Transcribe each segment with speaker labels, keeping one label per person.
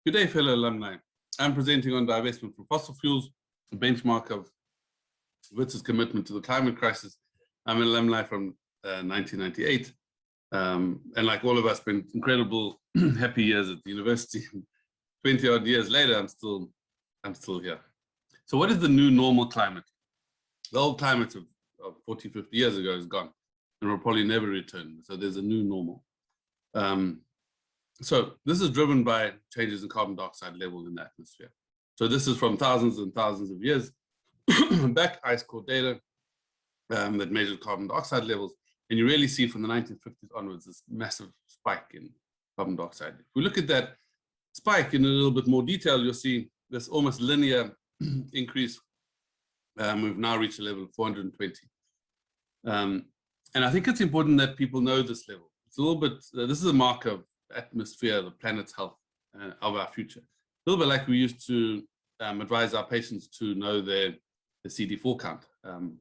Speaker 1: Good day, fellow alumni. I'm presenting on divestment from fossil fuels, a benchmark of Witz's commitment to the climate crisis. I'm an alumni from 1998, and like all of us, spent incredible, happy years at the university. 20 odd years later, I'm still here. So what is the new normal climate? The old climate of 40, 50 years ago is gone and will probably never return. So there's a new normal. So this is driven by changes in carbon dioxide levels in the atmosphere. So this is from thousands and thousands of years back, ice core data that measured carbon dioxide levels. And you really see from the 1950s onwards this massive spike in carbon dioxide. If we look at that spike in a little bit more detail, you'll see this almost linear increase. We've now reached a level of 420. And I think it's important that people know this level. It's a little bit, this is a marker of atmosphere, the planet's health, of our future. A little bit like we used to advise our patients to know their CD4 count.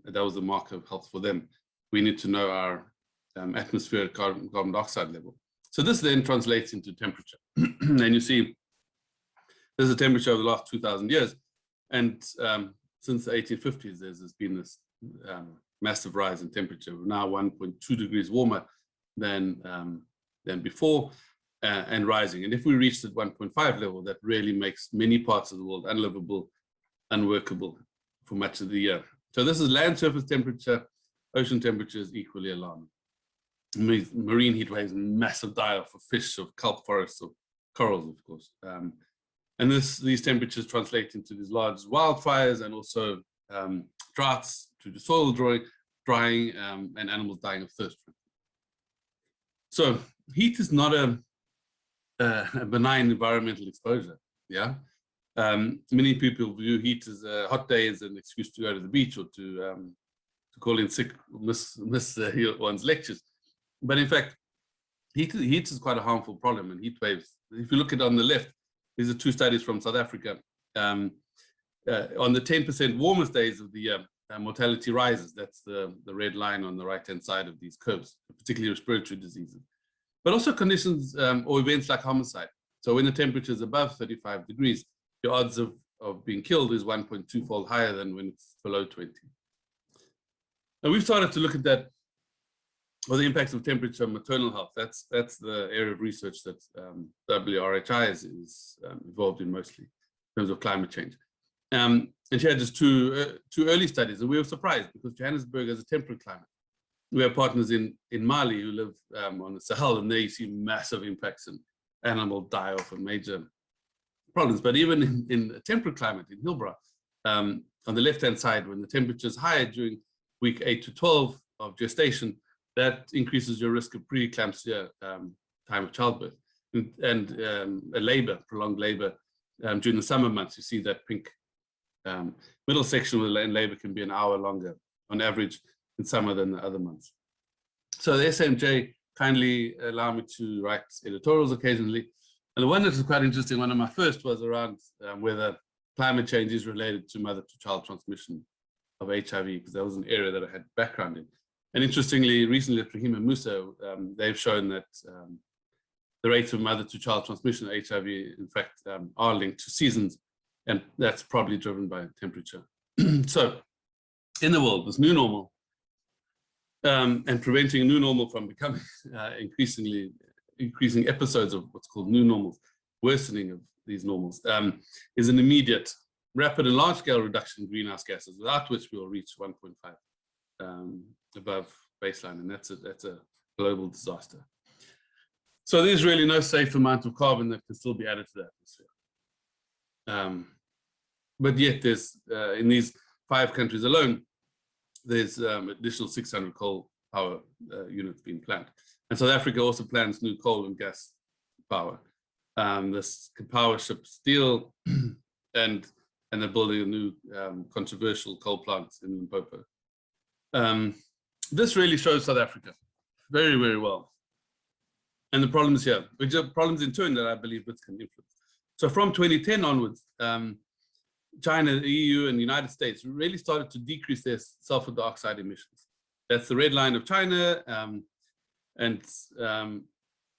Speaker 1: That was a marker of health for them. We need to know our atmospheric carbon dioxide level. So this then translates into temperature. And you see, there's a temperature over the last 2,000 years. And since the 1850s, there's been this massive rise in temperature. We're now 1.2 degrees warmer than before, and rising. And if we reach that 1.5 level, that really makes many parts of the world unlivable, unworkable for much of the year. So this is land surface temperature. Ocean temperature is equally alarming. Marine heat waves, massive die-off of fish, of kelp forests, of corals, of course. And these temperatures translate into these large wildfires and also droughts due to soil drying and animals dying of thirst. So heat is not a benign environmental exposure. Yeah, many people view heat as a hot day as an excuse to go to the beach or to call in sick, miss one's lectures. But in fact, heat is quite a harmful problem. And heat waves, if you look at it on the left, these are two studies from South Africa. On the 10% warmest days of the year, mortality rises. That's the red line on the right-hand side of these curves, particularly respiratory diseases. But also conditions or events like homicide. So when the temperature is above 35 degrees, your odds of being killed is 1.2-fold higher than when it's below 20. And we've started to look at that, or the impacts of temperature on maternal health. That's the area of research that WRHI is involved in mostly in terms of climate change. And she had just two early studies, and we were surprised because Johannesburg has a temperate climate. We have partners in Mali who live on the Sahel, and they see massive impacts and animal die-off and major problems. But even in a temperate climate in Hillbrow, on the left-hand side, when the temperature is higher during week 8 to 12 of gestation, that increases your risk of preeclampsia, time of childbirth, and labor, prolonged labor during the summer months. You see that pink middle section where labor can be an hour longer on average in summer than the other months. So the SMJ kindly allow me to write editorials occasionally. And the one that was quite interesting, one of my first, was around whether climate change is related to mother-to-child transmission of HIV, because that was an area that I had background in. And interestingly, recently at Rahima Musa, they've shown that the rates of mother-to-child transmission of HIV, in fact, are linked to seasons, and that's probably driven by temperature. So in the world, this new normal, and preventing a new normal from becoming increasing episodes of what's called new normals, worsening of these normals, is an immediate, rapid and large-scale reduction in greenhouse gases, without which we will reach 1.5 above baseline, and that's a global disaster. So there's really no safe amount of carbon that can still be added to the atmosphere. But yet there's, in these 5 countries alone, there's additional 600 coal power units being planned. And South Africa also plans new coal and gas power. This can power ship steel, and they're building a new controversial coal plant in Limpopo. This really shows South Africa very, very well. And the problems here, which are problems in turn that I believe Wits can influence. So from 2010 onwards, China, the EU, and the United States really started to decrease their sulfur dioxide emissions. That's the red line of China, and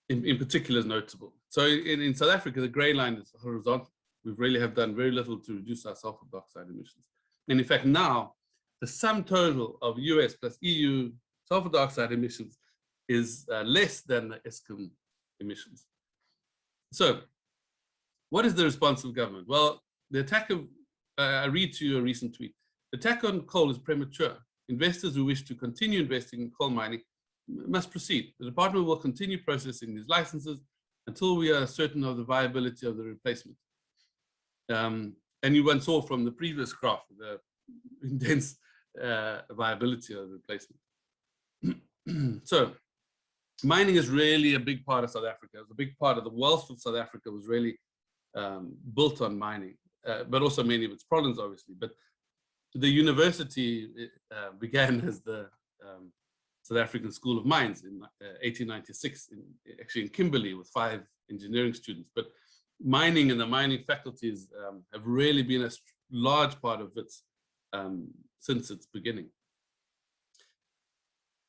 Speaker 1: in particular is notable. So in South Africa, the gray line is horizontal. We really have done very little to reduce our sulfur dioxide emissions. And in fact, now the sum total of US plus EU sulfur dioxide emissions is less than the Eskom emissions. So what is the response of government? Well, the attack of, I read to you a recent tweet. The attack on coal is premature. Investors who wish to continue investing in coal mining must proceed. The department will continue processing these licenses until we are certain of the viability of the replacement. And you once saw from the previous graph the intense viability of the replacement. So mining is really a big part of South Africa. It's a big part of the wealth of South Africa was really built on mining, but also many of its problems, obviously. But the university began as the South African School of Mines in 1896, actually in Kimberley with 5 engineering students. But mining and the mining faculties have really been a large part of its since its beginning.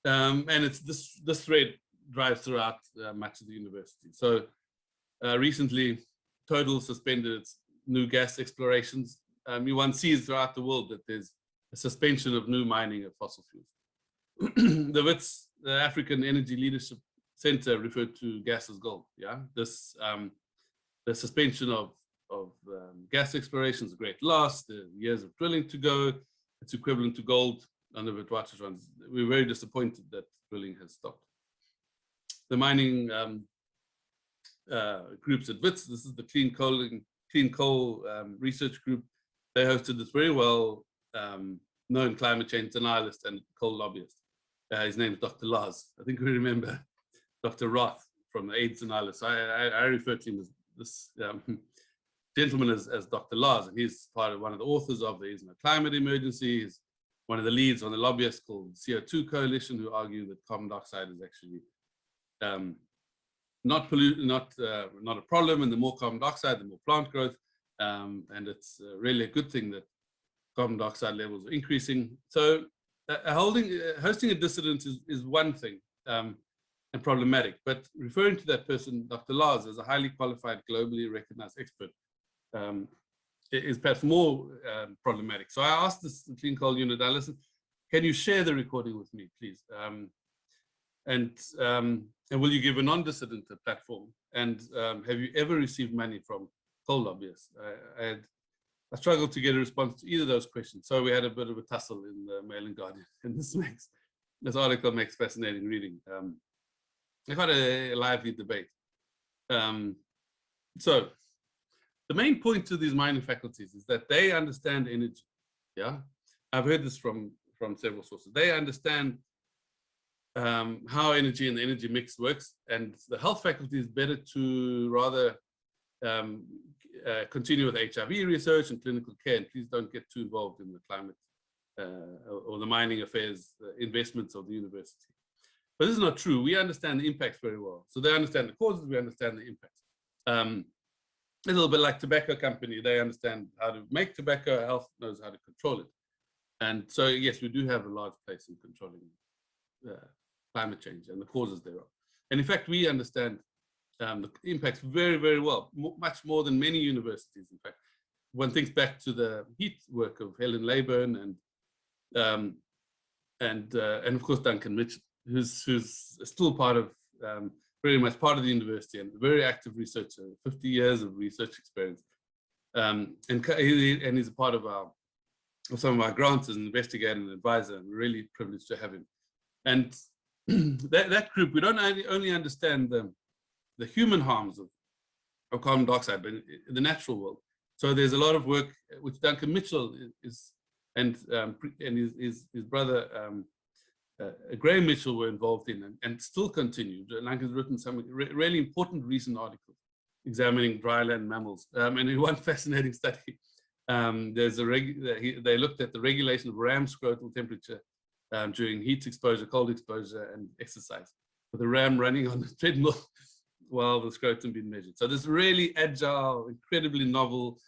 Speaker 1: And it's this thread drives throughout much of the university. So recently, Total suspended its new gas explorations. One sees throughout the world that there's a suspension of new mining of fossil fuels. The WITS, the African Energy Leadership Center, referred to gas as gold. Yeah, this the suspension of gas exploration is a great loss. The years of drilling to go, it's equivalent to gold under the Witwatersrand. We're very disappointed that drilling has stopped. The mining groups at WITS, this is the Clean Coal Research Group. They hosted this very well known climate change denialist and coal lobbyist. His name is Dr. Lars. I think we remember Dr. Roth from the AIDS denialists. I refer to him as this gentleman as Dr. Lars, and he's one of the authors of There Is No Climate Emergency. He's one of the leads on the lobbyists called CO2 Coalition, who argue that carbon dioxide is actually not a problem, and the more carbon dioxide, the more plant growth, and it's really a good thing that carbon dioxide levels are increasing. So hosting a dissident is one thing and problematic, but referring to that person, Dr. Lars, as a highly qualified, globally recognized expert is perhaps more problematic. So I asked this Clean Coal unit, I listened, can you share the recording with me, please? And will you give a non-dissident a platform? And have you ever received money from coal lobbyists? I struggled to get a response to either of those questions. So we had a bit of a tussle in the Mail and Guardian. And this article makes fascinating reading. Quite a lively debate. So the main point to these mining faculties is that they understand energy. Yeah, I've heard this from several sources. They understand how energy and the energy mix works, and the health faculty is better to rather continue with HIV research and clinical care, and please don't get too involved in the climate or the mining affairs investments of the university. But this is not true. We understand the impacts very well. So they understand the causes, we understand the impacts. A little bit like tobacco company, they understand how to make tobacco, health knows how to control it. And so, yes, we do have a large place in controlling climate change and the causes thereof. And in fact, we understand the impacts very, very well, much more than many universities. In fact, one thinks back to the heat work of Helen Leyburn and of course Duncan Mitchell, who's still part of very much part of the university and a very active researcher, 50 years of research experience, and he's a part of some of our grants as an investigator and advisor, and we're really privileged to have him. And that group, we don't only understand the human harms of carbon dioxide, but in the natural world. So there's a lot of work which Duncan Mitchell and his brother Graham Mitchell were involved in and still continue. Duncan has written some really important recent articles examining dryland mammals. And in one fascinating study, they looked at the regulation of ram scrotal temperature during heat exposure, cold exposure, and exercise, with the ram running on the treadmill while the scrotum being measured. So this really agile, incredibly novel,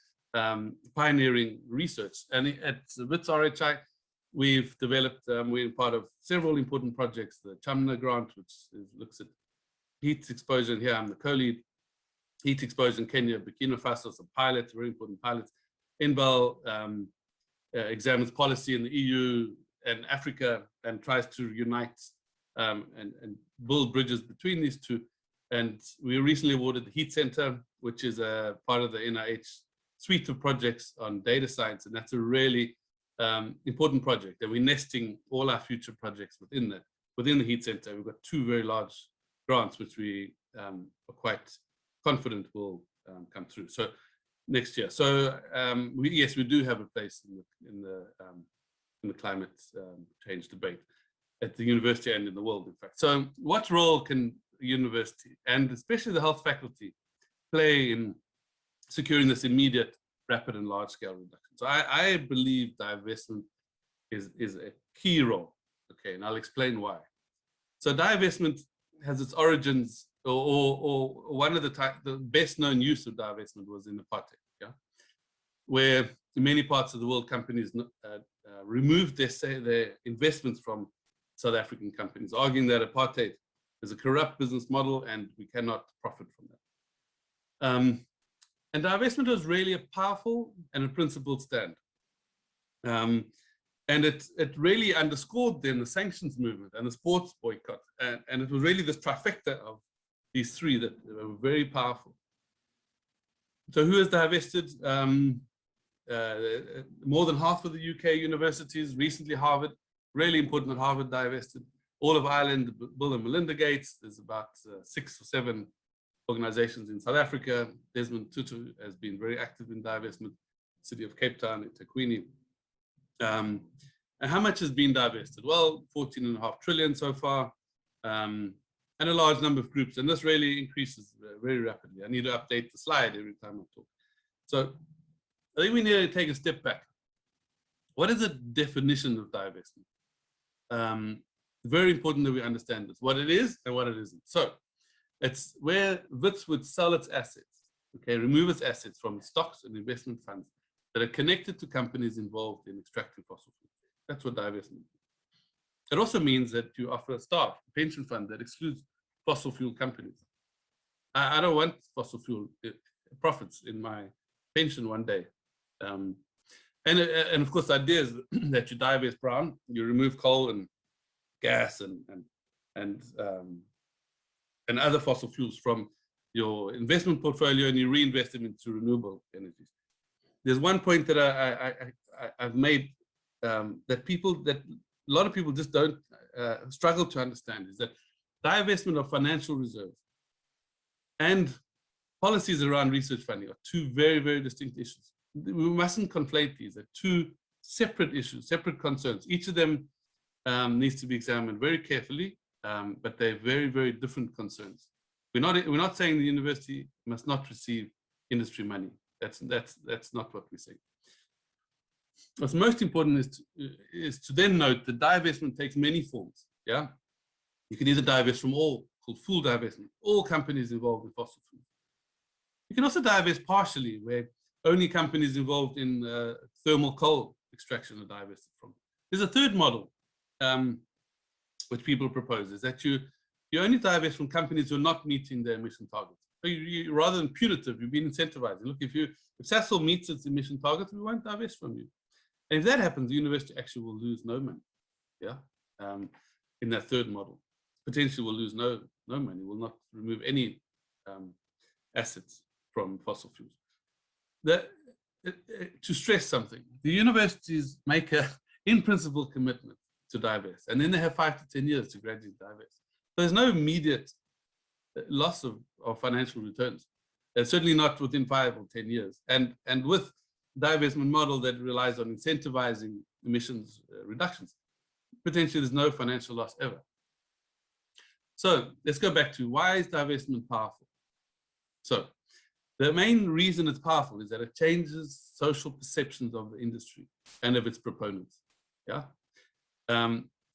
Speaker 1: pioneering research. And at WITS RHI, we've developed, we're part of several important projects, the Chumna grant, which looks at heat exposure, and here I'm the co-lead. heat exposure in Kenya, Burkina Faso, some pilots, very important pilots. NBEL examines policy in the EU and Africa and tries to unite and build bridges between these two. And we recently awarded the Heat Center, which is a part of the NIH suite of projects on data science. And that's a really important project. And we're nesting all our future projects within the Heat Center. We've got 2 very large grants, which we are quite confident will come through. So next year. So yes, we do have a place in the climate change debate at the university and in the world, in fact. So what role can the university and especially the health faculty play in securing this immediate, rapid and large scale reduction? So I believe divestment is a key role. Okay, and I'll explain why. So divestment has its origins, or one of the best known use of divestment was in apartheid, yeah, where in many parts of the world companies removed their investments from South African companies, arguing that apartheid is a corrupt business model and we cannot profit from that. And divestment was really a powerful and a principled stand. And it really underscored then the sanctions movement and the sports boycott. And it was really this trifecta of these 3 that were very powerful. So who has divested? More than half of the UK universities, recently Harvard, really important that Harvard divested. All of Ireland, Bill and Melinda Gates, there's about 6 or 7 organizations in South Africa. Desmond Tutu has been very active in divestment, City of Cape Town, eThekwini. And how much has been divested? Well, 14.5 trillion so far, and a large number of groups. And this really increases very rapidly. I need to update the slide every time I talk. So I think we need to take a step back. What is the definition of divestment? Very important that we understand this, what it is and what it isn't. So it's where Wits would sell its assets, okay, remove its assets from stocks and investment funds that are connected to companies involved in extracting fossil fuels. That's what divestment is. It also means that you offer a staff, a pension fund that excludes fossil fuel companies. I don't want fossil fuel profits in my pension one day. And of course, the idea is that you divest brown, you remove coal and gas and other fossil fuels from your investment portfolio and you reinvest them into renewable energies. There's one point that I've made that a lot of people just don't struggle to understand, is that divestment of financial reserves and policies around research funding are 2 very, very distinct issues. We mustn't conflate these. They're 2 separate issues, separate concerns. Each of them needs to be examined very carefully, but they're very, very different concerns. We're not saying the university must not receive industry money. That's not what we're saying. What's most important is to then note that divestment takes many forms. Yeah, you can either divest from all, called full divestment, all companies involved in fossil fuels. You can also divest partially, where only companies involved in thermal coal extraction are divested from. There's a third model, which people propose, is that you only divest from companies who are not meeting their emission targets. So you rather than punitive, you've been incentivized. Look, if Sasol meets its emission targets, we won't divest from you. And if that happens, the university actually will lose no money. Yeah, in that third model, potentially will lose no money. Will not remove any assets from fossil fuels. To stress something, the universities make a in principle commitment to divest, and then they have 5 to 10 years to gradually divest. So there's no immediate loss of financial returns. Certainly not within 5 or 10 years. And with divestment model that relies on incentivizing emissions reductions, potentially there's no financial loss ever. So let's go back to, why is divestment powerful? So the main reason it's powerful is that it changes social perceptions of the industry and of its proponents. Yeah,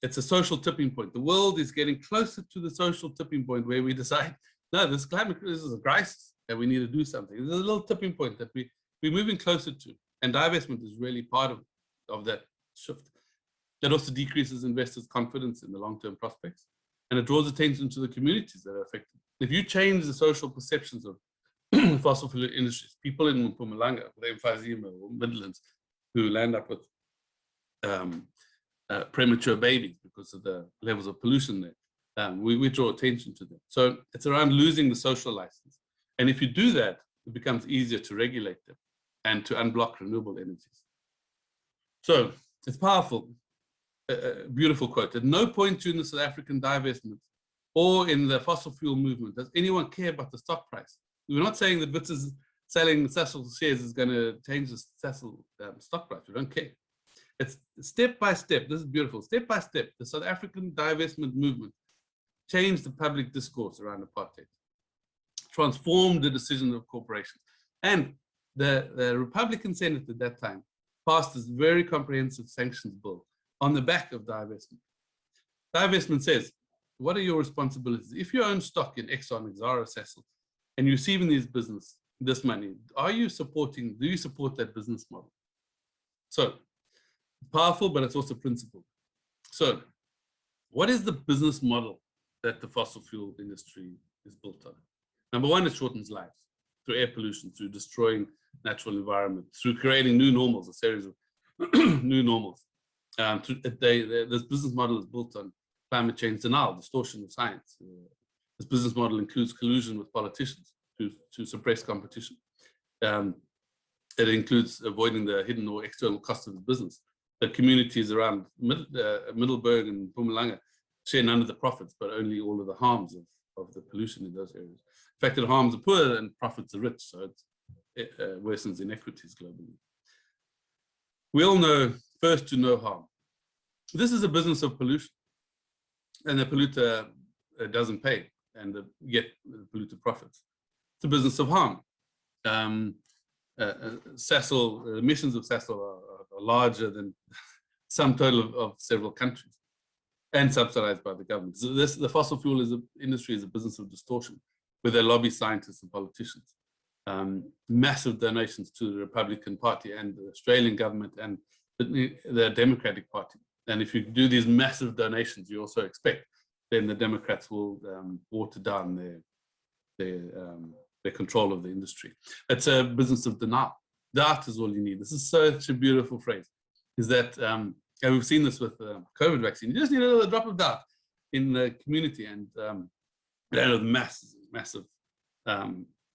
Speaker 1: it's a social tipping point. The world is getting closer to the social tipping point where we decide, no, this climate crisis is a crisis and we need to do something. There's a little tipping point that we're moving closer to, and divestment is really part of that shift. That also decreases investors' confidence in the long-term prospects, and it draws attention to the communities that are affected. If you change the social perceptions of fossil fuel industries, people in Mpumalanga, the Mfazima or Midlands, who land up with premature babies because of the levels of pollution there. We draw attention to them. So it's around losing the social license. And if you do that, it becomes easier to regulate them and to unblock renewable energies. So it's powerful, a beautiful quote. At no point during the South African divestment or in the fossil fuel movement does anyone care about the stock price. We're not saying that Wits is selling Sasol shares is going to change the Sasol stock price. We don't care. It's step by step. This is beautiful. Step by step, the South African divestment movement changed the public discourse around apartheid, transformed the decision of corporations. And the Republican Senate at that time passed this very comprehensive sanctions bill on the back of divestment. Divestment says, what are your responsibilities? If you own stock in Exxon, Exxaro, Sasol, and you're receiving this money, do you support that business model? So, powerful, but it's also principled. So, what is the business model that the fossil fuel industry is built on? Number one, it shortens lives through air pollution, through destroying natural environment, through creating new normals, a series of new normals. This business model is built on climate change denial, distortion of science. This business model includes collusion with politicians to suppress competition. It includes avoiding the hidden or external cost of the business. The communities around Middelburg and Mpumalanga share none of the profits, but only all of the harms of the pollution in those areas. In fact, it harms the poor and profits the rich, so it worsens inequities globally. We all know first to no harm. This is a business of pollution, and the polluter doesn't pay, and yet the polluter profits. It's a business of harm. Sasol, emissions of Sasol are larger than sum total of several countries and subsidized by the government. So the fossil fuel industry is a business of distortion, where they lobby scientists and politicians. Massive donations to the Republican Party and the Australian government and the Democratic Party. And if you do these massive donations, you also expect then the Democrats will water down their control of the industry. It's a business of denial. Doubt is all you need. This is such a beautiful phrase, is that, and we've seen this with the COVID vaccine, you just need a little drop of doubt in the community and massive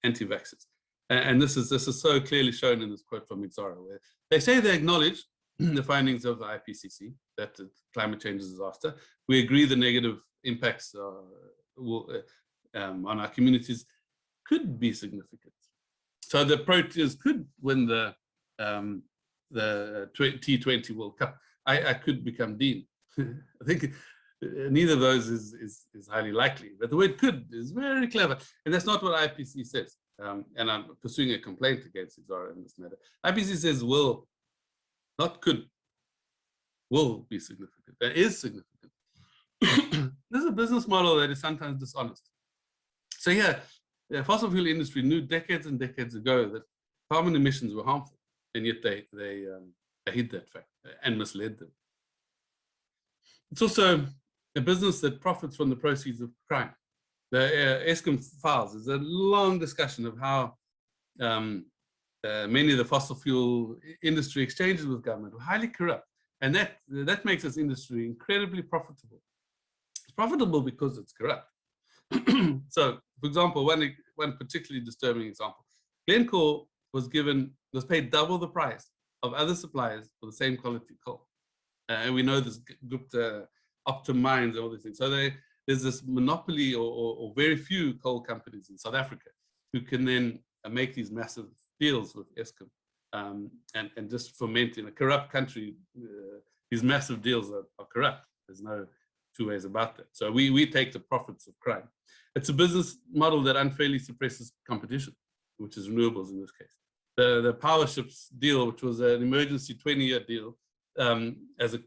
Speaker 1: anti-vaxxers. And this is so clearly shown in this quote from Exxaro, where they say they acknowledge the findings of the IPCC, that the climate change is a disaster. We agree the negative impacts on our communities could be significant. So the Proteas could win the T20 World Cup. I could become dean. I think neither of those is highly likely, but the word could is very clever. And that's not what IPCC says. And I'm pursuing a complaint against Exxaro in this matter. IPCC says will, not could, will be significant. That is significant. This is a business model that is sometimes dishonest. So yeah, the fossil fuel industry knew decades and decades ago that carbon emissions were harmful, and yet they hid that fact and misled them. It's also a business that profits from the proceeds of crime. The Eskom files is a long discussion of how many of the fossil fuel industry exchanges with government were highly corrupt, and that makes this industry incredibly profitable. It's profitable because it's corrupt. So, for example, one particularly disturbing example, Glencore was paid double the price of other suppliers for the same quality coal. And we know this Gupta, Optum Mines, and all these things. So there's this monopoly or very few coal companies in South Africa who can then make these massive deals with Eskom and just foment in a corrupt country. These massive deals are corrupt. There's no two ways about that. So we take the profits of crime. It's a business model that unfairly suppresses competition, which is renewables in this case. The Power Ships deal, which was an emergency 20-year deal, as a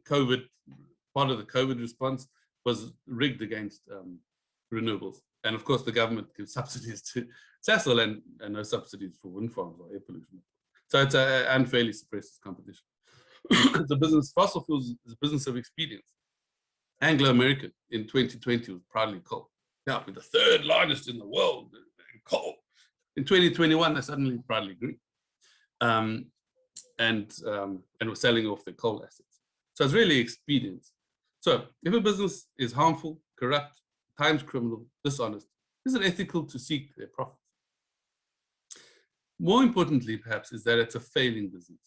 Speaker 1: part of the COVID response, was rigged against renewables. And of course, the government gives subsidies to Sasol and no subsidies for wind farms or air pollution. So it's unfairly suppresses competition. It's a business, fossil fuels is a business of expedience. Anglo-American in 2020 was proudly coal. Now, we're the third largest in the world in coal. In 2021, they suddenly proudly grew. And were selling off their coal assets. So it's really expedient. So if a business is harmful, corrupt, times criminal, dishonest, is it ethical to seek their profits? More importantly, perhaps, is that it's a failing business.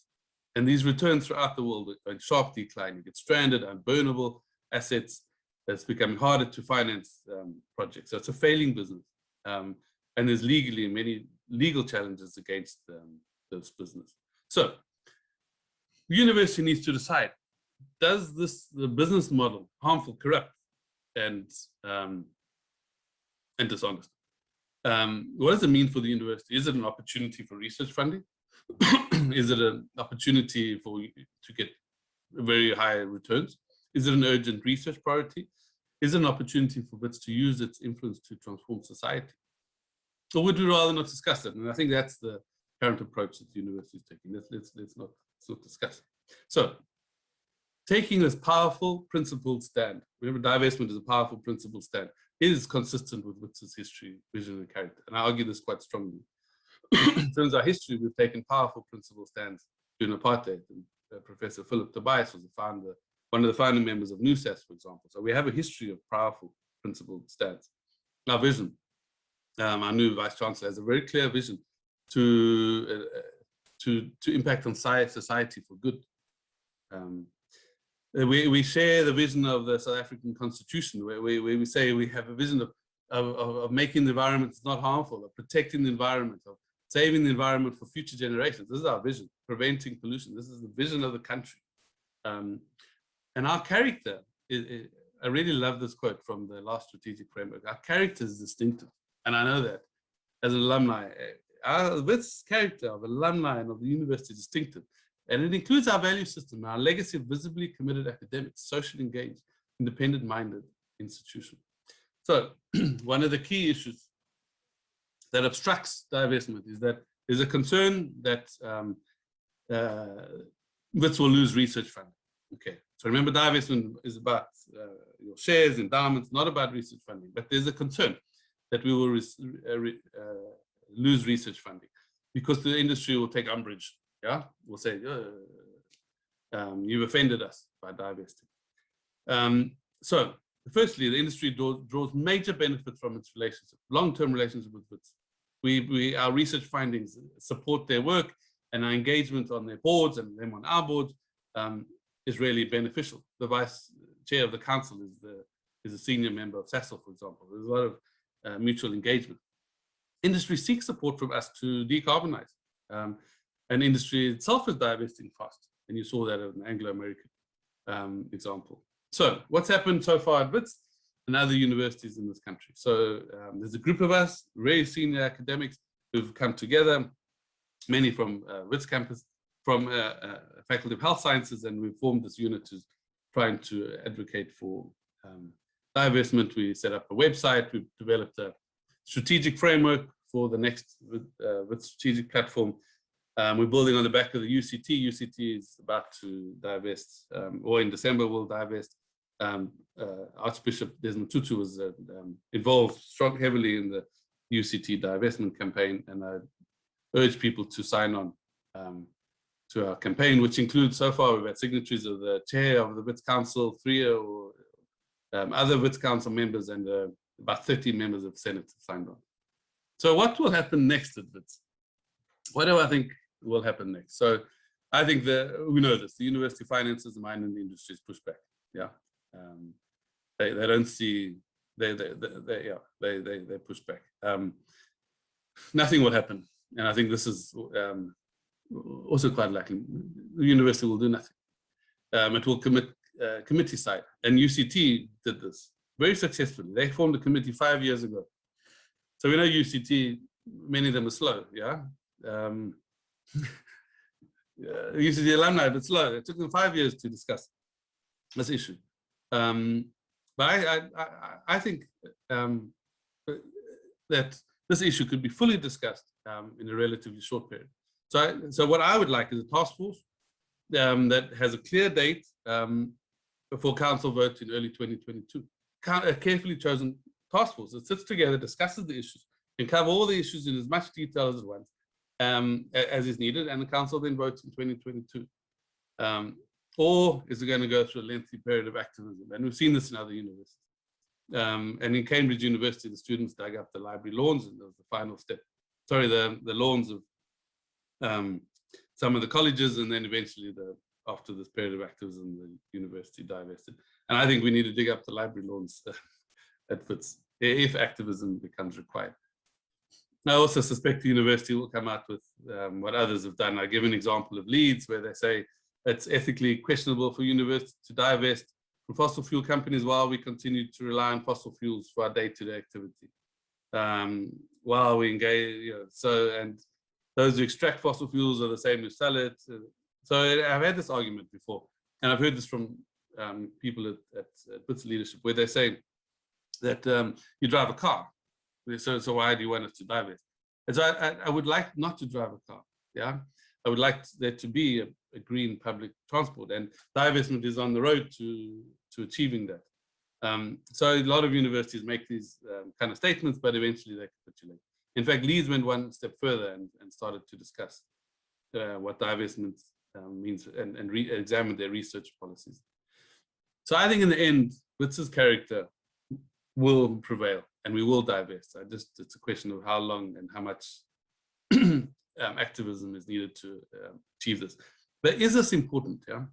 Speaker 1: And these returns throughout the world are in sharp decline. You get stranded, unburnable assets. It's becoming harder to finance projects. So it's a failing business. And there's legally many legal challenges against this business. So the university needs to decide, does the business model harmful, corrupt, and dishonest? What does it mean for the university? Is it an opportunity for research funding? Is it an opportunity to get very high returns? Is it an urgent research priority? Is it an opportunity for WITS to use its influence to transform society? Or would we rather not discuss it? And I think that's the current approach that the university is taking. Let's not discuss it. So, taking this powerful principled stand, remember divestment is a powerful principled stand, is consistent with WITS's history, vision, and character. And I argue this quite strongly. In terms of our history, we've taken powerful principled stands during apartheid. And Professor Philip Tobias was one of the founding members of NUSAS, for example. So we have a history of powerful principled stands. Our vision, our new Vice Chancellor has a very clear vision to impact on society for good. We share the vision of the South African Constitution, where we say we have a vision of making the environment not harmful, of protecting the environment, of saving the environment for future generations. This is our vision, preventing pollution. This is the vision of the country. And our character, I really love this quote from the last strategic framework. Our character is distinctive. And I know that as an alumni, this character of alumni and of the university is distinctive. And it includes our value system, our legacy of visibly committed academics, socially engaged, independent-minded institution. So one of the key issues that obstructs divestment is that there's a concern that WITS will lose research funding. Okay, so remember, divestment is about your shares, endowments, not about research funding, but there's a concern that we will lose research funding because the industry will take umbrage. Yeah, we'll say, you've offended us by divesting. So firstly, the industry draws major benefits from its relationship, long-term relationship with WITS. Our research findings support their work, and our engagement on their boards and them on our boards is really beneficial. The vice chair of the council is a senior member of SASL, for example. There's a lot of mutual engagement. Industry seeks support from us to decarbonize. And industry itself is divesting fast. And you saw that in an Anglo-American example. So what's happened so far at WITS and other universities in this country? So there's a group of us, very senior academics, who've come together, many from WITS campus, from Faculty of Health Sciences, and we formed this unit to trying to advocate for divestment. We set up a website, we developed a strategic framework for the next WITS strategic platform. We're building on the back of the UCT. UCT is about to divest, or in December will divest. Archbishop Desmond Tutu was involved heavily in the UCT divestment campaign, and I urge people to sign on to our campaign, which includes, so far, we've had signatories of the chair of the WITS Council, 3 or other WITS Council members, and about 30 members of the Senate have signed on. So what will happen next at WITS? What do I think will happen next? So I think we know this, the university finances the mine and the industry is pushed back. Yeah, they don't see, they push back. Nothing will happen, and I think this is also quite likely. The university will do nothing. It will commit committee side, and UCT did this very successfully. They formed a committee 5 years ago. So we know UCT, many of them are slow. Yeah. UCT alumni, but slow. It took them 5 years to discuss this issue. But I think that this issue could be fully discussed in a relatively short period. So what I would like is a task force that has a clear date for council vote in early 2022. A carefully chosen task force that sits together, discusses the issues, and cover all the issues in as much detail as it wants, as is needed, and the council then votes in 2022. Or is it going to go through a lengthy period of activism? And we've seen this in other universities. And in Cambridge University, the students dug up the library lawns, and that was the final step. Sorry, the lawns of some of the colleges, and then eventually, after this period of activism, the university divested. And I think we need to dig up the library lawns at Wits if activism becomes required. I also suspect the university will come out with what others have done. I give an example of Leeds, where they say it's ethically questionable for universities to divest from fossil fuel companies while we continue to rely on fossil fuels for our day-to-day activity. While we engage, and those who extract fossil fuels are the same who sell it. So I've had this argument before, and I've heard this from people at Wits leadership, where they say that you drive a car. So why do you want us to divest? And so I would like not to drive a car. Yeah, I would like there to be a green public transport, and divestment is on the road to achieving that. So a lot of universities make these kind of statements, but eventually they capitulate. In fact, Leeds went one step further and started to discuss what divestment means and examine their research policies. So I think in the end, Wits's character will prevail, and we will divest. It's a question of how long and how much activism is needed to achieve this. But is this important? Yeah.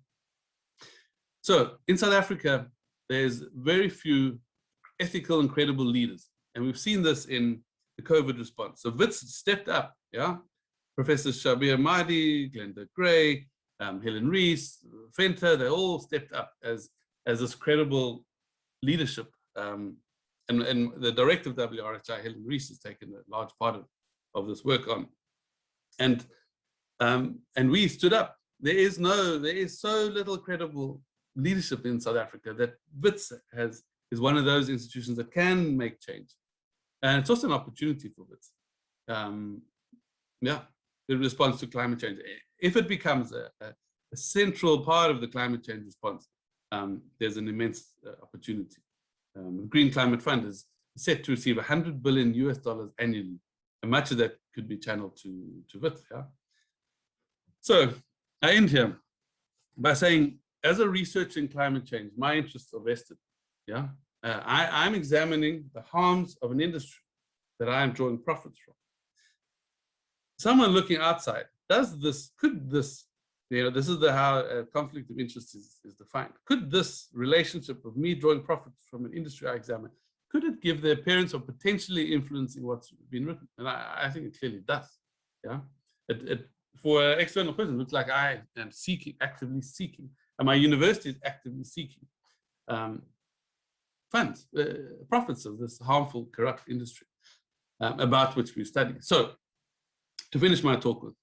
Speaker 1: So in South Africa, there's very few ethical and credible leaders, and we've seen this in the COVID response. So Wits stepped up. Yeah, Professor Shabir Mahdi, Glenda Gray, Helen Rees, Fenter, they all stepped up as this credible leadership. And the director of WRHI, Helen Rees, has taken a large part of this work on. And we stood up. There is so little credible leadership in South Africa that Wits is one of those institutions that can make change. And it's also an opportunity for Wits. In response to climate change. If it becomes a central part of the climate change response, there's an immense opportunity. The Green Climate Fund is set to receive $100 billion annually, and much of that could be channeled to Wits. Yeah? So I end here by saying, as a researcher in climate change, my interests are vested. Yeah, I'm examining the harms of an industry that I am drawing profits from. Someone looking outside, could this, this is how a conflict of interest is defined. Could this relationship of me drawing profits from an industry I examine, could it give the appearance of potentially influencing what's been written? And I think it clearly does. Yeah, for an external person, it looks like I am actively seeking, and my university is actively seeking funds, profits of this harmful, corrupt industry about which we study. So, to finish my talk with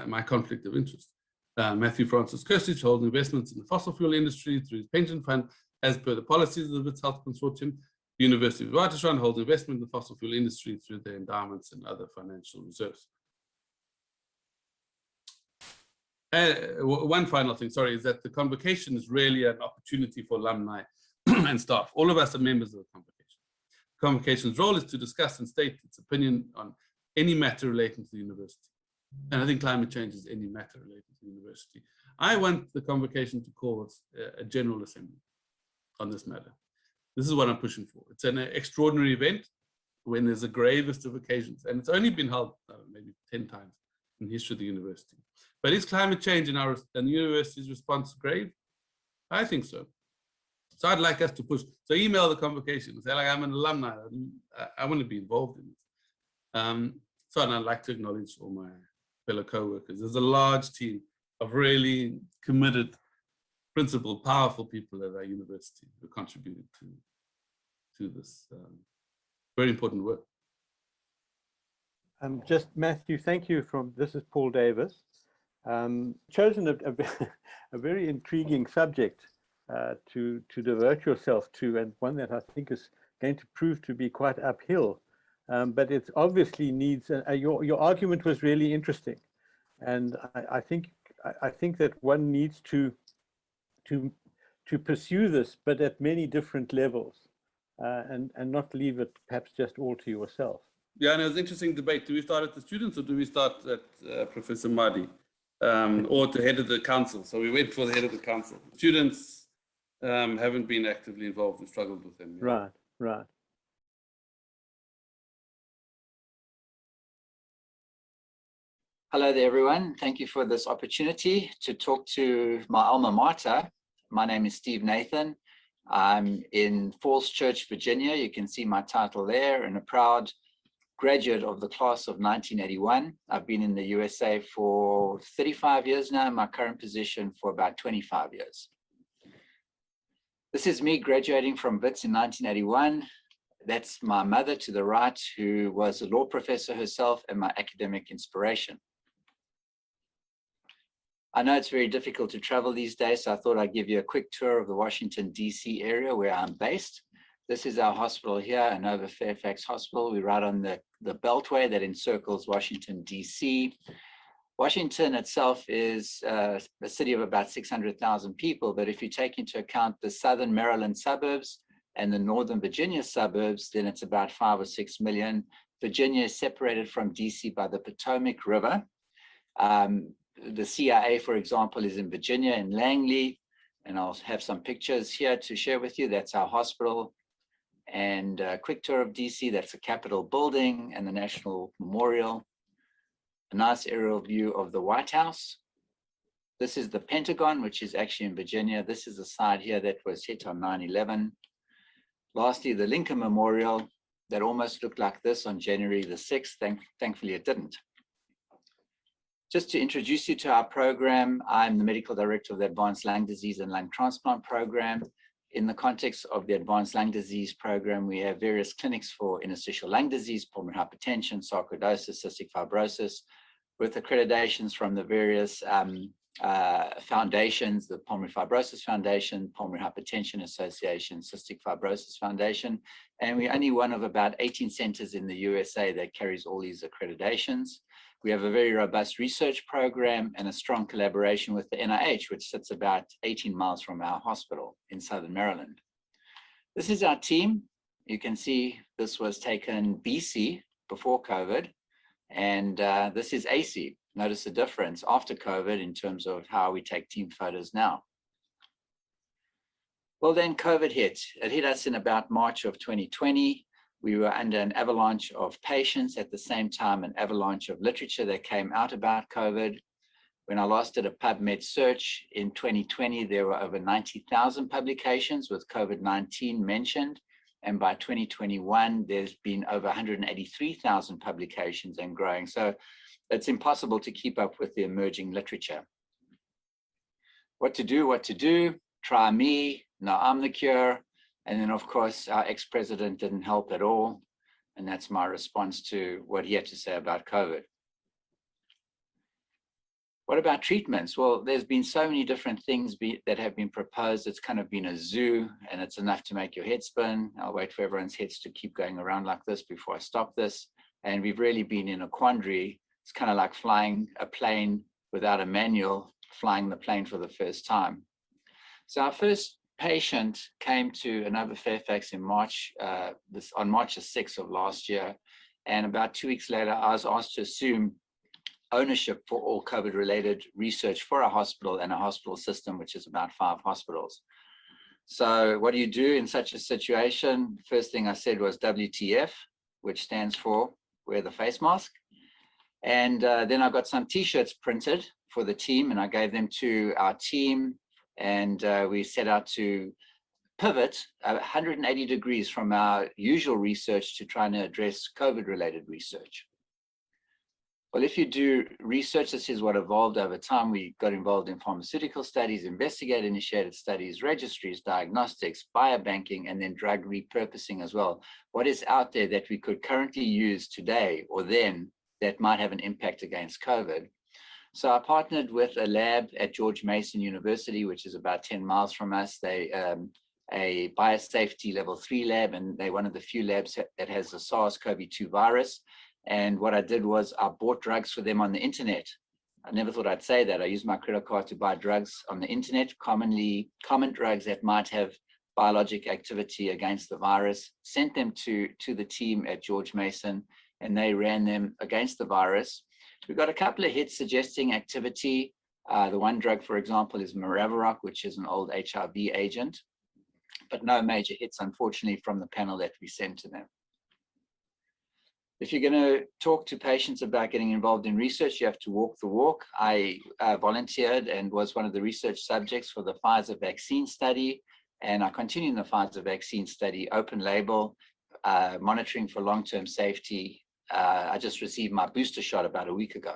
Speaker 1: my conflict of interest, Matthew Francis Chersich holds investments in the fossil fuel industry through his pension fund as per the policies of the Wits Health Consortium. The University of Witwatersrand holds investment in the fossil fuel industry through their endowments and other financial reserves. One final thing, sorry, is that the convocation is really an opportunity for alumni and staff. All of us are members of the convocation. The convocation's role is to discuss and state its opinion on any matter relating to the university. And I think climate change is any matter related to the university. I want the convocation to call a general assembly on this matter. This is what I'm pushing for. It's an extraordinary event when there's a gravest of occasions, and it's only been held maybe 10 times in the history of the university. But is climate change and the university's response grave? I think so. So I'd like us to push. So email the convocation and say, like, I'm an alumni. I want to be involved in this. So and I'd like to acknowledge all my fellow co-workers. There's a large team of really committed, principled, powerful people at our university who contributed to this very important work.
Speaker 2: Just Matthew, thank you. This is Paul Davis. Chosen a very intriguing subject to devote yourself to, and one that I think is going to prove to be quite uphill. But it obviously needs. Your argument was really interesting, and I think that one needs to pursue this, but at many different levels, and not leave it perhaps just all to yourself.
Speaker 1: Yeah, and it was an interesting debate. Do we start at the students or do we start at Professor Madi or the head of the council? So we went for the head of the council. Students haven't been actively involved and struggled with them.
Speaker 2: Right, right.
Speaker 3: Hello there, everyone. Thank you for this opportunity to talk to my alma mater. My name is Steve Nathan. I'm in Falls Church, Virginia. You can see my title there, and a proud graduate of the class of 1981. I've been in the USA for 35 years now, in my current position for about 25 years. This is me graduating from WITS in 1981. That's my mother to the right, who was a law professor herself and my academic inspiration. I know it's very difficult to travel these days, so I thought I'd give you a quick tour of the Washington, D.C. area where I'm based. This is our hospital here, Inova Fairfax Hospital. We're right on the beltway that encircles Washington, D.C. Washington itself is a city of about 600,000 people, but if you take into account the southern Maryland suburbs and the northern Virginia suburbs, then it's about 5 or 6 million. Virginia is separated from D.C. by the Potomac River. The CIA, for example, is in Virginia, in Langley, and I'll have some pictures here to share with you. That's our hospital. And a quick tour of DC, that's the Capitol building and the National Memorial. A nice aerial view of the White House. This is the Pentagon, which is actually in Virginia. This is the side here that was hit on 9/11. Lastly, the Lincoln Memorial that almost looked like this on January the 6th. Thankfully, it didn't. Just to introduce you to our program, I'm the medical director of the Advanced Lung Disease and Lung Transplant Program. In the context of the Advanced Lung Disease Program, we have various clinics for interstitial lung disease, pulmonary hypertension, sarcoidosis, cystic fibrosis, with accreditations from the various foundations, the Pulmonary Fibrosis Foundation, Pulmonary Hypertension Association, Cystic Fibrosis Foundation, and we're only one of about 18 centers in the USA that carries all these accreditations. We have a very robust research program and a strong collaboration with the NIH, which sits about 18 miles from our hospital in Southern Maryland. This is our team. You can see this was taken BC, before COVID, and this is AC. Notice the difference after COVID in terms of how we take team photos now. Well, then COVID hit. It hit us in about March of 2020. We were under an avalanche of patients, at the same time an avalanche of literature that came out about COVID. When I last did a PubMed search in 2020, there were over 90,000 publications with COVID-19 mentioned. And by 2021, there's been over 183,000 publications and growing. So it's impossible to keep up with the emerging literature. What to do? Try me, now I'm the cure. And then, of course, our ex-president didn't help at all. And that's my response to what he had to say about COVID. What about treatments? Well, there's been so many different things that have been proposed. It's kind of been a zoo, and it's enough to make your head spin. I'll wait for everyone's heads to keep going around like this before I stop this. And we've really been in a quandary. It's kind of like flying a plane without a manual, flying the plane for the first time. So our first patient came to Inova Fairfax in March, on March the 6th of last year. And about 2 weeks later, I was asked to assume ownership for all COVID-related research for our hospital and a hospital system, which is about 5 hospitals. So what do you do in such a situation? First thing I said was WTF, which stands for wear the face mask. And then I got some T-shirts printed for the team, and I gave them to our team. And we set out to pivot 180 degrees from our usual research to trying to address COVID-related research. Well, if you do research, this is what evolved over time. We got involved in pharmaceutical studies, investigator-initiated studies, registries, diagnostics, biobanking, and then drug repurposing as well. What is out there that we could currently use today or then that might have an impact against COVID? So I partnered with a lab at George Mason University, which is about 10 miles from us. They a biosafety level 3 lab, and they're one of the few labs that has the SARS-CoV-2 virus. And what I did was I bought drugs for them on the internet. I never thought I'd say that. I used my credit card to buy drugs on the internet, common drugs that might have biologic activity against the virus, sent them to the team at George Mason, and they ran them against the virus. We got a couple of hits suggesting activity. The one drug, for example, is Maraviroc, which is an old HIV agent, but no major hits, unfortunately, from the panel that we sent to them. If you're going to talk to patients about getting involved in research, you have to walk the walk. I volunteered and was one of the research subjects for the Pfizer vaccine study, and I continue in the Pfizer vaccine study, open label, monitoring for long-term safety. I just received my booster shot about a week ago.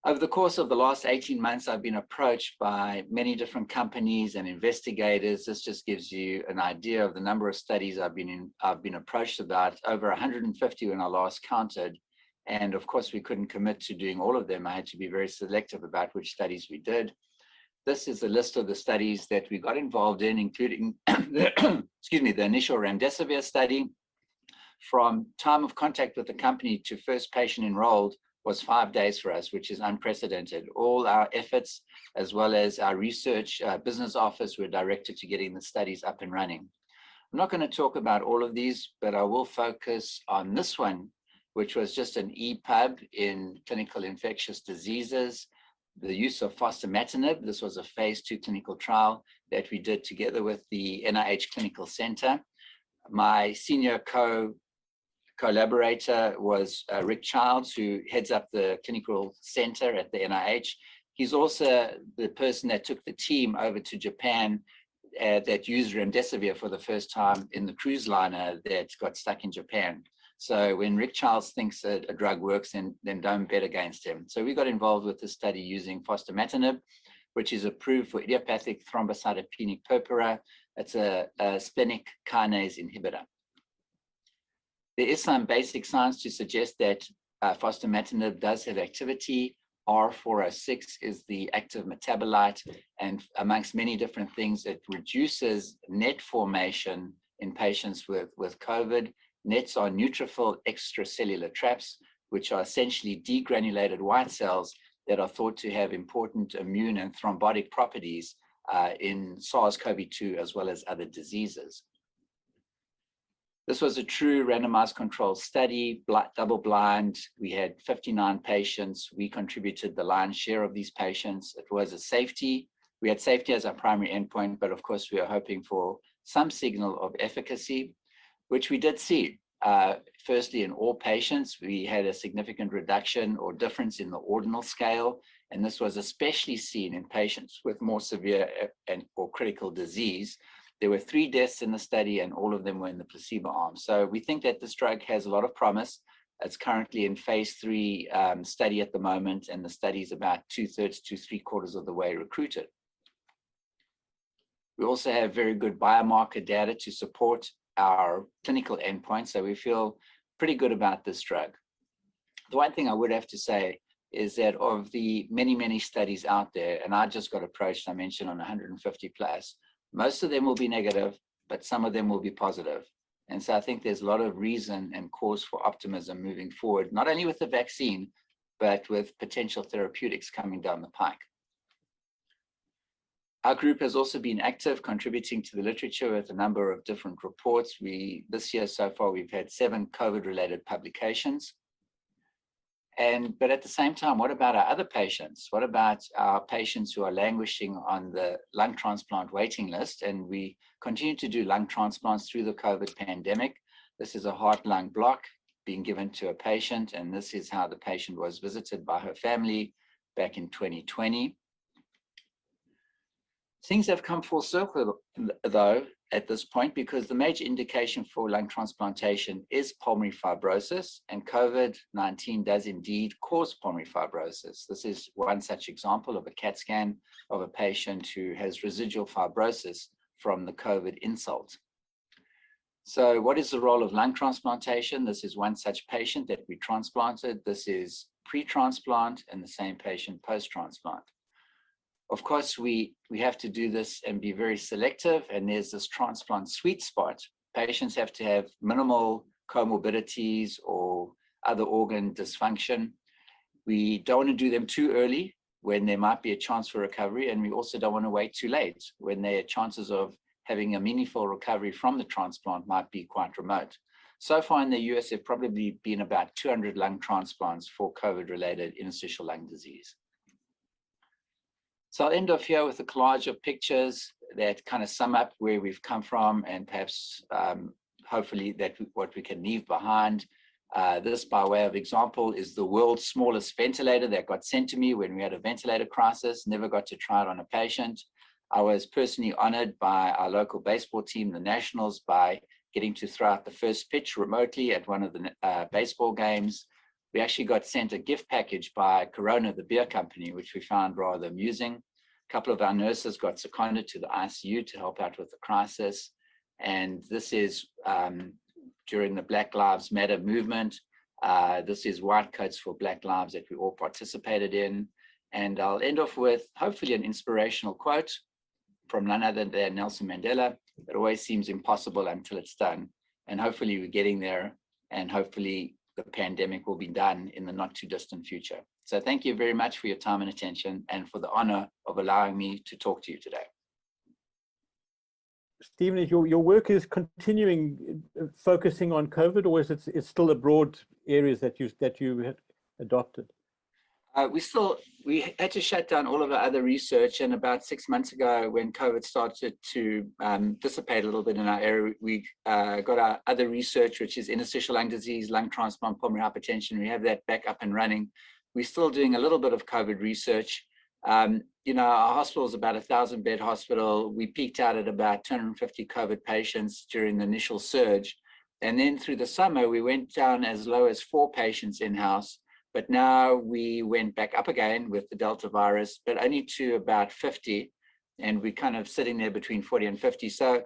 Speaker 3: Over the course of the last 18 months, I've been approached by many different companies and investigators. This just gives you an idea of the number of studies I've been approached about, over 150 when I last counted. And of course, we couldn't commit to doing all of them. I had to be very selective about which studies we did. This is a list of the studies that we got involved in, including the initial remdesivir study. From time of contact with the company to first patient enrolled was 5 days for us, which is unprecedented. All our efforts, as well as our research business office, were directed to getting the studies up and running. I'm not going to talk about all of these, but I will focus on this one, which was just an EPUB in clinical infectious diseases, the use of fostamatinib. This was a phase 2 clinical trial that we did together with the NIH Clinical Center. My senior collaborator was Rick Childs, who heads up the clinical center at the NIH. He's also the person that took the team over to Japan that used remdesivir for the first time in the cruise liner that got stuck in Japan. So when Rick Childs thinks a drug works, then don't bet against him. So we got involved with the study using fostamatinib, which is approved for idiopathic thrombocytopenic purpura. It's a splenic kinase inhibitor. There is some basic science to suggest that fostamatinib does have activity. R406 is the active metabolite, and amongst many different things, it reduces net formation in patients with COVID. Nets are neutrophil extracellular traps, which are essentially degranulated white cells that are thought to have important immune and thrombotic properties in SARS-CoV-2 as well as other diseases. This was a true randomized controlled study, double-blind. We had 59 patients. We contributed the lion's share of these patients. It was a safety. We had safety as our primary endpoint, but of course, we are hoping for some signal of efficacy, which we did see. Firstly, in all patients, we had a significant reduction or difference in the ordinal scale, and this was especially seen in patients with more severe or critical disease. There were 3 deaths in the study, and all of them were in the placebo arm. So we think that this drug has a lot of promise. It's currently in phase 3 study at the moment, and the study is about 2/3 to 3/4 of the way recruited. We also have very good biomarker data to support our clinical endpoints, so we feel pretty good about this drug. The one thing I would have to say is that of the many, many studies out there, and I just got approached, I mentioned, on 150 plus, most of them will be negative, but some of them will be positive. And so I think there's a lot of reason and cause for optimism moving forward, not only with the vaccine, but with potential therapeutics coming down the pike. Our group has also been active, contributing to the literature with a number of different reports. This year so far, we've had 7 COVID-related publications. But at the same time, what about our other patients? What about our patients who are languishing on the lung transplant waiting list? And we continue to do lung transplants through the COVID pandemic. This is a heart-lung block being given to a patient, and this is how the patient was visited by her family back in 2020. Things have come full circle, though, at this point, because the major indication for lung transplantation is pulmonary fibrosis, and COVID-19 does indeed cause pulmonary fibrosis. This is one such example of a CAT scan of a patient who has residual fibrosis from the COVID insult. So what is the role of lung transplantation? This is one such patient that we transplanted. This is pre-transplant, and the same patient post-transplant. Of course, we have to do this and be very selective, and there's this transplant sweet spot. Patients have to have minimal comorbidities or other organ dysfunction. We don't want to do them too early when there might be a chance for recovery, and we also don't want to wait too late when their chances of having a meaningful recovery from the transplant might be quite remote. So far in the US, there have probably been about 200 lung transplants for COVID-related interstitial lung disease. So I'll end off here with a collage of pictures that kind of sum up where we've come from and perhaps hopefully what we can leave behind. This, by way of example, is the world's smallest ventilator that got sent to me when we had a ventilator crisis. Never got to try it on a patient. I was personally honored by our local baseball team, the Nationals, by getting to throw out the first pitch remotely at one of the baseball games. We actually got sent a gift package by Corona, the beer company, which we found rather amusing. A couple of our nurses got seconded to the ICU to help out with the crisis. And this is during the Black Lives Matter movement. This is White Coats for Black Lives that we all participated in. And I'll end off with hopefully an inspirational quote from none other than Nelson Mandela. It always seems impossible until it's done. And hopefully we're getting there, and hopefully the pandemic will be done in the not too distant future. So thank you very much for your time and attention, and for the honor of allowing me to talk to you today.
Speaker 2: Stephen, is your work is continuing focusing on COVID, or is it's still a broad areas that you had adopted?
Speaker 3: We had to shut down all of our other research, and about 6 months ago, when COVID started to dissipate a little bit in our area, we got our other research, which is interstitial lung disease, lung transplant, pulmonary hypertension. We have that back up and running. We're still doing a little bit of COVID research. You know, our hospital is about a 1,000-bed hospital. We peaked out at about 250 COVID patients during the initial surge. And then through the summer, we went down as low as 4 patients in-house. But now we went back up again with the Delta virus, but only to about 50. And we're kind of sitting there between 40 and 50. So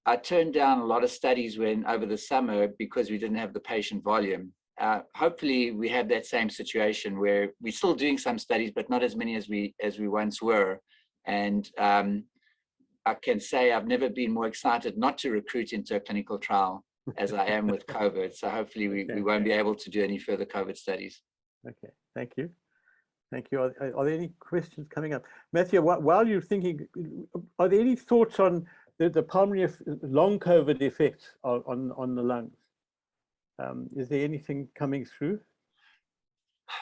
Speaker 3: I turned down a lot of studies over the summer because we didn't have the patient volume. Hopefully we have that same situation where we're still doing some studies, but not as many as we once were. And I can say I've never been more excited not to recruit into a clinical trial as I am with COVID. So hopefully we won't be able to do any further COVID studies.
Speaker 2: Okay, thank you. Thank you. Are there any questions coming up? Matthew, while you're thinking, are there any thoughts on the pulmonary long COVID effects on the lungs? Is there anything coming through?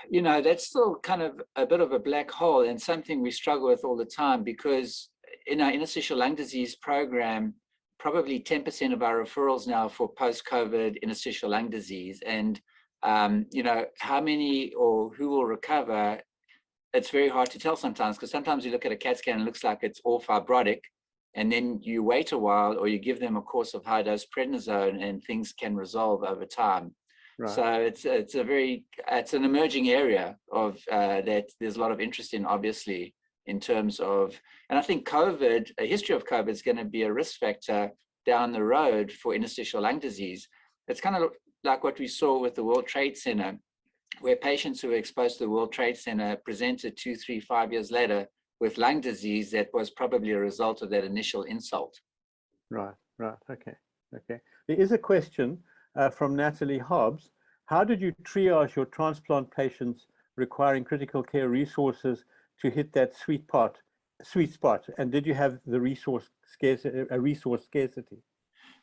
Speaker 3: You know, that's still kind of a bit of a black hole, and something we struggle with all the time, because in our interstitial lung disease program, probably 10% of our referrals now for post-COVID interstitial lung disease. And, you know, how many or who will recover, it's very hard to tell sometimes, because sometimes you look at a CAT scan and it looks like it's all fibrotic, and then you wait a while, or you give them a course of high-dose prednisone, and things can resolve over time. Right. So it's an emerging area of that there's a lot of interest in, obviously, in terms of, and I think COVID, a history of COVID is going to be a risk factor down the road for interstitial lung disease. It's kind of like what we saw with the World Trade Center, where patients who were exposed to the World Trade Center presented 2, 3, 5 years later with lung disease that was probably a result of that initial insult.
Speaker 2: Right, okay. There is a question from Natalie Hobbs. How did you triage your transplant patients requiring critical care resources to hit that sweet spot? And did you have the resource scarcity?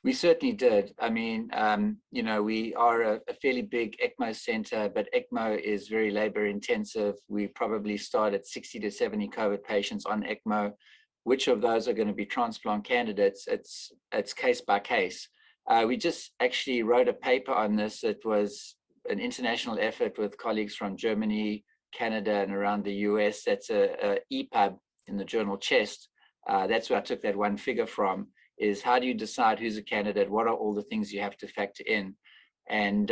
Speaker 2: We
Speaker 3: certainly did. I mean, you know, we are a fairly big ECMO center, but ECMO is very labor intensive. We probably start at 60 to 70 COVID patients on ECMO. Which of those are going to be transplant candidates? It's case by case. We just actually wrote a paper on this. It was an international effort with colleagues from Germany, Canada, and around the US. That's a EPUB in the journal Chest. That's where I took that one figure from, is how do you decide who's a candidate? What are all the things you have to factor in? And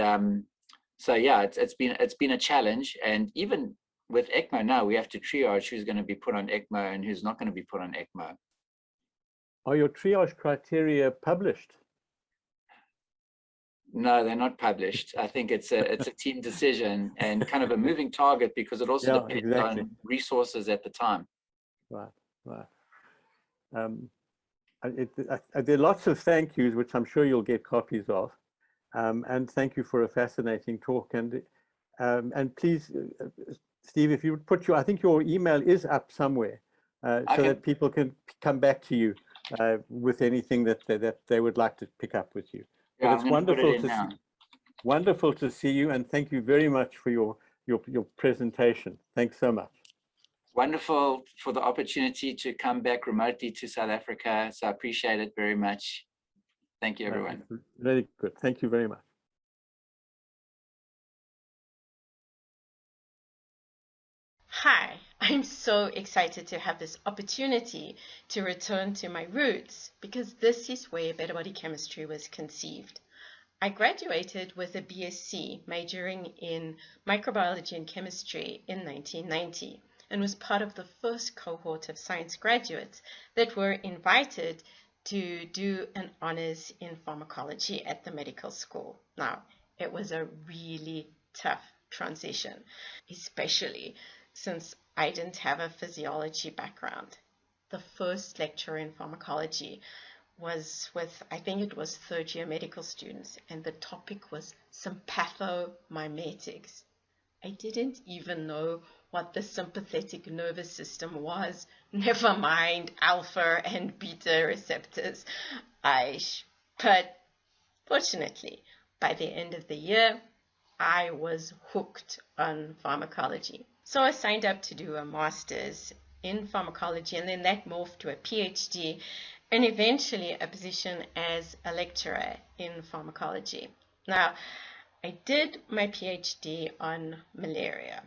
Speaker 3: so, yeah, it's been a challenge. And even with ECMO now, we have to triage who's going to be put on ECMO and who's not going to be put on ECMO.
Speaker 2: Are your triage criteria published?
Speaker 3: No, they're not published. I think it's a team decision and kind of a moving target, because it also depends on resources at the time.
Speaker 2: Right. There are lots of thank yous, which I'm sure you'll get copies of. And thank you for a fascinating talk. And please, Steve, if you would put I think your email is up somewhere, so that people can come back to you with anything that they would like to pick up with you.
Speaker 3: Yeah,
Speaker 2: But it's
Speaker 3: I'm going to put it
Speaker 2: wonderful
Speaker 3: in
Speaker 2: to
Speaker 3: now.
Speaker 2: see, wonderful to see you, and thank you very much for your presentation. Thanks so much.
Speaker 3: Wonderful for the opportunity to come back remotely to South Africa. So I appreciate it very much. Thank you, everyone.
Speaker 2: Very good. Thank you very much.
Speaker 4: Hi, I'm so excited to have this opportunity to return to my roots because this is where better body chemistry was conceived. I graduated with a BSc majoring in microbiology and chemistry in 1990 and was part of the first cohort of science graduates that were invited to do an honors in pharmacology at the medical school. Now, it was a really tough transition, especially since I didn't have a physiology background. The first lecture in pharmacology was with, I think it was third year medical students, and the topic was sympathomimetics. I didn't even know what the sympathetic nervous system was, never mind alpha and beta receptors. But fortunately, by the end of the year, I was hooked on pharmacology. So I signed up to do a master's in pharmacology, and then that morphed to a PhD and eventually a position as a lecturer in pharmacology. Now, I did my PhD on malaria.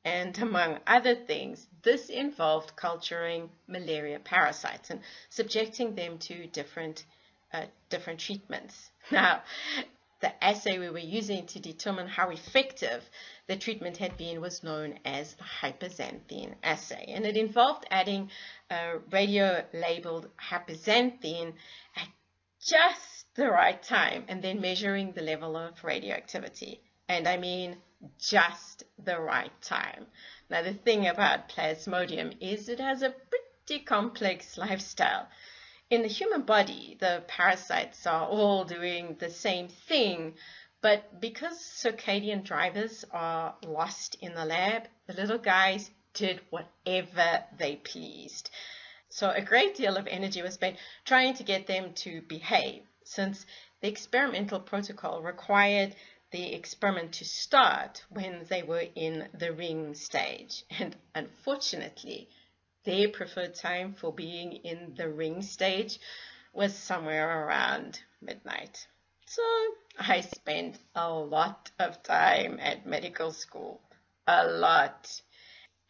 Speaker 4: And among other things, this involved culturing malaria parasites and subjecting them to different treatments. Now, the assay we were using to determine how effective the treatment had been was known as the hyperxanthine assay. And it involved adding a radio-labeled hyperxanthine at just the right time and then measuring the level of radioactivity. And I mean just the right time. Now, the thing about Plasmodium is it has a pretty complex lifestyle. In the human body, the parasites are all doing the same thing, but because circadian drivers are lost in the lab, the little guys did whatever they pleased. So a great deal of energy was spent trying to get them to behave, since the experimental protocol required the experiment to start when they were in the ring stage. And unfortunately, their preferred time for being in the ring stage was somewhere around midnight. So I spent a lot of time at medical school. A lot.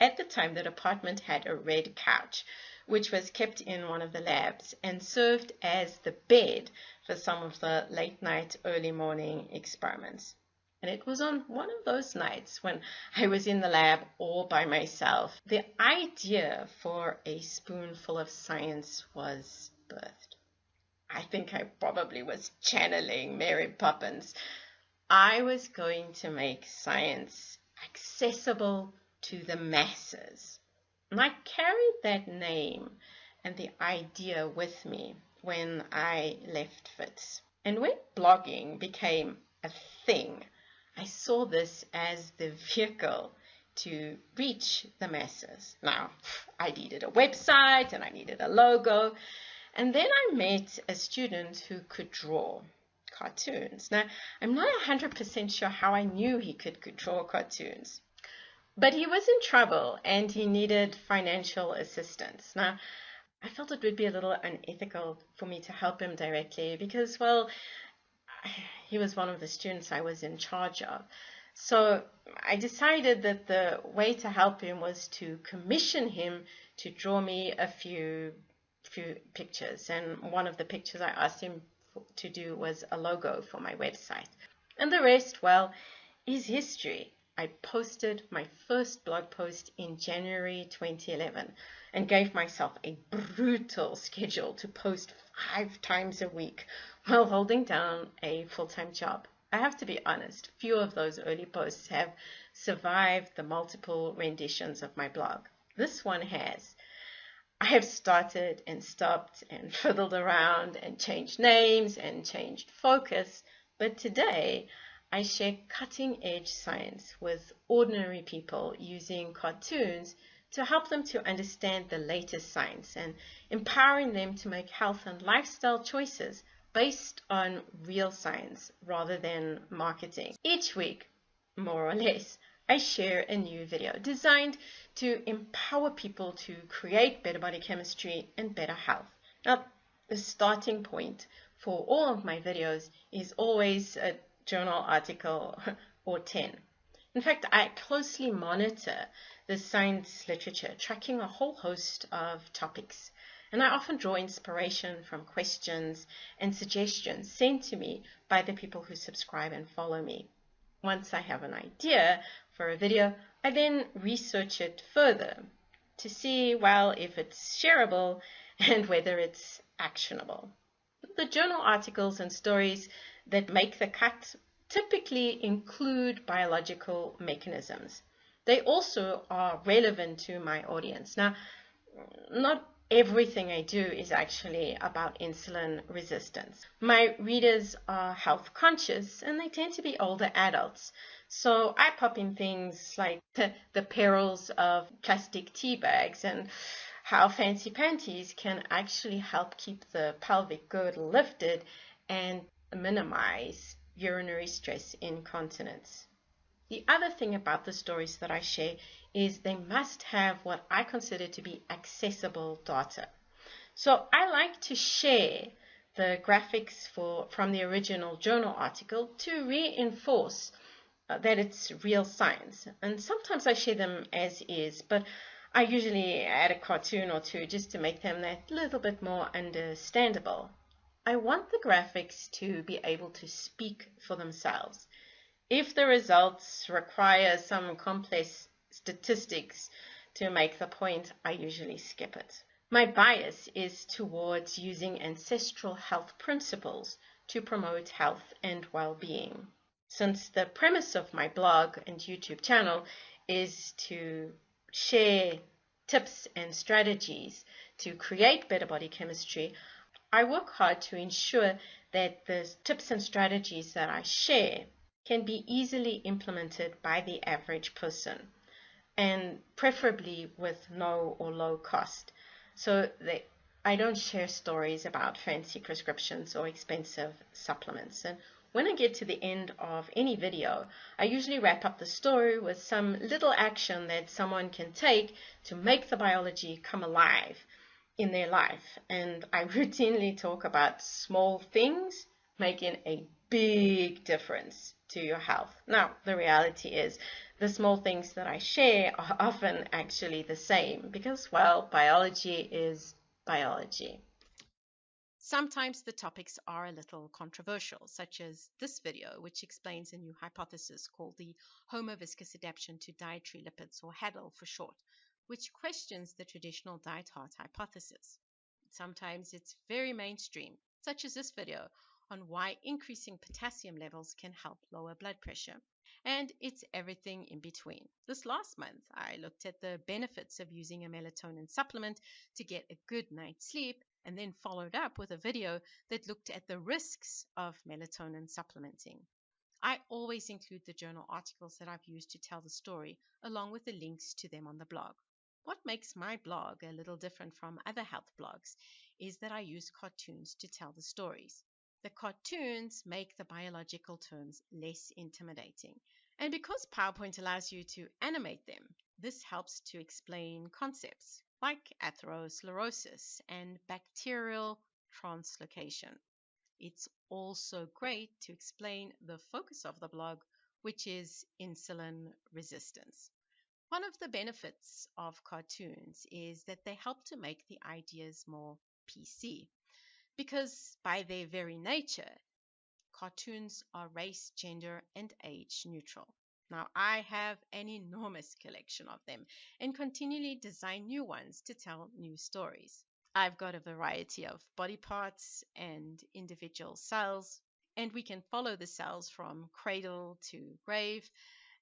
Speaker 4: At the time, the department had a red couch, which was kept in one of the labs and served as the bed for some of the late night, early morning experiments. And it was on one of those nights when I was in the lab all by myself, the idea for a spoonful of science was birthed. I think I probably was channeling Mary Poppins. I was going to make science accessible to the masses. And I carried that name and the idea with me when I left FITS. And when blogging became a thing, I saw this as the vehicle to reach the masses. Now, I needed a website and I needed a logo. And then I met a student who could draw cartoons. Now, I'm not 100% sure how I knew he could draw cartoons. But he was in trouble and he needed financial assistance. Now, I felt it would be a little unethical for me to help him directly because, well, he was one of the students I was in charge of. So I decided that the way to help him was to commission him to draw me a few pictures. And one of the pictures I asked him to do was a logo for my website. And the rest, well, is history. I posted my first blog post in January 2011 and gave myself a brutal schedule to post 5 times a week while holding down a full-time job. I have to be honest, few of those early posts have survived the multiple renditions of my blog. This one has. I have started and stopped and fiddled around and changed names and changed focus, but today I share cutting-edge science with ordinary people using cartoons to help them to understand the latest science and empowering them to make health and lifestyle choices based on real science rather than marketing. Each week, more or less, I share a new video designed to empower people to create better body chemistry and better health. Now, the starting point for all of my videos is always a journal article or 10. In fact, I closely monitor the science literature, tracking a whole host of topics. And I often draw inspiration from questions and suggestions sent to me by the people who subscribe and follow me. Once I have an idea for a video, I then research it further to see, well, if it's shareable and whether it's actionable. The journal articles and stories that make the cut typically include biological mechanisms. They also are relevant to my audience. Now, not everything I do is actually about insulin resistance. My readers are health conscious and they tend to be older adults. So I pop in things like the perils of plastic tea bags and how fancy panties can actually help keep the pelvic girdle lifted and minimize urinary stress incontinence. The other thing about the stories that I share is they must have what I consider to be accessible data. So I like to share the graphics from the original journal article to reinforce that it's real science. And sometimes I share them as is, but I usually add a cartoon or two just to make them that little bit more understandable. I want the graphics to be able to speak for themselves. If the results require some complex statistics to make the point, I usually skip it. My bias is towards using ancestral health principles to promote health and well-being. Since the premise of my blog and YouTube channel is to share tips and strategies to create better body chemistry, I work hard to ensure that the tips and strategies that I share can be easily implemented by the average person, and preferably with no or low cost. So I don't share stories about fancy prescriptions or expensive supplements. And when I get to the end of any video, I usually wrap up the story with some little action that someone can take to make the biology come alive in their life. And I routinely talk about small things making a big difference to your health. Now, the reality is the small things that I share are often actually the same because, well, biology is biology.
Speaker 5: Sometimes the topics are a little controversial, such as this video, which explains a new hypothesis called the homoviscous adaptation to dietary lipids, or HADL for short, which questions the traditional diet heart hypothesis. Sometimes it's very mainstream, such as this video on why increasing potassium levels can help lower blood pressure. And it's everything in between. This last month, I looked at the benefits of using a melatonin supplement to get a good night's sleep, and then followed up with a video that looked at the risks of melatonin supplementing. I always include the journal articles that I've used to tell the story, along with the links to them on the blog. What makes my blog a little different from other health blogs is that I use cartoons to tell the stories. The cartoons make the biological terms less intimidating. And because PowerPoint allows you to animate them, this helps to explain concepts like atherosclerosis and bacterial translocation. It's also great to explain the focus of the blog, which is insulin resistance. One of the benefits of cartoons is that they help to make the ideas more PC, because by their very nature, cartoons are race, gender, and age neutral. Now, I have an enormous collection of them and continually design new ones to tell new stories. I've got a variety of body parts and individual cells, and we can follow the cells from cradle to grave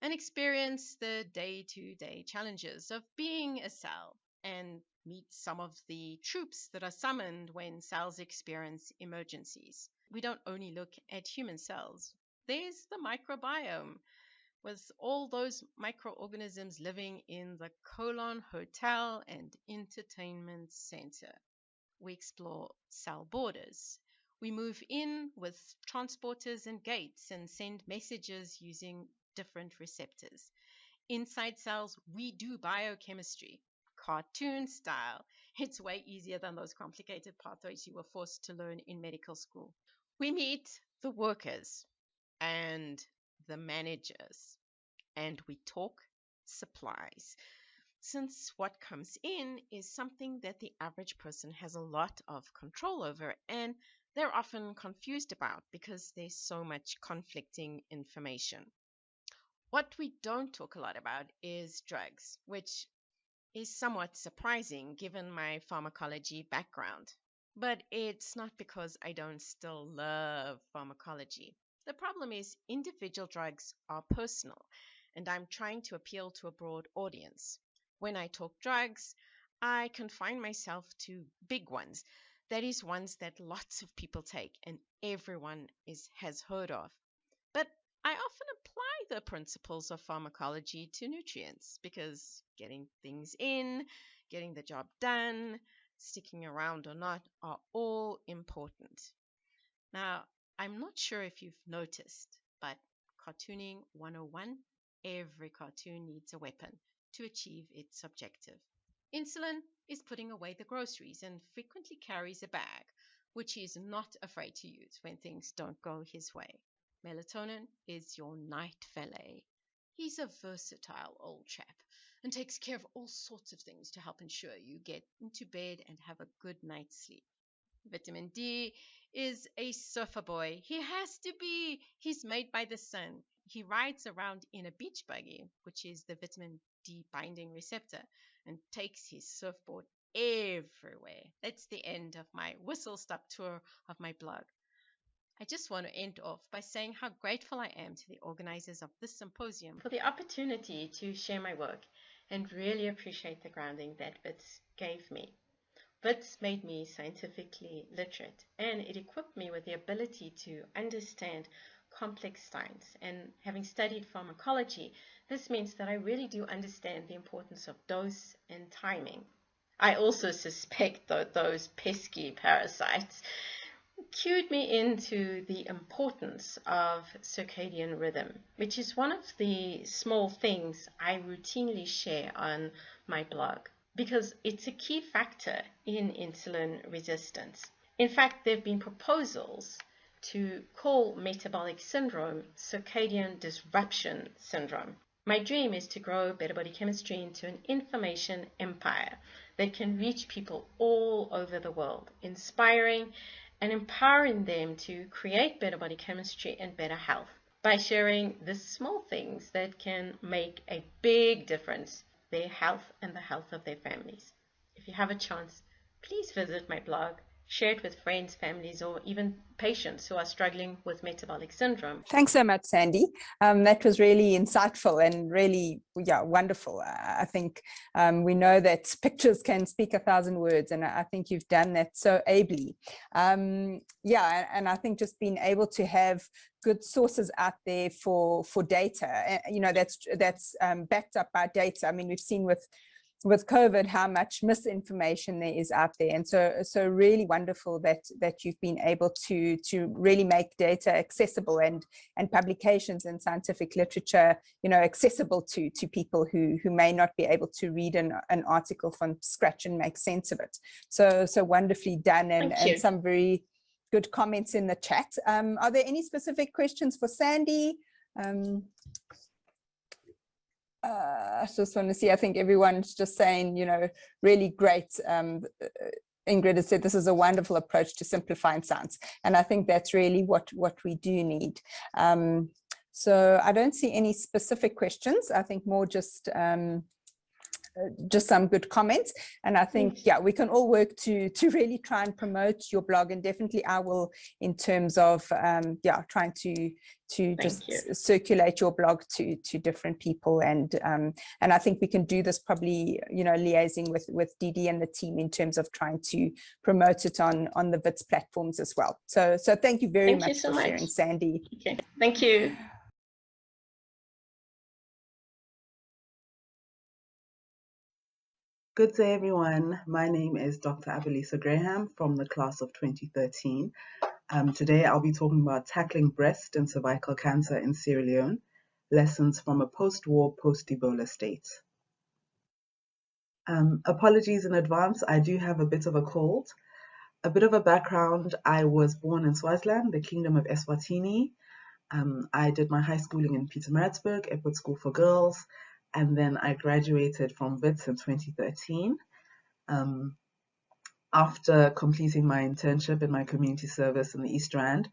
Speaker 5: and experience the day-to-day challenges of being a cell and meet some of the troops that are summoned when cells experience emergencies. We don't only look at human cells. There's the microbiome, with all those microorganisms living in the colon, hotel, and entertainment center. We explore cell borders, We move in with transporters and gates and send messages using different receptors. Inside cells, we do biochemistry, cartoon style. It's way easier than those complicated pathways you were forced to learn in medical school. We meet the workers and the managers, and we talk supplies. Since what comes in is something that the average person has a lot of control over, and they're often confused about because there's so much conflicting information. What we don't talk a lot about is drugs, which is somewhat surprising given my pharmacology background. But it's not because I don't still love pharmacology. The problem is individual drugs are personal, and I'm trying to appeal to a broad audience. When I talk drugs, I confine myself to big ones. That is, ones that lots of people take and everyone has heard of. But I often apply the principles of pharmacology to nutrients because getting things in, getting the job done, sticking around or not are all important. Now, I'm not sure if you've noticed, but cartooning 101, every cartoon needs a weapon to achieve its objective. Insulin is putting away the groceries and frequently carries a bag, which he is not afraid to use when things don't go his way. Melatonin is your night valet. He's a versatile old chap and takes care of all sorts of things to help ensure you get into bed and have a good night's sleep. Vitamin D is a surfer boy. He has to be. He's made by the sun. He rides around in a beach buggy, which is the vitamin D binding receptor, and takes his surfboard everywhere. That's the end of my whistle-stop tour of my blog. I just want to end off by saying how grateful I am to the organizers of this symposium
Speaker 4: for the opportunity to share my work and really appreciate the grounding that BITS gave me. BITS made me scientifically literate, and it equipped me with the ability to understand complex science. And having studied pharmacology, this means that I really do understand the importance of dose and timing. I also suspect that those pesky parasites cued me into the importance of circadian rhythm, which is one of the small things I routinely share on my blog, because it's a key factor in insulin resistance. In fact, there have been proposals to call metabolic syndrome circadian disruption syndrome. My dream is to grow Better Body Chemistry into an information empire that can reach people all over the world, inspiring and empowering them to create better body chemistry and better health by sharing the small things that can make a big difference to their health and the health of their families. If you have a chance, please visit my blog, share it with friends, families, or even patients who are struggling with metabolic syndrome.
Speaker 6: Thanks so much, Sandy. That was really insightful and really, wonderful. I think we know that pictures can speak 1,000 words, and I think you've done that so ably. And I think just being able to have good sources out there for data, that's backed up by data. I mean, we've seen with COVID how much misinformation there is out there, and so really wonderful that you've been able to really make data accessible and publications and scientific literature accessible to people who may not be able to read an article from scratch and make sense of it. So wonderfully done, and some very good comments in the chat. Are there any specific questions for Sandy? I just want to see, I think everyone's just saying, really great. Ingrid has said this is a wonderful approach to simplifying science. And I think that's really what we do need. So I don't see any specific questions. I think more just some good comments, and I think we can all work to really try and promote your blog, and definitely I will, in terms of trying to just circulate your blog to different people, and I think we can do this probably liaising with Didi and the team in terms of trying to promote it on the VITS platforms as well. So thank you very much for sharing, Sandy.
Speaker 4: Okay, thank you.
Speaker 7: Good day, everyone. My name is Dr. Abelisa Graham from the class of 2013. Today I'll be talking about tackling breast and cervical cancer in Sierra Leone, lessons from a post-war, post-Ebola state. Apologies in advance, I do have a bit of a cold. A bit of a background, I was born in Swaziland, the Kingdom of Eswatini. I did my high schooling in Pietermaritzburg, Epworth School for Girls, and then I graduated from WITS in 2013. After completing my internship in my community service in the East Rand,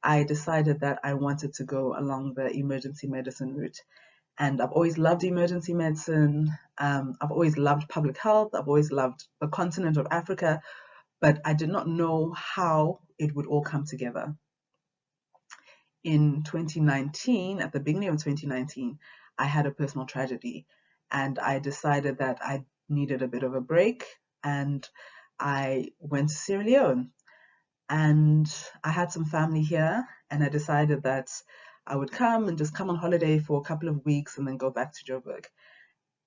Speaker 7: I decided that I wanted to go along the emergency medicine route. And I've always loved emergency medicine. I've always loved public health. I've always loved the continent of Africa, but I did not know how it would all come together. In 2019, at the beginning of 2019, I had a personal tragedy, and I decided that I needed a bit of a break, and I went to Sierra Leone. And I had some family here, and I decided that I would come on holiday for a couple of weeks and then go back to Joburg.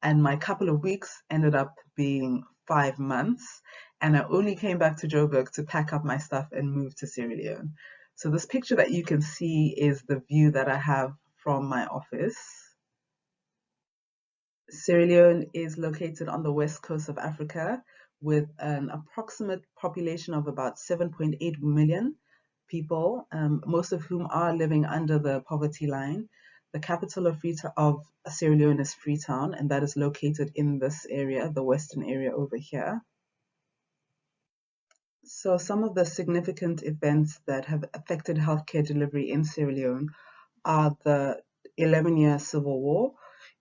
Speaker 7: And my couple of weeks ended up being 5 months, and I only came back to Joburg to pack up my stuff and move to Sierra Leone. So this picture that you can see is the view that I have from my office. Sierra Leone is located on the west coast of Africa with an approximate population of about 7.8 million people, most of whom are living under the poverty line. The capital of Sierra Leone is Freetown, and that is located in this area, the western area over here. So some of the significant events that have affected healthcare delivery in Sierra Leone are the 11-year civil war,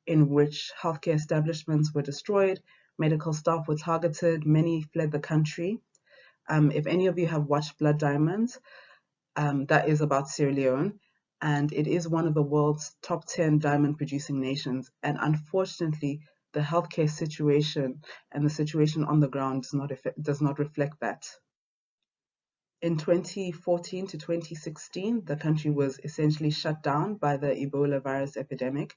Speaker 7: in which healthcare establishments were destroyed, medical staff were targeted, many fled the country. If any of you have watched Blood Diamonds, that is about Sierra Leone, and it is one of the world's top 10 diamond producing nations. And unfortunately, the healthcare situation and the situation on the ground does not reflect that. In 2014 to 2016, the country was essentially shut down by the Ebola virus epidemic,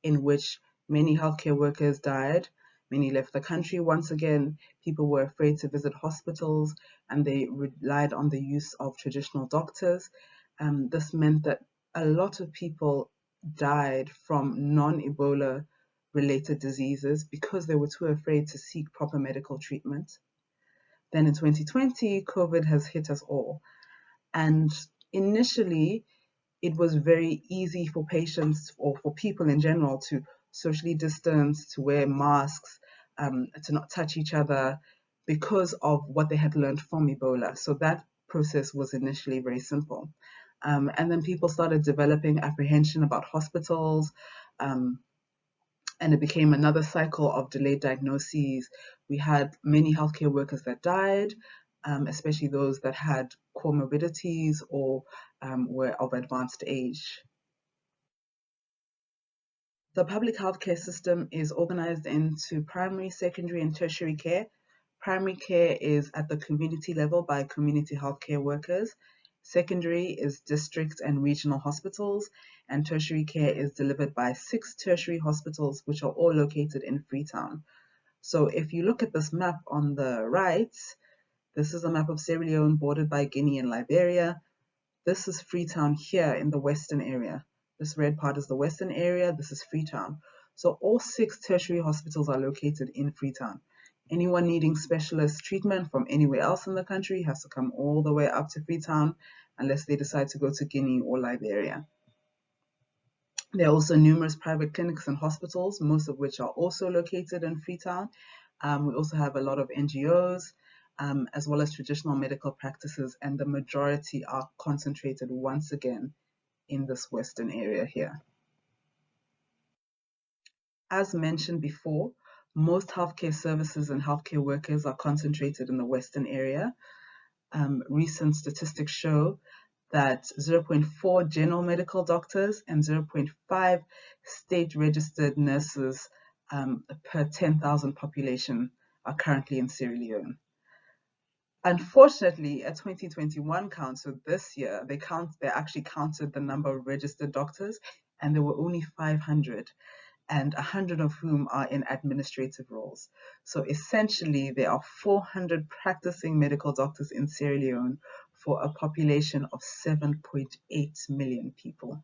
Speaker 7: in which many healthcare workers died. Many left the country. Once again, people were afraid to visit hospitals, and they relied on the use of traditional doctors. This meant that a lot of people died from non-Ebola related diseases because they were too afraid to seek proper medical treatment. Then in 2020, COVID has hit us all. And initially, it was very easy for patients or for people in general to socially distance, to wear masks, to not touch each other because of what they had learned from Ebola. So that process was initially very simple. And then people started developing apprehension about hospitals, and it became another cycle of delayed diagnoses. We had many healthcare workers that died, especially those that had comorbidities or were of advanced age. The public healthcare system is organized into primary, secondary, and tertiary care. Primary care is at the community level by community healthcare workers. Secondary is district and regional hospitals, and tertiary care is delivered by 6 tertiary hospitals, which are all located in Freetown. So if you look at this map on the right, this is a map of Sierra Leone bordered by Guinea and Liberia. This is Freetown here in the western area. This red part is the western area, this is Freetown. So all 6 tertiary hospitals are located in Freetown. Anyone needing specialist treatment from anywhere else in the country has to come all the way up to Freetown unless they decide to go to Guinea or Liberia. There are also numerous private clinics and hospitals, most of which are also located in Freetown. We also have a lot of NGOs, as well as traditional medical practices, and the majority are concentrated once again in this western area here. As mentioned before, most healthcare services and healthcare workers are concentrated in the western area. Recent statistics show that 0.4 general medical doctors and 0.5 state-registered nurses per 10,000 population are currently in Sierra Leone. Unfortunately, a 2021 count, so this year, they actually counted the number of registered doctors, and there were only 500, and 100 of whom are in administrative roles. So essentially, there are 400 practicing medical doctors in Sierra Leone for a population of 7.8 million people.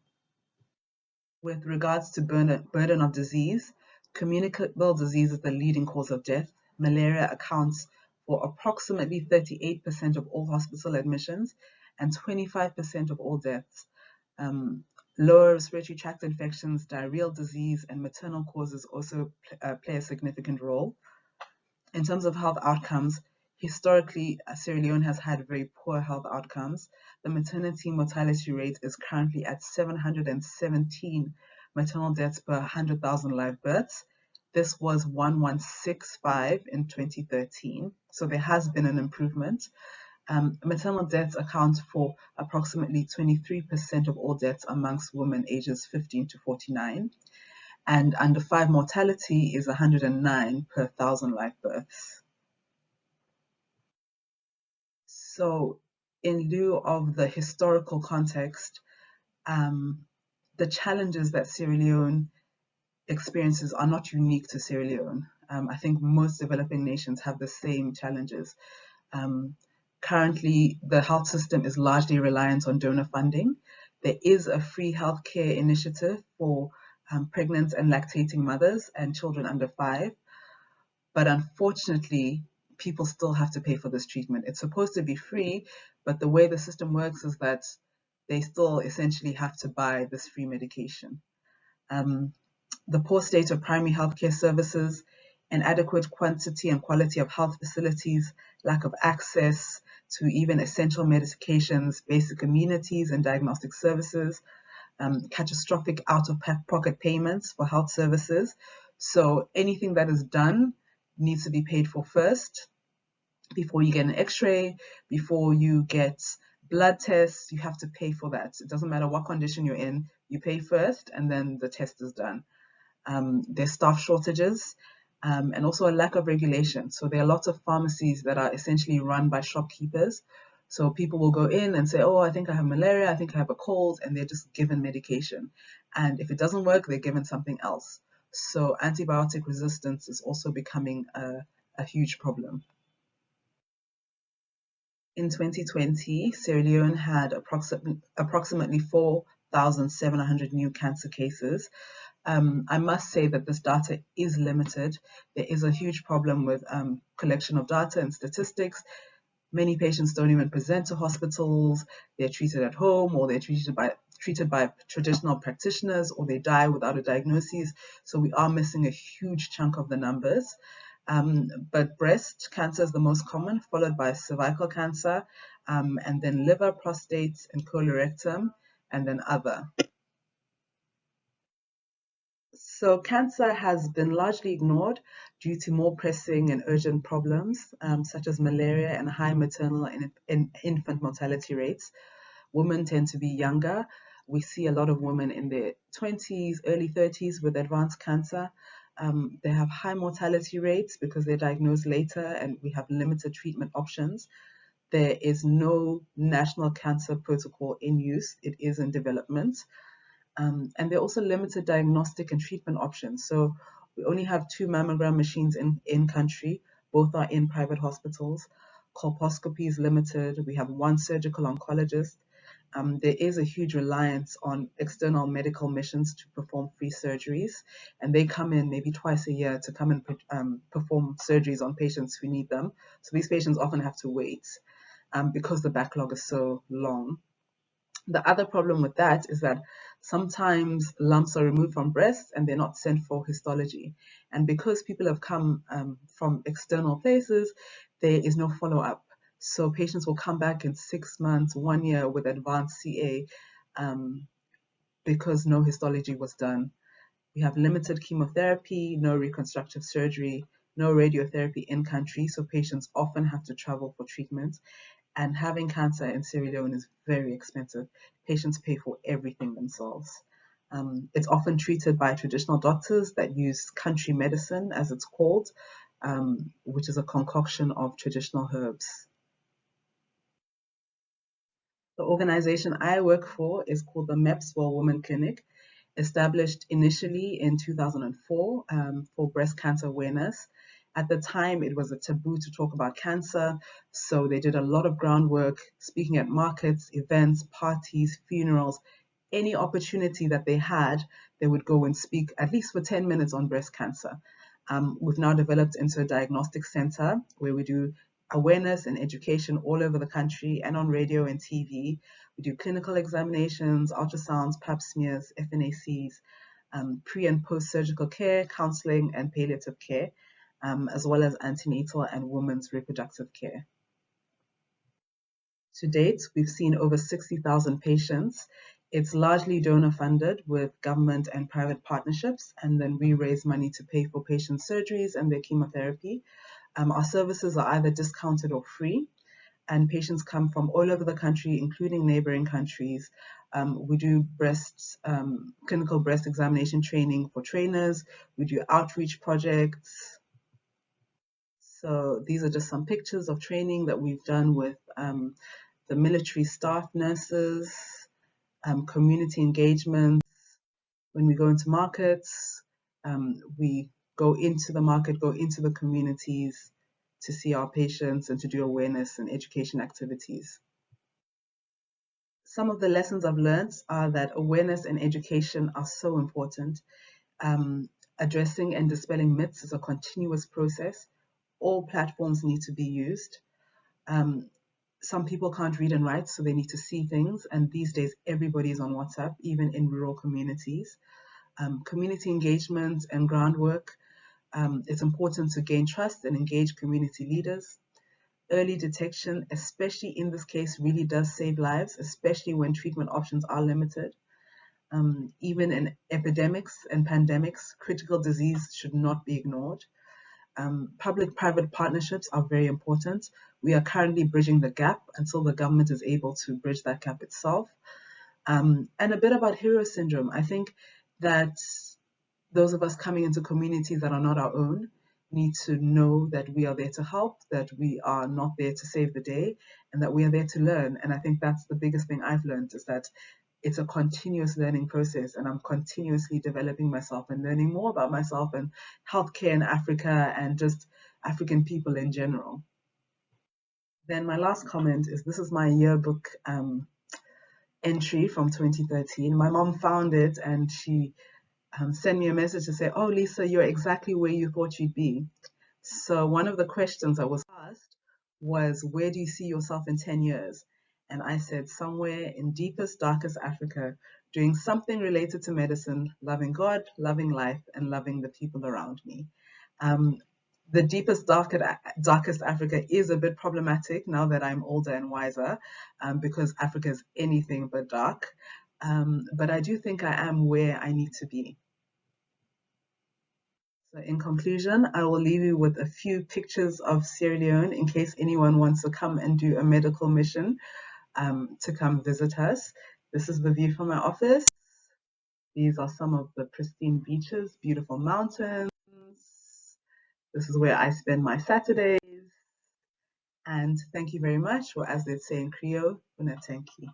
Speaker 7: With regards to burden of disease, communicable disease is the leading cause of death. Malaria accounts for approximately 38% of all hospital admissions and 25% of all deaths. Lower respiratory tract infections, diarrheal disease, and maternal causes also play a significant role. In terms of health outcomes, historically, Sierra Leone has had very poor health outcomes. The maternity mortality rate is currently at 717 maternal deaths per 100,000 live births. This was 1165 in 2013, so there has been an improvement. Maternal deaths account for approximately 23% of all deaths amongst women ages 15 to 49. And under 5 mortality is 109 per 1,000 live births. So in lieu of the historical context, the challenges that Sierra Leone experiences are not unique to Sierra Leone. I think most developing nations have the same challenges. Currently, the health system is largely reliant on donor funding. There is a free healthcare initiative for pregnant and lactating mothers and children under 5. But unfortunately, people still have to pay for this treatment. It's supposed to be free, but the way the system works is that they still essentially have to buy this free medication. The poor state of primary healthcare services, inadequate quantity and quality of health facilities, lack of access to even essential medications, basic amenities and diagnostic services, catastrophic out-of-pocket payments for health services. So anything that is done needs to be paid for first. Before you get an x-ray, before you get blood tests, you have to pay for that. It doesn't matter what condition you're in, you pay first and then the test is done. There's staff shortages and also a lack of regulation. So there are lots of pharmacies that are essentially run by shopkeepers. So people will go in and say, oh, I think I have malaria, I think I have a cold, and they're just given medication. And if it doesn't work, they're given something else. So antibiotic resistance is also becoming a huge problem. In 2020, Sierra Leone had approximately 4,700 new cancer cases. I must say that this data is limited. There is a huge problem with collection of data and statistics. Many patients don't even present to hospitals. They're treated at home, or they're treated by traditional practitioners, or they die without a diagnosis. So we are missing a huge chunk of the numbers. But breast cancer is the most common, followed by cervical cancer, and then liver, prostate, and colorectal, and then other. So cancer has been largely ignored due to more pressing and urgent problems, such as malaria and high maternal and infant mortality rates. Women tend to be younger. We see a lot of women in their 20s, early 30s with advanced cancer. They have high mortality rates because they're diagnosed later and we have limited treatment options. There is no national cancer protocol in use. It is in development. And there are also limited diagnostic and treatment options. So we only have 2 mammogram machines in country. Both are in private hospitals. Colposcopy is limited. We have 1 surgical oncologist. There is a huge reliance on external medical missions to perform free surgeries. And they come in maybe twice a year to come and perform surgeries on patients who need them. So these patients often have to wait because the backlog is so long. The other problem with that is that sometimes lumps are removed from breasts and they're not sent for histology. And because people have come from external places, there is no follow-up. So patients will come back in 6 months, 1 year with advanced CA because no histology was done. We have limited chemotherapy, no reconstructive surgery, no radiotherapy in country, so patients often have to travel for treatment. And having cancer in Sierra Leone is very expensive. Patients pay for everything themselves. It's often treated by traditional doctors that use country medicine, as it's called, which is a concoction of traditional herbs. The organization I work for is called the Mepswell Women Clinic, established initially in 2004 for breast cancer awareness. At the time, it was a taboo to talk about cancer, so they did a lot of groundwork, speaking at markets, events, parties, funerals. Any opportunity that they had, they would go and speak at least for 10 minutes on breast cancer. We've now developed into a diagnostic center where we do awareness and education all over the country and on radio and TV. We do clinical examinations, ultrasounds, pap smears, FNACs, pre and post-surgical care, counseling and palliative care, as well as antenatal and women's reproductive care. To date, we've seen over 60,000 patients. It's largely donor funded with government and private partnerships, and then we raise money to pay for patient surgeries and their chemotherapy. Our services are either discounted or free, and patients come from all over the country, including neighboring countries. We do clinical breast examination training for trainers. We do outreach projects. So these are just some pictures of training that we've done with the military staff nurses, community engagement. When we go into markets, we go into the market, go into the communities to see our patients and to do awareness and education activities. Some of the lessons I've learned are that awareness and education are so important. Addressing and dispelling myths is a continuous process. All platforms need to be used. Some people can't read and write, so they need to see things. And these days, everybody is on WhatsApp, even in rural communities. Community engagement and groundwork. It's important to gain trust and engage community leaders. Early detection, especially in this case, really does save lives, especially when treatment options are limited. Even in epidemics and pandemics, critical disease should not be ignored. Public-private partnerships are very important. We are currently bridging the gap until the government is able to bridge that gap itself. And a bit about hero syndrome. I think that those of us coming into communities that are not our own need to know that we are there to help, that we are not there to save the day, and that we are there to learn. And I think that's the biggest thing I've learned, is that it's a continuous learning process, and I'm continuously developing myself and learning more about myself and healthcare in Africa and just African people in general. Then my last comment is, this is my yearbook entry from 2013. My mom found it and she sent me a message to say, "Oh, Lisa, you're exactly where you thought you'd be." So one of the questions I was asked was, where do you see yourself in 10 years? And I said, somewhere in deepest, darkest Africa, doing something related to medicine, loving God, loving life, and loving the people around me. The deepest, darkest Africa is a bit problematic now that I'm older and wiser, because Africa is anything but dark. But I do think I am where I need to be. So in conclusion, I will leave you with a few pictures of Sierra Leone in case anyone wants to come and do a medical mission, to come visit us. This is the view from my office. These are some of the pristine beaches, beautiful mountains. This is where I spend my Saturdays. And thank you very much, or as they say in Creole, Unatenki.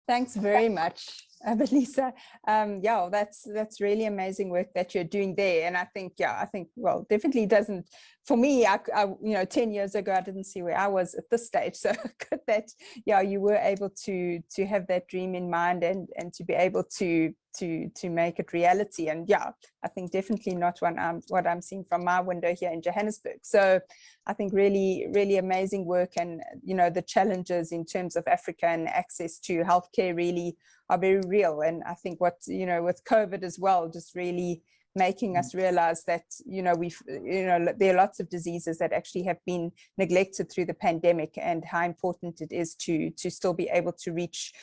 Speaker 6: Thanks very much, Lisa. Yeah, that's really amazing work that you're doing there. And I think, well, definitely doesn't, for me, I 10 years ago, I didn't see where I was at this stage. So good that, yeah, you were able to have that dream in mind and to be able to make it reality. And yeah, I think definitely not what I'm seeing from my window here in Johannesburg. So I think really, really amazing work. And, the challenges in terms of Africa and access to healthcare really are very real. And I think with COVID as well, just really making us realize that, there are lots of diseases that actually have been neglected through the pandemic, and how important it is to still be able to reach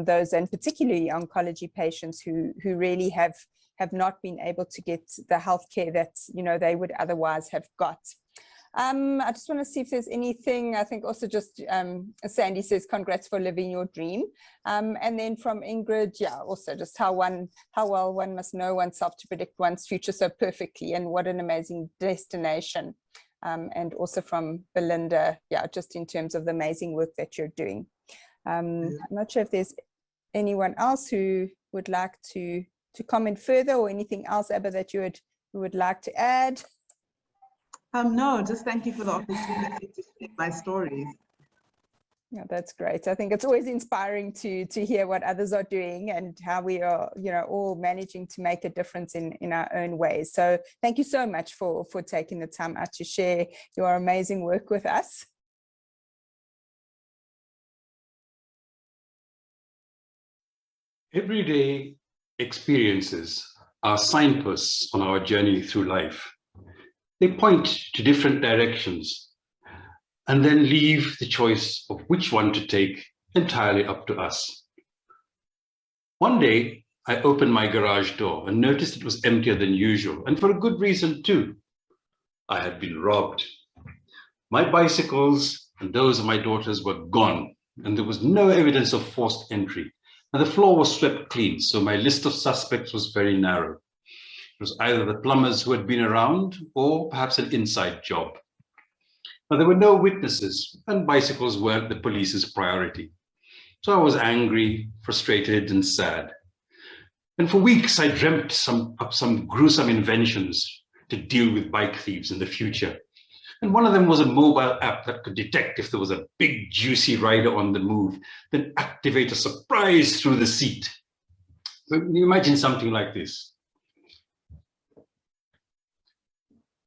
Speaker 6: those, and particularly oncology patients who really have not been able to get the healthcare that, they would otherwise have got. I just want to see if there's anything. I think also just Sandy says, congrats for living your dream. And then from Ingrid, yeah, also just how well one must know oneself to predict one's future so perfectly, and what an amazing destination. And also from Belinda, yeah, just in terms of the amazing work that you're doing. I'm not sure if there's anyone else who would like to comment further, or anything else, Abba, that you would who would like to add?
Speaker 7: No, just thank you for the opportunity to share my stories.
Speaker 6: Yeah, that's great. I think it's always inspiring to hear what others are doing and how we are, all managing to make a difference in our own ways. So thank you so much for taking the time out to share your amazing work with us.
Speaker 8: Everyday experiences are signposts on our journey through life. They point to different directions and then leave the choice of which one to take entirely up to us. One day, I opened my garage door and noticed it was emptier than usual, and for a good reason too. I had been robbed. My bicycles and those of my daughters were gone, and there was no evidence of forced entry. And the floor was swept clean, so my list of suspects was very narrow. It was either the plumbers who had been around or perhaps an inside job. Now, there were no witnesses, and bicycles weren't the police's priority. So I was angry, frustrated, and sad. And for weeks, I dreamt up some gruesome inventions to deal with bike thieves in the future. And one of them was a mobile app that could detect if there was a big, juicy rider on the move, then activate a surprise through the seat. So you imagine something like this.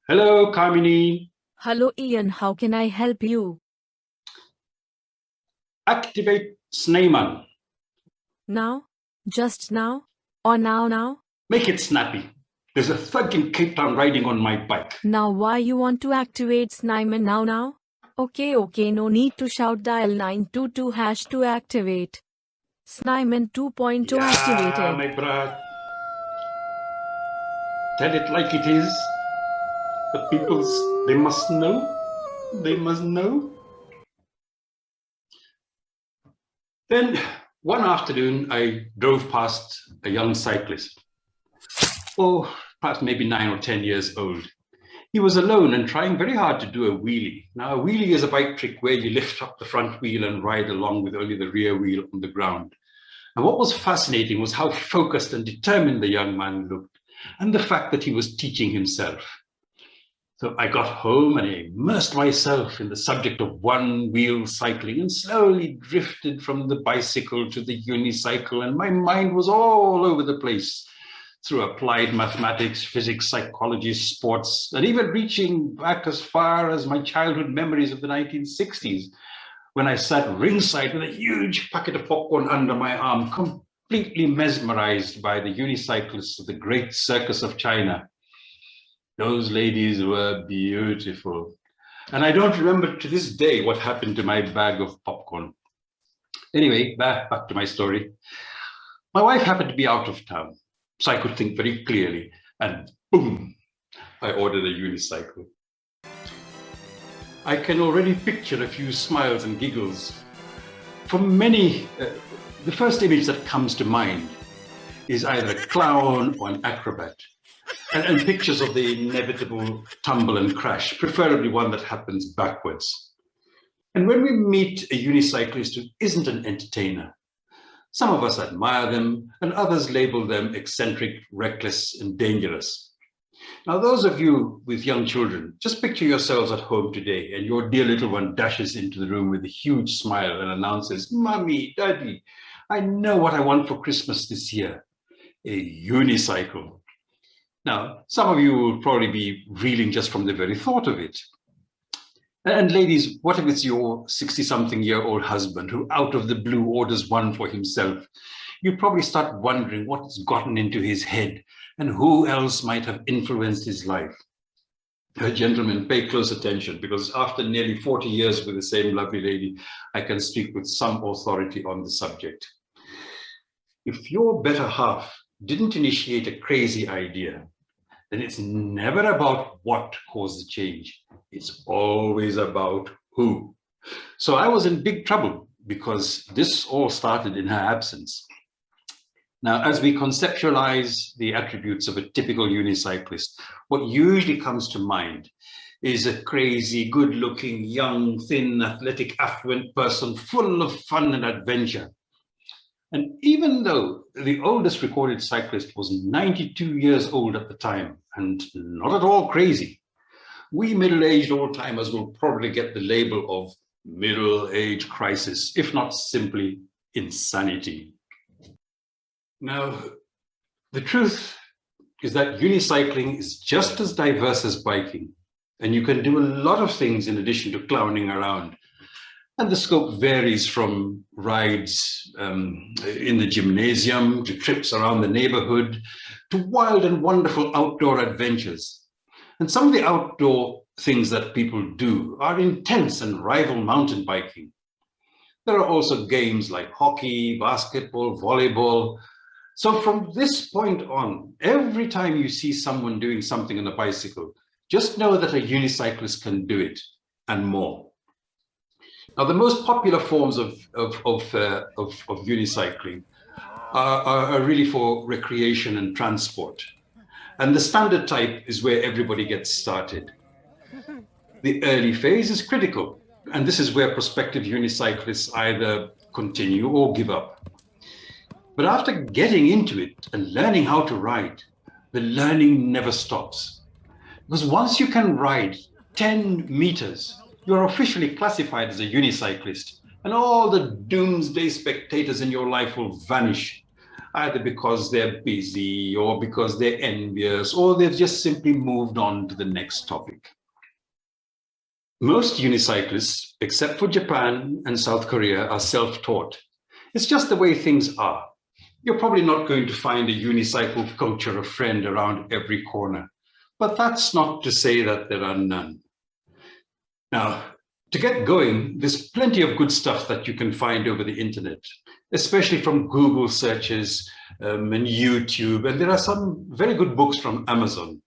Speaker 8: Hello, Kamini.
Speaker 9: Hello, Ian. How can I help you?
Speaker 8: Activate Sneyman.
Speaker 9: Now? Just now? Or now?
Speaker 8: Make it snappy. There's a thug in Cape Town riding on my bike.
Speaker 9: Now why you want to activate Sneyman now? Okay, no need to shout, dial 922 # to activate. Sneyman 2.0 activated.
Speaker 8: My brat. Tell it like it is. The peoples, they must know. They must know. Then one afternoon, I drove past a young cyclist. Oh, perhaps maybe 9 or 10 years old. He was alone and trying very hard to do a wheelie. Now, a wheelie is a bike trick where you lift up the front wheel and ride along with only the rear wheel on the ground. And what was fascinating was how focused and determined the young man looked, and the fact that he was teaching himself. So I got home and I immersed myself in the subject of one-wheel cycling and slowly drifted from the bicycle to the unicycle, and my mind was all over the place through applied mathematics, physics, psychology, sports, and even reaching back as far as my childhood memories of the 1960s, when I sat ringside with a huge packet of popcorn under my arm, completely mesmerized by the unicyclists of the Great Circus of China. Those ladies were beautiful. And I don't remember to this day what happened to my bag of popcorn. Anyway, back to my story. My wife happened to be out of town, so I could think very clearly, and boom, I ordered a unicycle. I can already picture a few smiles and giggles. For many, the first image that comes to mind is either a clown or an acrobat, and pictures of the inevitable tumble and crash, preferably one that happens backwards. And when we meet a unicyclist who isn't an entertainer, some of us admire them and others label them eccentric, reckless, and dangerous. Now, those of you with young children, just picture yourselves at home today and your dear little one dashes into the room with a huge smile and announces, "Mommy, Daddy, I know what I want for Christmas this year, a unicycle." Now, some of you will probably be reeling just from the very thought of it. And ladies, what if it's your 60-something-year-old husband who out of the blue orders one for himself? You probably start wondering what's gotten into his head and who else might have influenced his life. Gentlemen, pay close attention, because after nearly 40 years with the same lovely lady, I can speak with some authority on the subject. If your better half didn't initiate a crazy idea, then it's never about what caused the change. It's always about who. So I was in big trouble because this all started in her absence. Now, as we conceptualize the attributes of a typical unicyclist, what usually comes to mind is a crazy, good-looking, young, thin, athletic, affluent person full of fun and adventure. And even though the oldest recorded cyclist was 92 years old at the time, and not at all crazy, we middle-aged old-timers will probably get the label of middle-age crisis, if not simply insanity. Now, the truth is that unicycling is just as diverse as biking, and you can do a lot of things in addition to clowning around. And the scope varies from rides in the gymnasium to trips around the neighborhood to wild and wonderful outdoor adventures. And some of the outdoor things that people do are intense and rival mountain biking. There are also games like hockey, basketball, volleyball. So from this point on, every time you see someone doing something on a bicycle, just know that a unicyclist can do it and more. Now, the most popular forms of unicycling are really for recreation and transport. And the standard type is where everybody gets started. The early phase is critical, and this is where prospective unicyclists either continue or give up. But after getting into it and learning how to ride, the learning never stops. Because once you can ride 10 meters, you're officially classified as a unicyclist, and all the doomsday spectators in your life will vanish, either because they're busy or because they're envious, or they've just simply moved on to the next topic. Most unicyclists, except for Japan and South Korea, are self-taught. It's just the way things are. You're probably not going to find a unicycle coach or a friend around every corner, but that's not to say that there are none. Now, to get going, there's plenty of good stuff that you can find over the internet, especially from Google searches and YouTube, and there are some very good books from Amazon.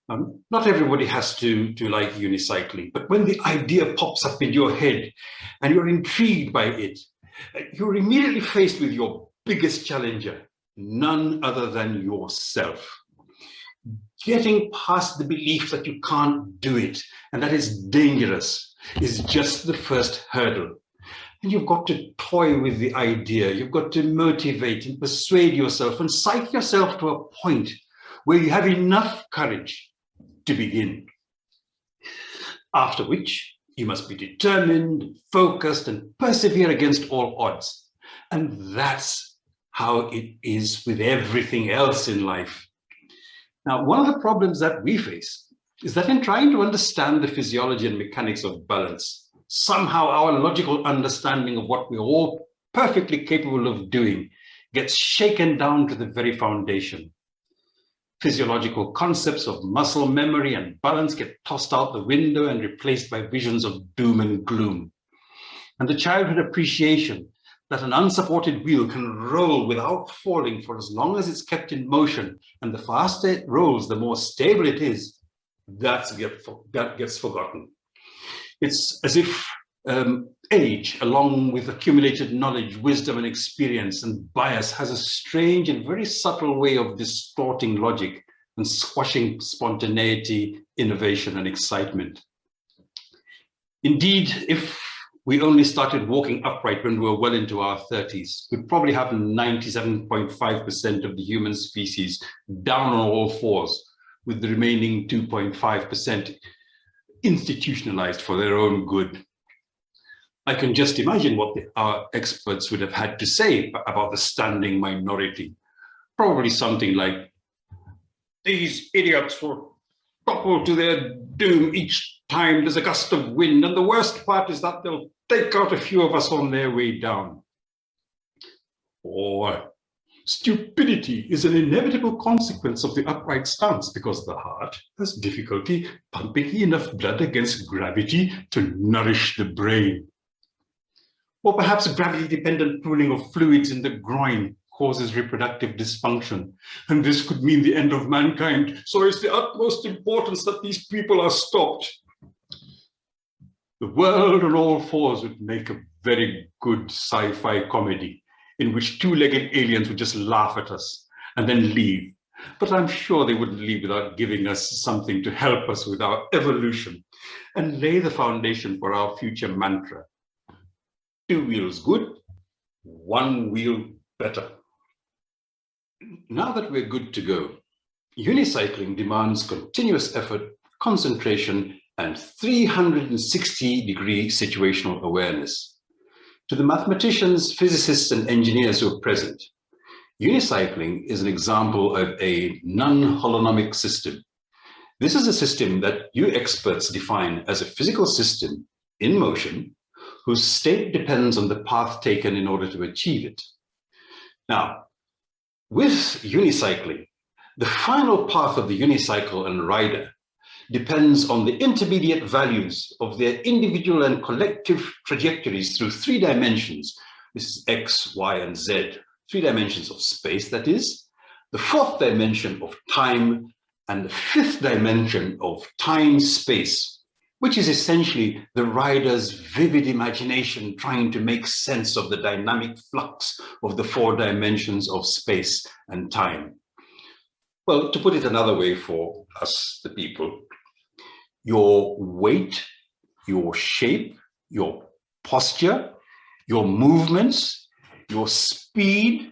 Speaker 8: Not everybody has to like unicycling, but when the idea pops up in your head and you're intrigued by it, you're immediately faced with your biggest challenger, none other than yourself. Getting past the belief that you can't do it and that it's dangerous is just the first hurdle. And you've got to toy with the idea. You've got to motivate and persuade yourself and psych yourself to a point where you have enough courage to begin. After which, you must be determined, focused, and persevere against all odds. And that's how it is with everything else in life. Now, one of the problems that we face is that in trying to understand the physiology and mechanics of balance, somehow our logical understanding of what we're all perfectly capable of doing gets shaken down to the very foundation. Physiological concepts of muscle memory and balance get tossed out the window and replaced by visions of doom and gloom. And the childhood appreciation that an unsupported wheel can roll without falling for as long as it's kept in motion, and the faster it rolls, the more stable it is, that gets forgotten. It's as if age, along with accumulated knowledge, wisdom, and experience and bias, has a strange and very subtle way of distorting logic and squashing spontaneity, innovation, and excitement. Indeed, if we only started walking upright when we were well into our 30s, we'd probably have 97.5% of the human species down on all fours, with the remaining 2.5% institutionalized for their own good. I can just imagine what our experts would have had to say about the standing minority. Probably something like, these idiots will topple to their doom each time there's a gust of wind, and the worst part is that they'll take out a few of us on their way down. Or, stupidity is an inevitable consequence of the upright stance because the heart has difficulty pumping enough blood against gravity to nourish the brain. Or perhaps gravity-dependent pooling of fluids in the groin causes reproductive dysfunction, and this could mean the end of mankind. So it's the utmost importance that these people are stopped. The world on all fours would make a very good sci-fi comedy in which two-legged aliens would just laugh at us and then leave. But I'm sure they wouldn't leave without giving us something to help us with our evolution and lay the foundation for our future mantra. Two wheels good, one wheel better. Now that we're good to go, unicycling demands continuous effort, concentration, and 360-degree situational awareness. To the mathematicians, physicists, and engineers who are present, unicycling is an example of a non-holonomic system. This is a system that you experts define as a physical system in motion whose state depends on the path taken in order to achieve it. Now, with unicycling, the final path of the unicycle and rider depends on the intermediate values of their individual and collective trajectories through 3 dimensions. This is X, Y, and Z, 3 dimensions of space, that is, the 4th dimension of time, and the 5th dimension of time-space, which is essentially the rider's vivid imagination trying to make sense of the dynamic flux of the 4 dimensions of space and time. Well, to put it another way for us, the people, your weight, your shape, your posture, your movements, your speed,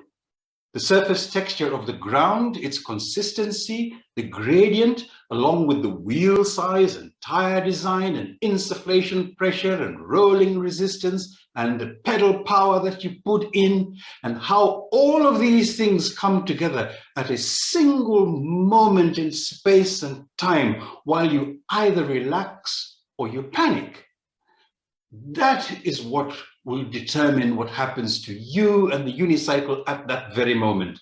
Speaker 8: the surface texture of the ground, its consistency, the gradient, along with the wheel size and tire design and insufflation pressure and rolling resistance and the pedal power that you put in, and how all of these things come together at a single moment in space and time while you either relax or you panic. That is what will determine what happens to you and the unicycle at that very moment.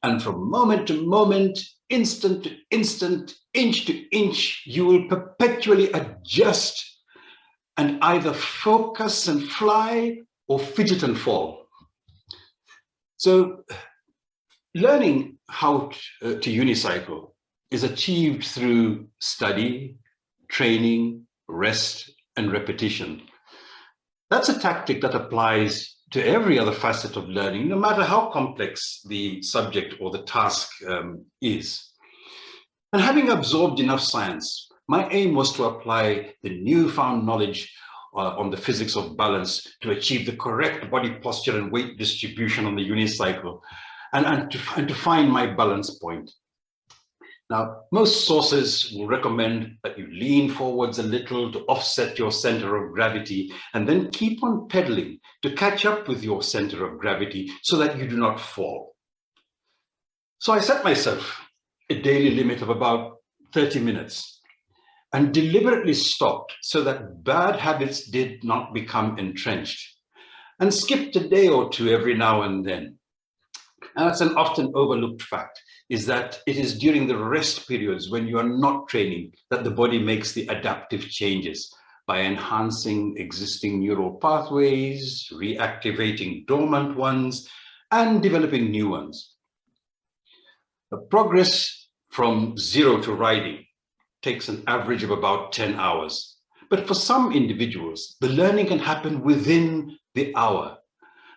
Speaker 8: And from moment to moment, instant to instant, inch to inch, you will perpetually adjust and either focus and fly or fidget and fall. So learning how to unicycle is achieved through study, training, rest, and repetition. That's a tactic that applies to every other facet of learning, no matter how complex the subject or the task is. And having absorbed enough science, my aim was to apply the newfound knowledge on the physics of balance to achieve the correct body posture and weight distribution on the unicycle and to find my balance point. Now, most sources will recommend that you lean forwards a little to offset your center of gravity and then keep on pedaling to catch up with your center of gravity so that you do not fall. So I set myself a daily limit of about 30 minutes and deliberately stopped so that bad habits did not become entrenched, and skipped a day or two every now and then. And that's an often overlooked fact, is that it is during the rest periods when you are not training that the body makes the adaptive changes by enhancing existing neural pathways, reactivating dormant ones, and developing new ones. The progress from 0 to riding takes an average of about 10 hours. But for some individuals, the learning can happen within the hour.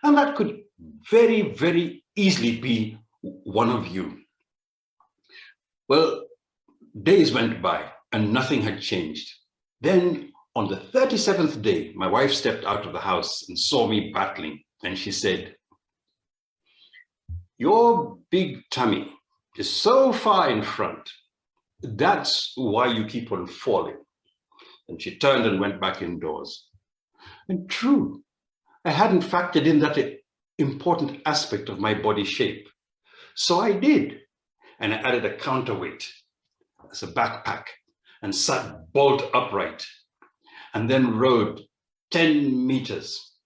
Speaker 8: And that could very, very easily be one of you. Well, days went by and nothing had changed. Then on the 37th day, my wife stepped out of the house and saw me battling. And she said, "Your big tummy is so far in front. That's why you keep on falling." And she turned and went back indoors. And true, I hadn't factored in that important aspect of my body shape. So I did. And I added a counterweight as a backpack and sat bolt upright and then rode 10 meters.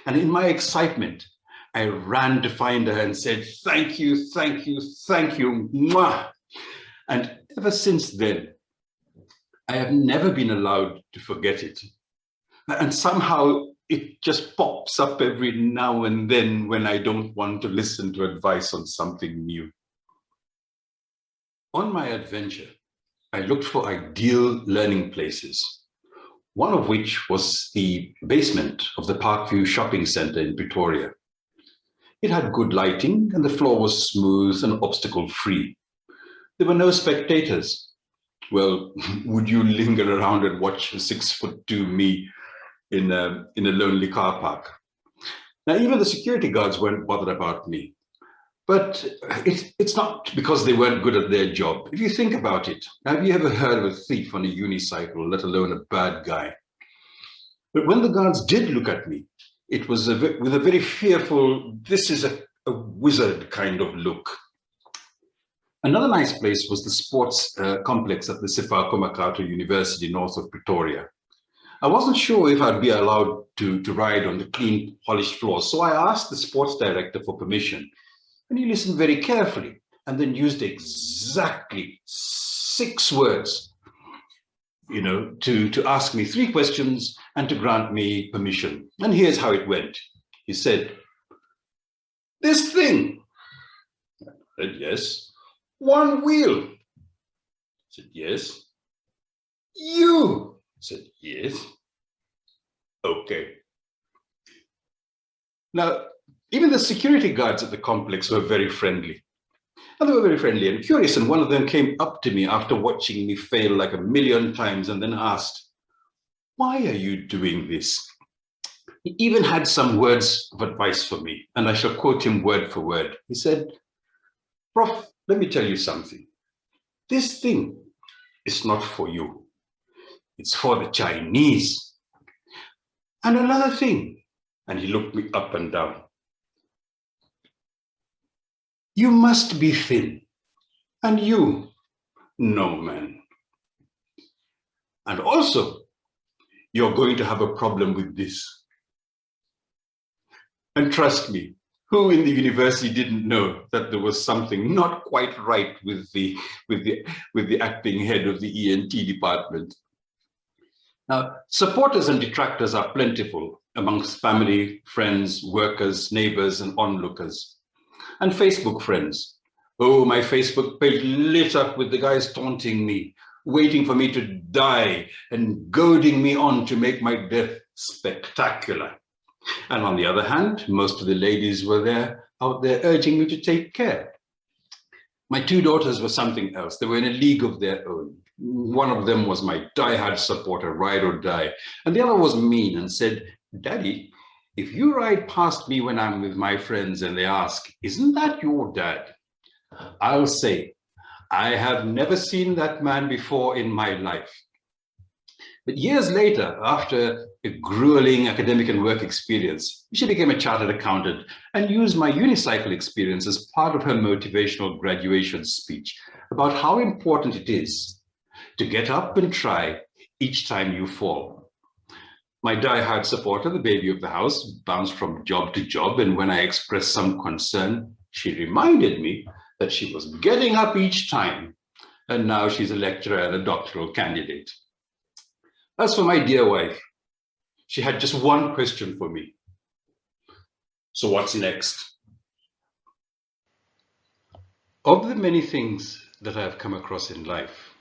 Speaker 8: And in my excitement, I ran to find her and said, "Thank you, thank you, thank you, mwah." And ever since then, I have never been allowed to forget it. And somehow it just pops up every now and then when I don't want to listen to advice on something new. On my adventure, I looked for ideal learning places, one of which was the basement of the Parkview Shopping Centre in Pretoria. It had good lighting and the floor was smooth and obstacle-free. There were no spectators. Well, would you linger around and watch a 6'2" me in a lonely car park? Now, even the security guards weren't bothered about me. But it's not because they weren't good at their job. If you think about it, have you ever heard of a thief on a unicycle, let alone a bad guy? But when the guards did look at me, it was with a very fearful, this is a wizard kind of look. Another nice place was the sports complex at the Sefako Makato University north of Pretoria. I wasn't sure if I'd be allowed to ride on the clean, polished floor, so I asked the sports director for permission. And he listened very carefully and then used exactly 6 words, to ask me 3 questions and to grant me permission. And here's how it went. He said, "This thing." I said, "Yes." "1 wheel." I said, "Yes." "You." I said, "Yes." "Okay." Now, even the security guards at the complex were very friendly. And they were very friendly and curious, and one of them came up to me after watching me fail like 1,000,000 times and then asked, "Why are you doing this?" He even had some words of advice for me, and I shall quote him word for word. He said, "Prof, let me tell you something. This thing is not for you. It's for the Chinese. And another thing," and he looked me up and down, "you must be thin. And you, no man. And also, you're going to have a problem with this." And trust me, who in the university didn't know that there was something not quite right with the acting head of the ENT department? Now, supporters and detractors are plentiful amongst family, friends, workers, neighbors, and onlookers. And Facebook friends. Oh, my Facebook page lit up with the guys taunting me, waiting for me to die and goading me on to make my death spectacular. And on the other hand, most of the ladies were out there urging me to take care. My 2 daughters were something else. They were in a league of their own. One of them was my diehard supporter, ride or die. And the other was mean and said, "Daddy, if you ride past me when I'm with my friends and they ask, 'Isn't that your dad?' I'll say, 'I have never seen that man before in my life.'" But years later, after a grueling academic and work experience, she became a chartered accountant and used my unicycle experience as part of her motivational graduation speech about how important it is to get up and try each time you fall. My diehard supporter, the baby of the house, bounced from job to job, and when I expressed some concern, she reminded me that she was getting up each time, and now she's a lecturer and a doctoral candidate. As for my dear wife, she had just one question for me. "So what's next?" Of the many things that I have come across in life,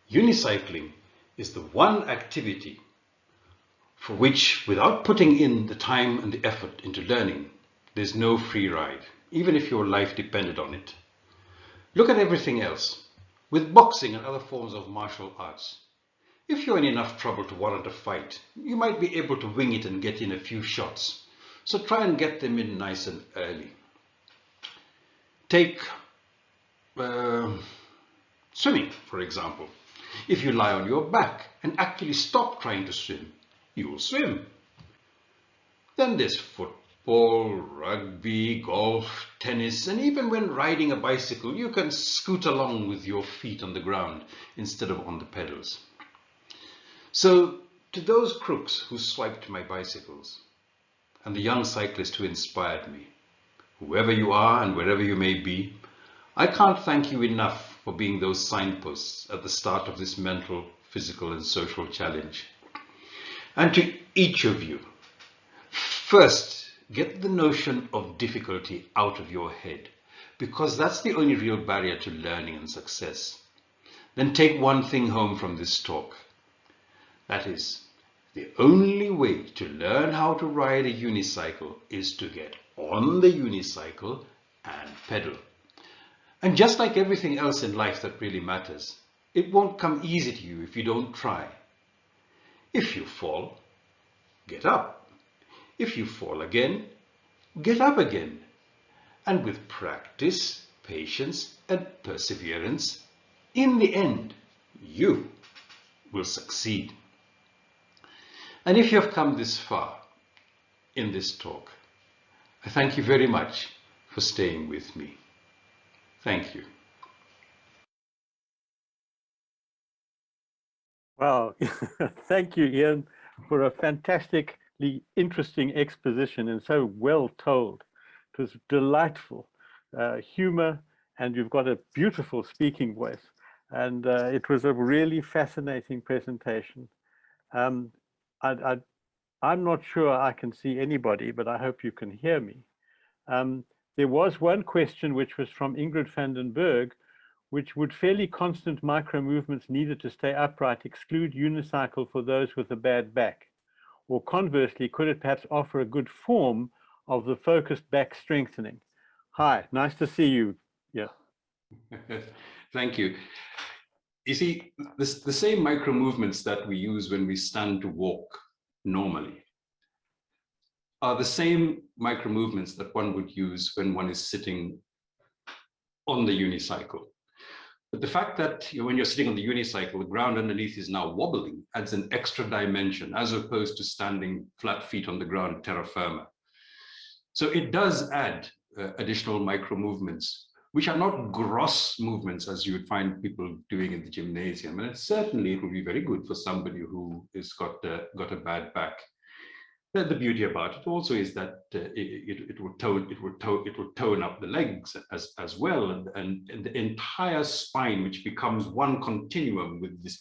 Speaker 8: unicycling is the one activity for which, without putting in the time and the effort into learning, there's no free ride, even if your life depended on it. Look at everything else. With boxing and other forms of martial arts, if you're in enough trouble to warrant a fight, you might be able to wing it and get in a few shots. So try and get them in nice and early. Take swimming, for example. If you lie on your back and actually stop trying to swim, you will swim. Then there's football, rugby, golf, tennis, and even when riding a bicycle, you can scoot along with your feet on the ground instead of on the pedals. So to those crooks who swiped my bicycles, and the young cyclist who inspired me, whoever you are and wherever you may be, I can't thank you enough for being those signposts at the start of this mental, physical, and social challenge. And to each of you, first, get the notion of difficulty out of your head, because that's the only real barrier to learning and success. Then take one thing home from this talk. That is, the only way to learn how to ride a unicycle is to get on the unicycle and pedal. And just like everything else in life that really matters, it won't come easy to you if you don't try. If you fall, get up. If you fall again, get up again. And with practice, patience, and perseverance, in the end, you will succeed. And if you have come this far in this talk, I thank you very much for staying with me. Thank you.
Speaker 2: Wow. Thank you, Ian, for a fantastically interesting exposition and so well told. It was delightful humor, and you've got a beautiful speaking voice. And it was a really fascinating presentation. I'm not sure I can see anybody, but I hope you can hear me. There was one question which was from Ingrid van den Berg, which would fairly constant micro movements needed to stay upright exclude unicycle for those with a bad back? Or conversely, could it perhaps offer a good form of the focused back strengthening? Hi, nice to see you. Yeah.
Speaker 8: Thank you. You see, the same micro movements that we use when we stand to walk normally are the same micro movements that one would use when one is sitting on the unicycle. But the fact that when you're sitting on the unicycle, the ground underneath is now wobbling adds an extra dimension as opposed to standing flat feet on the ground, terra firma. So it does add additional micro movements, which are not gross movements as you would find people doing in the gymnasium. And certainly it would be very good for somebody who has got a bad back. The beauty about it also is that it would tone up the legs as well, and the entire spine, which becomes one continuum with the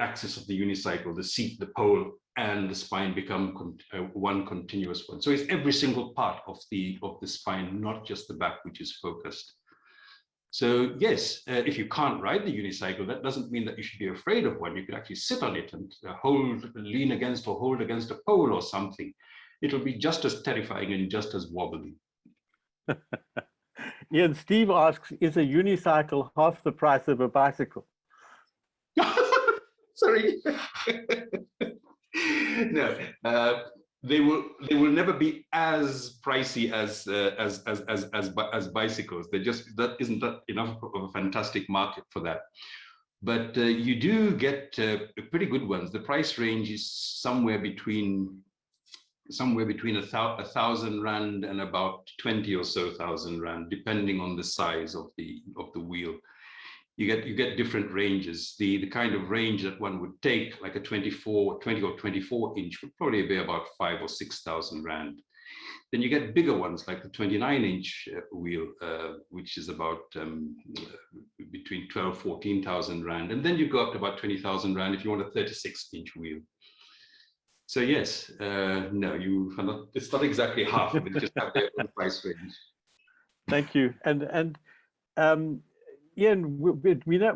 Speaker 8: axis of the unicycle, the seat, the pole, and the spine become one continuous one. So it's every single part of the spine, not just the back, which is focused. So yes, if you can't ride the unicycle, that doesn't mean that you should be afraid of one. You could actually sit on it and lean against or hold against a pole or something. It'll be just as terrifying and just as wobbly.
Speaker 2: Ian, Steve asks, is a unicycle half the price of a bicycle?
Speaker 8: Sorry. No. They will never be as pricey as bicycles. That isn't enough of a fantastic market for that. But you do get pretty good ones. The price range is somewhere between 1,000 rand and about 20 or so thousand rand, depending on the size of the wheel. You get different ranges. The kind of range that one would take, like a 20 or 24 inch, would probably be about 5,000 or 6,000 rand. Then you get bigger ones like the 29-inch wheel, which is about between 12,000 and 14,000 rand. And then you go up to about 20,000 rand if you want a 36-inch wheel. So yes, no, it's not exactly half of it, just have their own price range.
Speaker 2: Thank you. And Ian,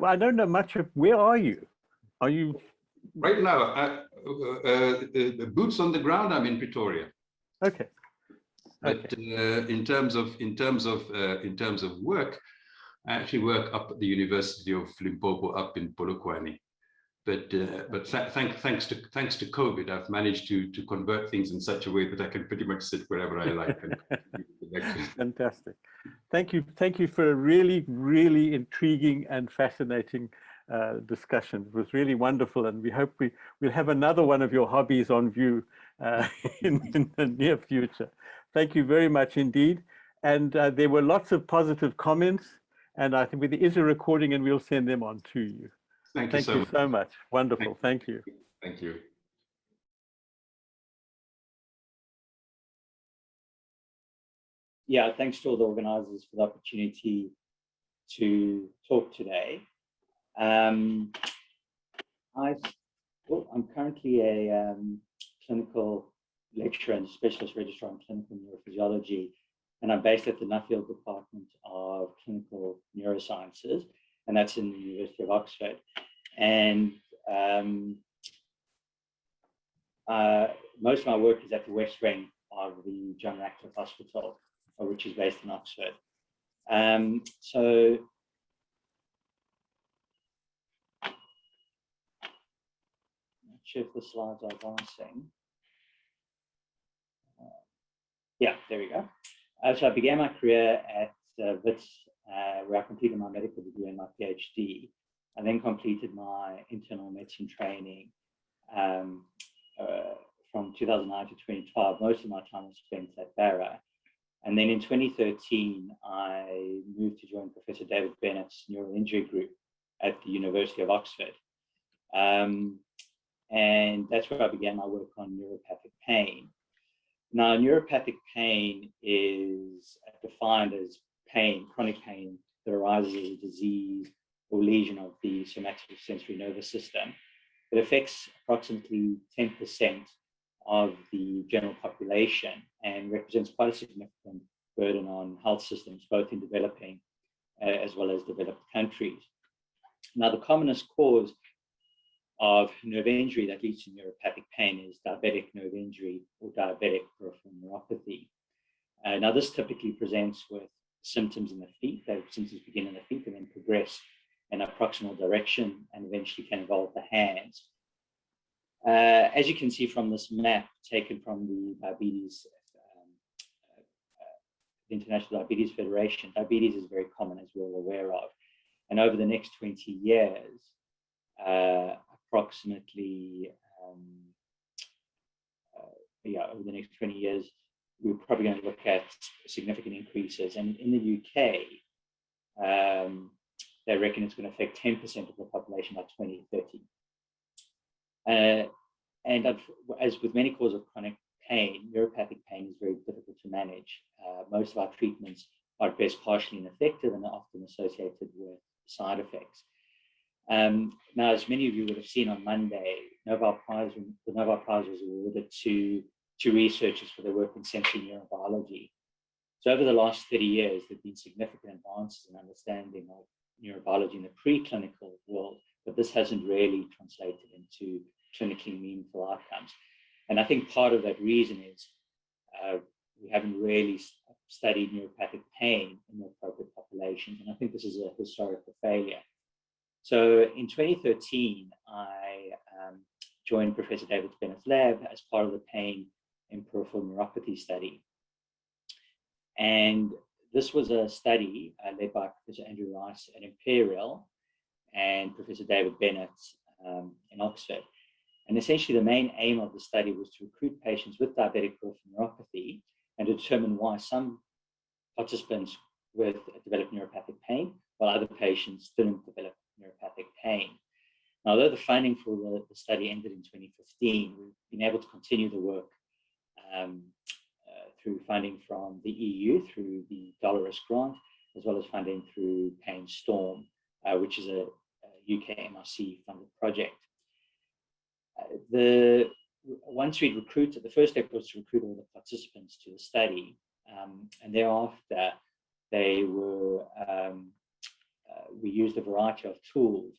Speaker 2: I don't know much of, where are you? Are you?
Speaker 8: Right now, boots on the ground, I'm in Pretoria.
Speaker 2: Okay.
Speaker 8: But in terms of work, I actually work up at the University of Limpopo up in Polokwane. But thanks to COVID, I've managed to convert things in such a way that I can pretty much sit wherever I like.
Speaker 2: Fantastic. Thank you for a really, really intriguing and fascinating discussion. It was really wonderful, and we hope we'll have another one of your hobbies on view in the near future. Thank you very much indeed. And there were lots of positive comments, and I think there is a recording, and we'll send them on to you.
Speaker 8: Thank you
Speaker 2: so much. Wonderful. Thank you.
Speaker 8: Thank you.
Speaker 10: Yeah, thanks to all the organizers for the opportunity to talk today. I'm currently a clinical lecturer and specialist registrar in clinical neurophysiology, and I'm based at the Nuffield Department of Clinical Neurosciences, and that's in the University of Oxford. And most of my work is at the West Wing of the John Radcliffe Hospital, which is based in Oxford. So not sure if the slides are advancing. Yeah, there we go. So I began my career at WITS, where I completed my medical degree and my PhD. I then completed my internal medicine training from 2009 to 2012. Most of my time was spent at Barra. And then in 2013, I moved to join Professor David Bennett's neuroinjury group at the University of Oxford. And that's where I began my work on neuropathic pain. Now, neuropathic pain is defined as pain, chronic pain that arises as a disease or lesion of the somatic sensory nervous system. It affects approximately 10% of the general population and represents quite a significant burden on health systems, both in developing as well as developed countries. Now, the commonest cause of nerve injury that leads to neuropathic pain is diabetic nerve injury or diabetic peripheral neuropathy. Now, this typically presents with symptoms in the feet. The symptoms begin in the feet and then progress in a proximal direction and eventually can involve the hands. As you can see from this map taken from the diabetes, the International Diabetes Federation, diabetes is very common, as we're all aware of. And over the next 20 years, approximately, over the next 20 years, we're probably going to look at significant increases. And in the UK, they reckon it's going to affect 10% of the population by 2030. And as with many causes of chronic pain, neuropathic pain is very difficult to manage. Most of our treatments are at best partially ineffective and are often associated with side effects. Now, as many of you would have seen on Monday, the Nobel Prize was awarded to researchers for their work in sensory neurobiology. So over the last 30 years, there have been significant advances in understanding of neurobiology in the preclinical world, but this hasn't really translated into clinically meaningful outcomes. And I think part of that reason is we haven't really studied neuropathic pain in the appropriate populations. And I think this is a historical failure. So in 2013, I joined Professor David Bennett's lab as part of the pain in peripheral neuropathy study. And this was a study led by Professor Andrew Rice at Imperial and Professor David Bennett in Oxford. And essentially the main aim of the study was to recruit patients with diabetic peripheral neuropathy and determine why some participants developed neuropathic pain while other patients didn't develop neuropathic pain. Now, although the funding for the study ended in 2015, we've been able to continue the work through funding from the EU, through the Dolores grant, as well as funding through Pain Storm, which is a UK MRC funded project. Once we'd recruited, the first step was to recruit all the participants to the study, and thereafter we used a variety of tools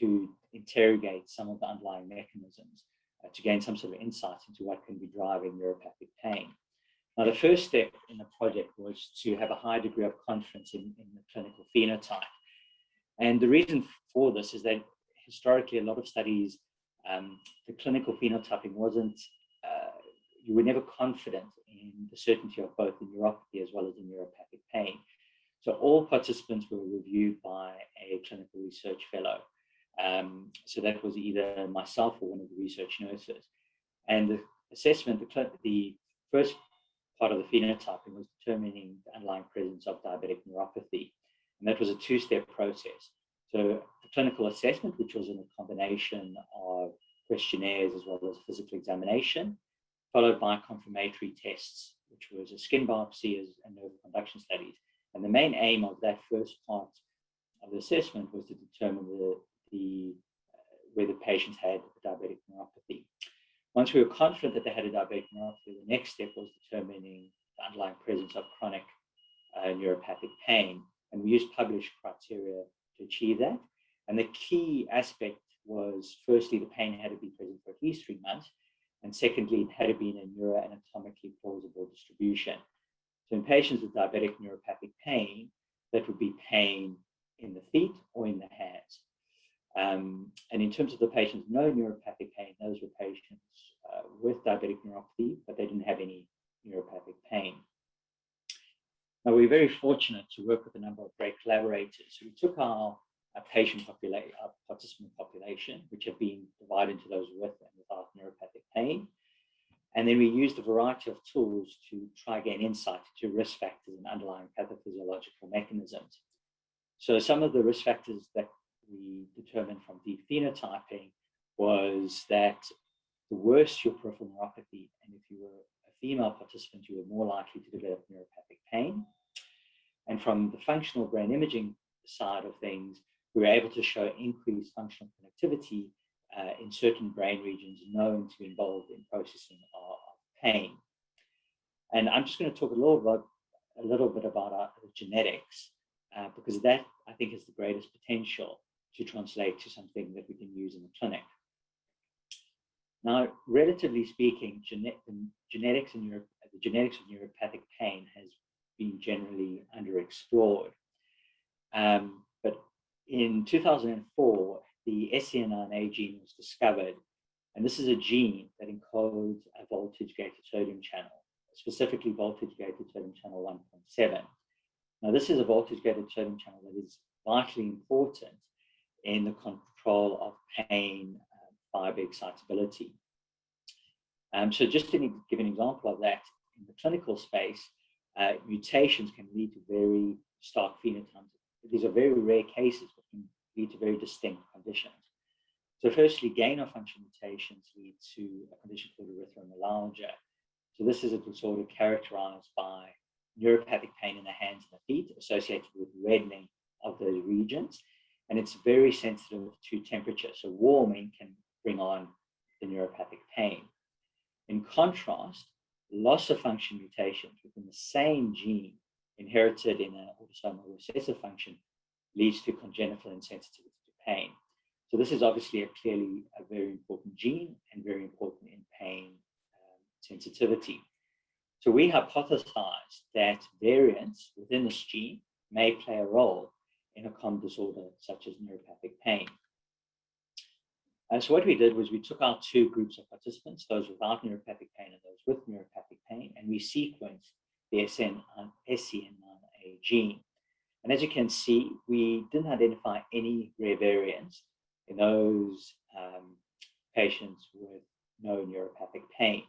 Speaker 10: to interrogate some of the underlying mechanisms to gain some sort of insight into what can be driving neuropathic pain. Now, the first step in the project was to have a high degree of confidence in the clinical phenotype. And the reason for this is that historically, a lot of studies, the clinical phenotyping wasn't, you were never confident in the certainty of both the neuropathy as well as the neuropathic pain. So all participants were reviewed by a clinical research fellow. So that was either myself or one of the research nurses. And the assessment, the first part of the phenotyping was determining the underlying presence of diabetic neuropathy. And that was a two-step process. So the clinical assessment, which was in a combination of questionnaires as well as physical examination, followed by confirmatory tests, which was a skin biopsy and nerve conduction studies. And the main aim of that first part of the assessment was to determine whether patients had diabetic neuropathy. Once we were confident that they had a diabetic neuropathy, the next step was determining the underlying presence of chronic neuropathic pain. And we used published criteria to achieve that. And the key aspect was, firstly, the pain had to be present for at least 3 months. And secondly, it had to be in a neuroanatomically plausible distribution. So in patients with diabetic neuropathic pain, that would be pain in the feet or in the hands. And in terms of the patients with no neuropathic pain, those were patients with diabetic neuropathy, but they didn't have any neuropathic pain. Now, we're very fortunate to work with a number of great collaborators who took our participant population, which have been divided into those with and without neuropathic pain. And then we used a variety of tools to try gain insight into risk factors and underlying pathophysiological mechanisms. So some of the risk factors that we determined from deep phenotyping was that the worse your peripheral neuropathy, and if you were a female participant, you were more likely to develop neuropathic pain. And from the functional brain imaging side of things, we were able to show increased functional connectivity in certain brain regions known to be involved in processing of pain. And I'm just going to talk a little bit about the genetics, because that, I think, is the greatest potential to translate to something that we can use in the clinic. Now, relatively speaking, the genetics of neuropathic pain has been generally underexplored. But in 2004, the SCN9A gene was discovered, and this is a gene that encodes a voltage-gated sodium channel, specifically voltage-gated sodium channel 1.7. Now, this is a voltage-gated sodium channel that is vitally important in the control of pain fiber excitability. So just to give an example of that, in the clinical space, mutations can lead to very stark phenotypes. These are very rare cases, but can lead to very distinct conditions. So firstly, gain-of-function mutations lead to a condition called erythromelalgia. So this is a disorder characterized by neuropathic pain in the hands and the feet associated with reddening of those regions. And it's very sensitive to temperature. So warming can bring on the neuropathic pain. In contrast, loss-of-function mutations within the same gene inherited in an autosomal recessive function leads to congenital insensitivity to pain. So this is obviously clearly a very important gene and very important in pain sensitivity. So we hypothesized that variants within this gene may play a role in a common disorder such as neuropathic pain. And so what we did was we took our two groups of participants, those without neuropathic pain and those with neuropathic pain, and we sequenced the SCN9A gene. And as you can see, we didn't identify any rare variants in those patients with no neuropathic pain.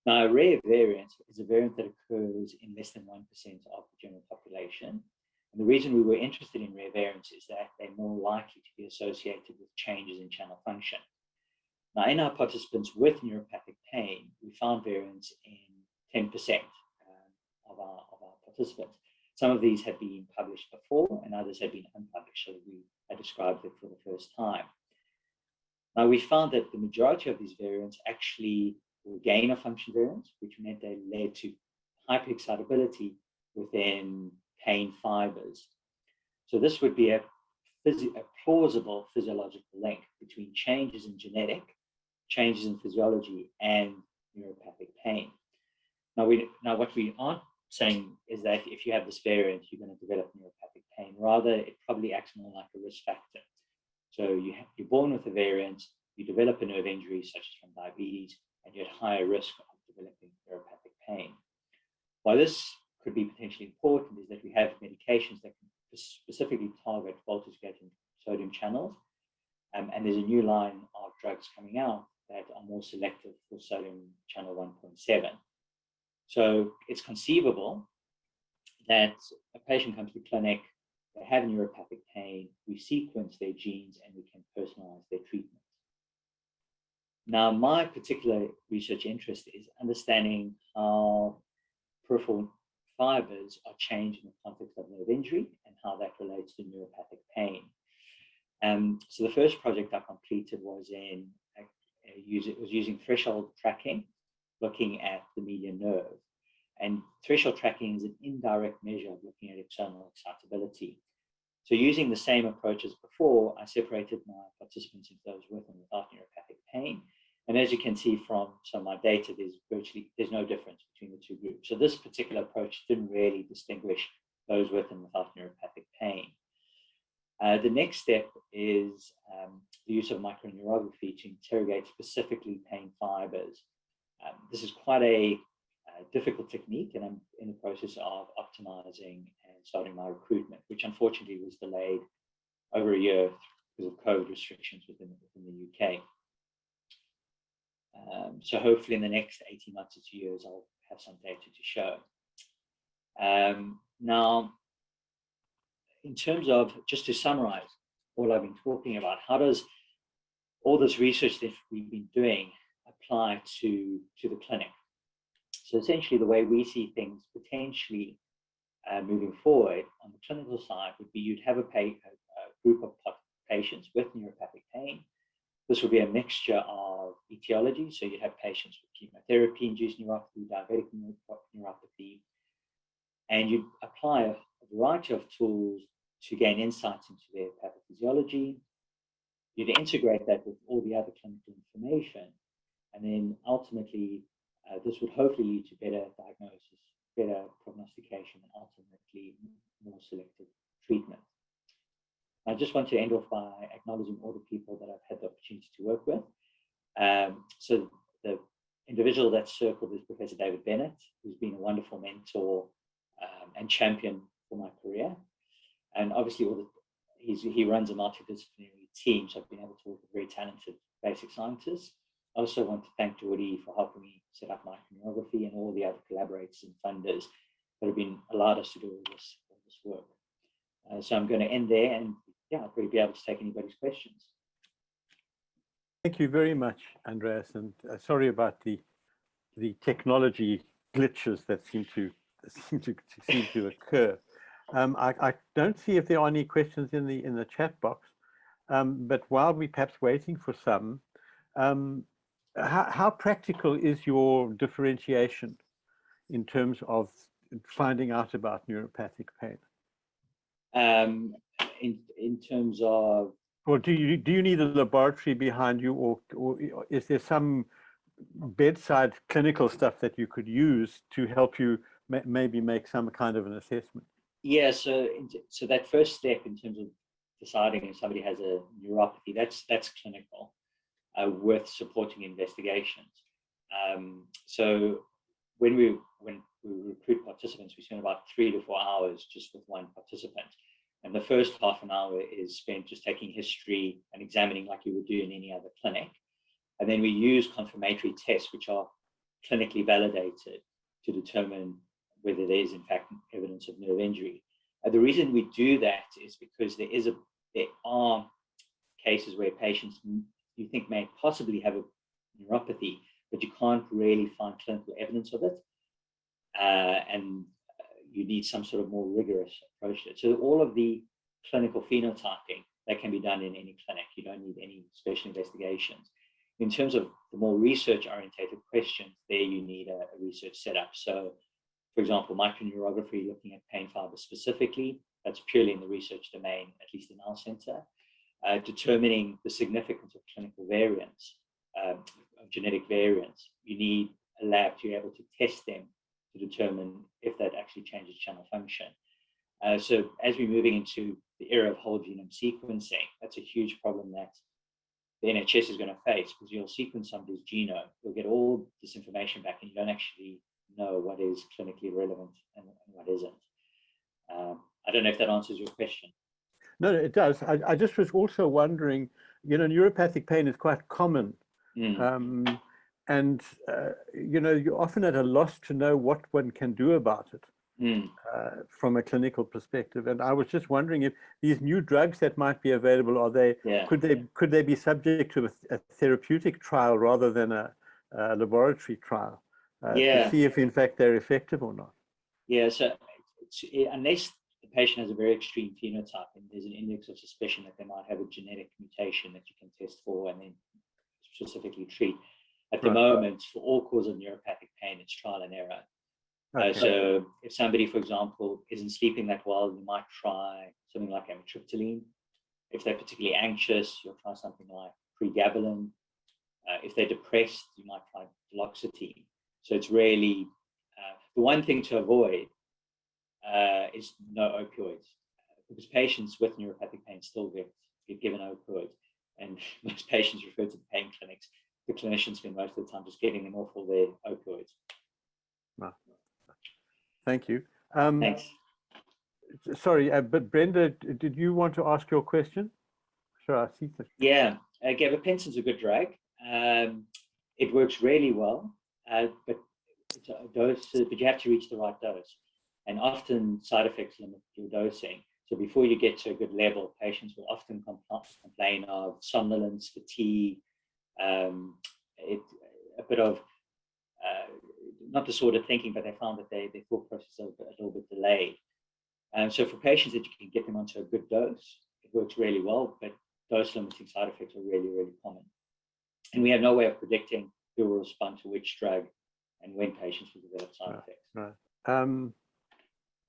Speaker 10: Now, a rare variant is a variant that occurs in less than 1% of the general population. And the reason we were interested in rare variants is that they're more likely to be associated with changes in channel function. Now, in our participants with neuropathic pain, we found variants in 10% of our participants. Some of these had been published before and others had been unpublished, so I described it for the first time. Now, we found that the majority of these variants actually were gain-of-function variants, which meant they led to hyperexcitability within pain fibers. So this would be a plausible physiological link between changes in genetic, changes in physiology, and neuropathic pain. Now what we aren't saying is that if you have this variant, you're going to develop neuropathic pain. Rather, it probably acts more like a risk factor. So you're born with a variant, you develop a nerve injury such as from diabetes, and you're at higher risk of developing neuropathic pain. Why this could be potentially important is that we have medications that can specifically target voltage-gated sodium channels, and there's a new line of drugs coming out that are more selective for sodium channel 1.7. So it's conceivable that a patient comes to the clinic, they have neuropathic pain, we sequence their genes, and we can personalize their treatment. Now, my particular research interest is understanding how peripheral fibers are changed in the context of nerve injury and how that relates to neuropathic pain. So the first project I completed was using threshold tracking, looking at the median nerve. And threshold tracking is an indirect measure of looking at external excitability. So using the same approach as before, I separated my participants into those with and without neuropathic pain. And as you can see from some of my data, there's no difference between the two groups. So this particular approach didn't really distinguish those with and without neuropathic pain. The next step is the use of microneurography to interrogate specifically pain fibers. This is quite a difficult technique, and I'm in the process of optimizing and starting my recruitment, which unfortunately was delayed over a year because of COVID restrictions within the UK. So hopefully in the next 18 months to 2 years, I'll have some data to show. Now, in terms of, just to summarize all I've been talking about, how does all this research that we've been doing apply to the clinic? So essentially the way we see things potentially moving forward on the clinical side would be you'd have a group of patients with neuropathic pain. This would be a mixture of etiology, so you'd have patients with chemotherapy-induced neuropathy, diabetic neuropathy, and you'd apply a variety of tools to gain insights into their pathophysiology. You'd integrate that with all the other clinical information, and then ultimately this would hopefully lead to better diagnosis, better prognostication, and ultimately more selective treatment. I just want to end off by acknowledging all the people that I've had the opportunity to work with. So the individual that's circled is Professor David Bennett, who's been a wonderful mentor and champion for my career. And obviously he runs a multidisciplinary team, so I've been able to work with very talented basic scientists. I also want to thank Geordie for helping me set up microneurography and all the other collaborators and funders that have been allowed us to do all this work. So I'm going to end there, and yeah, I'll probably be able to take anybody's questions.
Speaker 2: Thank you very much, Andreas, and sorry about the technology glitches that seem to occur. I don't see if there are any questions in the chat box, but while we're perhaps waiting for some, how practical is your differentiation in terms of finding out about neuropathic pain?
Speaker 10: In terms of,
Speaker 2: or do you need a laboratory behind you, or is there some bedside clinical stuff that you could use to help you maybe make some kind of an assessment?
Speaker 10: Yeah, so that first step in terms of deciding if somebody has a neuropathy, that's clinical with supporting investigations. So when we recruit participants, we spend about 3 to 4 hours just with one participant. And the first half an hour is spent just taking history and examining like you would do in any other clinic. And then we use confirmatory tests, which are clinically validated to determine whether there is in fact evidence of nerve injury. The reason we do that is because there are cases where patients you think may possibly have a neuropathy, but you can't really find clinical evidence of it. And you need some sort of more rigorous approach to it. So all of the clinical phenotyping, that can be done in any clinic. You don't need any special investigations. In terms of the more research-orientated questions, there you need a research setup. So, for example, microneurography, looking at pain fibers specifically, that's purely in the research domain, at least in our center. Determining the significance of clinical variants, of genetic variants, you need a lab to be able to test them to determine if that actually changes channel function. So as we're moving into the era of whole genome sequencing, that's a huge problem that the NHS is going to face, because you'll sequence somebody's genome, you'll get all this information back, and you don't actually know what is clinically relevant and what isn't. I don't know if that answers your question.
Speaker 2: No, it does. I just was also wondering, neuropathic pain is quite common. And, you're often at a loss to know what one can do about it from a clinical perspective. And I was just wondering if these new drugs that might be available, could they be subject to a therapeutic trial rather than a laboratory trial to see if in fact they're effective or not?
Speaker 10: Yeah, so unless the patient has a very extreme phenotype and there's an index of suspicion that they might have a genetic mutation that you can test for and then specifically treat. At the moment, for all causes of neuropathic pain, it's trial and error. Okay. So if somebody, for example, isn't sleeping that well, you might try something like amitriptyline. If they're particularly anxious, you'll try something like pregabalin. If they're depressed, you might try duloxetine. So it's really, the one thing to avoid is no opioids, because patients with neuropathic pain still get given opioids. and most patients refer to the pain clinics. The clinicians spend most of the time just getting them off all their opioids.
Speaker 2: Wow. Thank you.
Speaker 10: Thanks.
Speaker 2: Sorry, but Brenda, did you want to ask your question? Sure, I see that.
Speaker 10: Yeah, gabapentin's a good drug. It works really well, but it's a dose, but you have to reach the right dose. And often side effects limit your dosing. So before you get to a good level, patients will often complain of somnolence, fatigue, a bit of not disordered thinking, but they found that their thought process is a little bit delayed. So for patients that you can get them onto a good dose, it works really well, but dose-limiting side effects are really, really common. And we have no way of predicting who will respond to which drug and when patients will develop side effects.
Speaker 2: Right.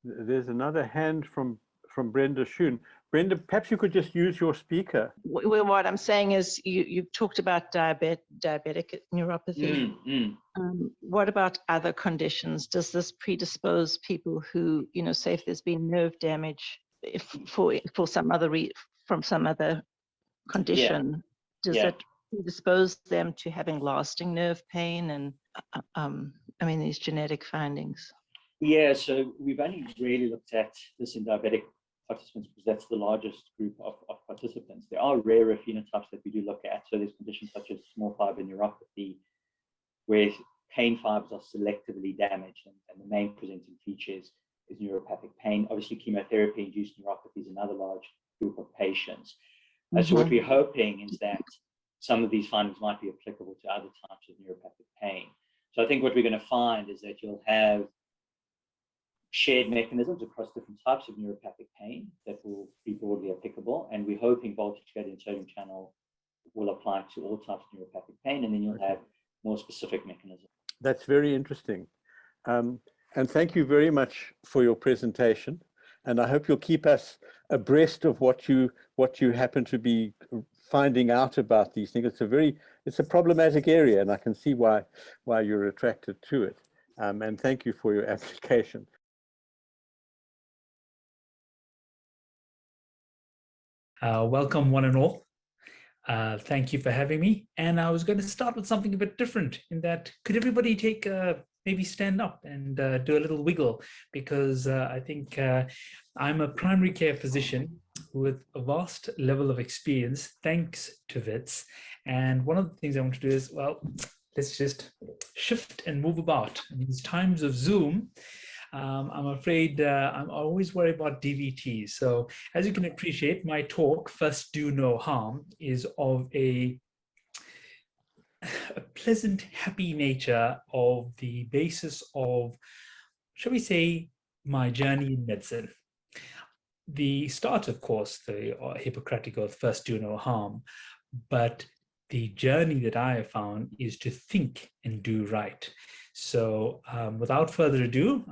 Speaker 2: There's another hand from Brenda Schoen. Brenda, perhaps you could just use your speaker.
Speaker 11: Well, what I'm saying is you've talked about diabetic neuropathy. What about other conditions? Does this predispose people who, say if there's been nerve damage for some other from some other condition, does that predispose them to having lasting nerve pain and these genetic findings?
Speaker 10: Yeah, so we've only really looked at this in diabetic participants because that's the largest group of participants. There are rarer phenotypes that we do look at. So there's conditions such as small fiber neuropathy, where pain fibers are selectively damaged, and the main presenting features is neuropathic pain. Obviously, chemotherapy-induced neuropathy is another large group of patients. So what we're hoping is that some of these findings might be applicable to other types of neuropathic pain. So I think what we're going to find is that you'll have shared mechanisms across different types of neuropathic pain that will be broadly applicable, and we're hoping voltage gradient sodium channel will apply to all types of neuropathic pain, and then you'll have more specific mechanisms.
Speaker 2: That's very interesting. And thank you very much for your presentation. And I hope you'll keep us abreast of what you happen to be finding out about these things. It's a problematic area, and I can see why you're attracted to it. And thank you for your application.
Speaker 12: Welcome, one and all. Thank you for having me. And I was going to start with something a bit different in that, could everybody take maybe stand up and do a little wiggle, because I think I'm a primary care physician with a vast level of experience, thanks to VITS. And one of the things I want to do is, well, let's just shift and move about. In these times of Zoom, I'm afraid I'm always worried about DVTs. So as you can appreciate, my talk, First Do No Harm, is of a pleasant, happy nature of the basis of, shall we say, my journey in medicine. The start, of course, the Hippocratic oath, first do no harm, but the journey that I have found is to think and do right. So without further ado,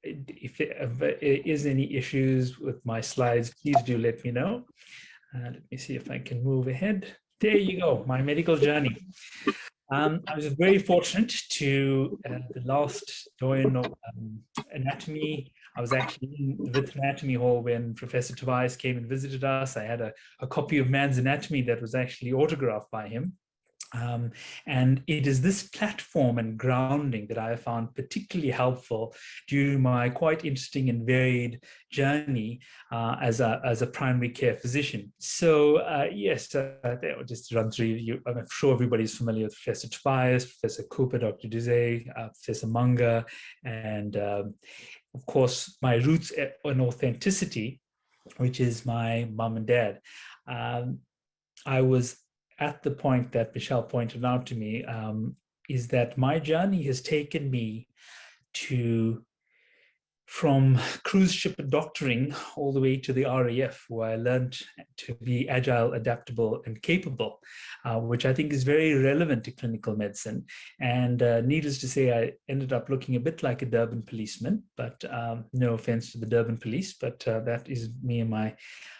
Speaker 12: if there is any issues with my slides, please do let me know. Let me see if I can move ahead. There you go, my medical journey. I was very fortunate to the last join of anatomy. I was actually in the Wits Anatomy Hall when Professor Tobias came and visited us. I had a copy of Man's Anatomy that was actually autographed by him. And it is this platform and grounding that I have found particularly helpful during my quite interesting and varied journey as a primary care physician. So yes, just to run through you, I'm sure everybody's familiar with Professor Tobias, Professor Cooper, Dr. Duzay, Professor Munger, and of course my roots in authenticity, which is my mom and dad. I was at the point that Michelle pointed out to me, is that my journey has taken me from cruise ship doctoring all the way to the RAF, where I learned to be agile, adaptable, and capable, which I think is very relevant to clinical medicine. And needless to say, I ended up looking a bit like a Durban policeman, but no offense to the Durban police, but that is me and my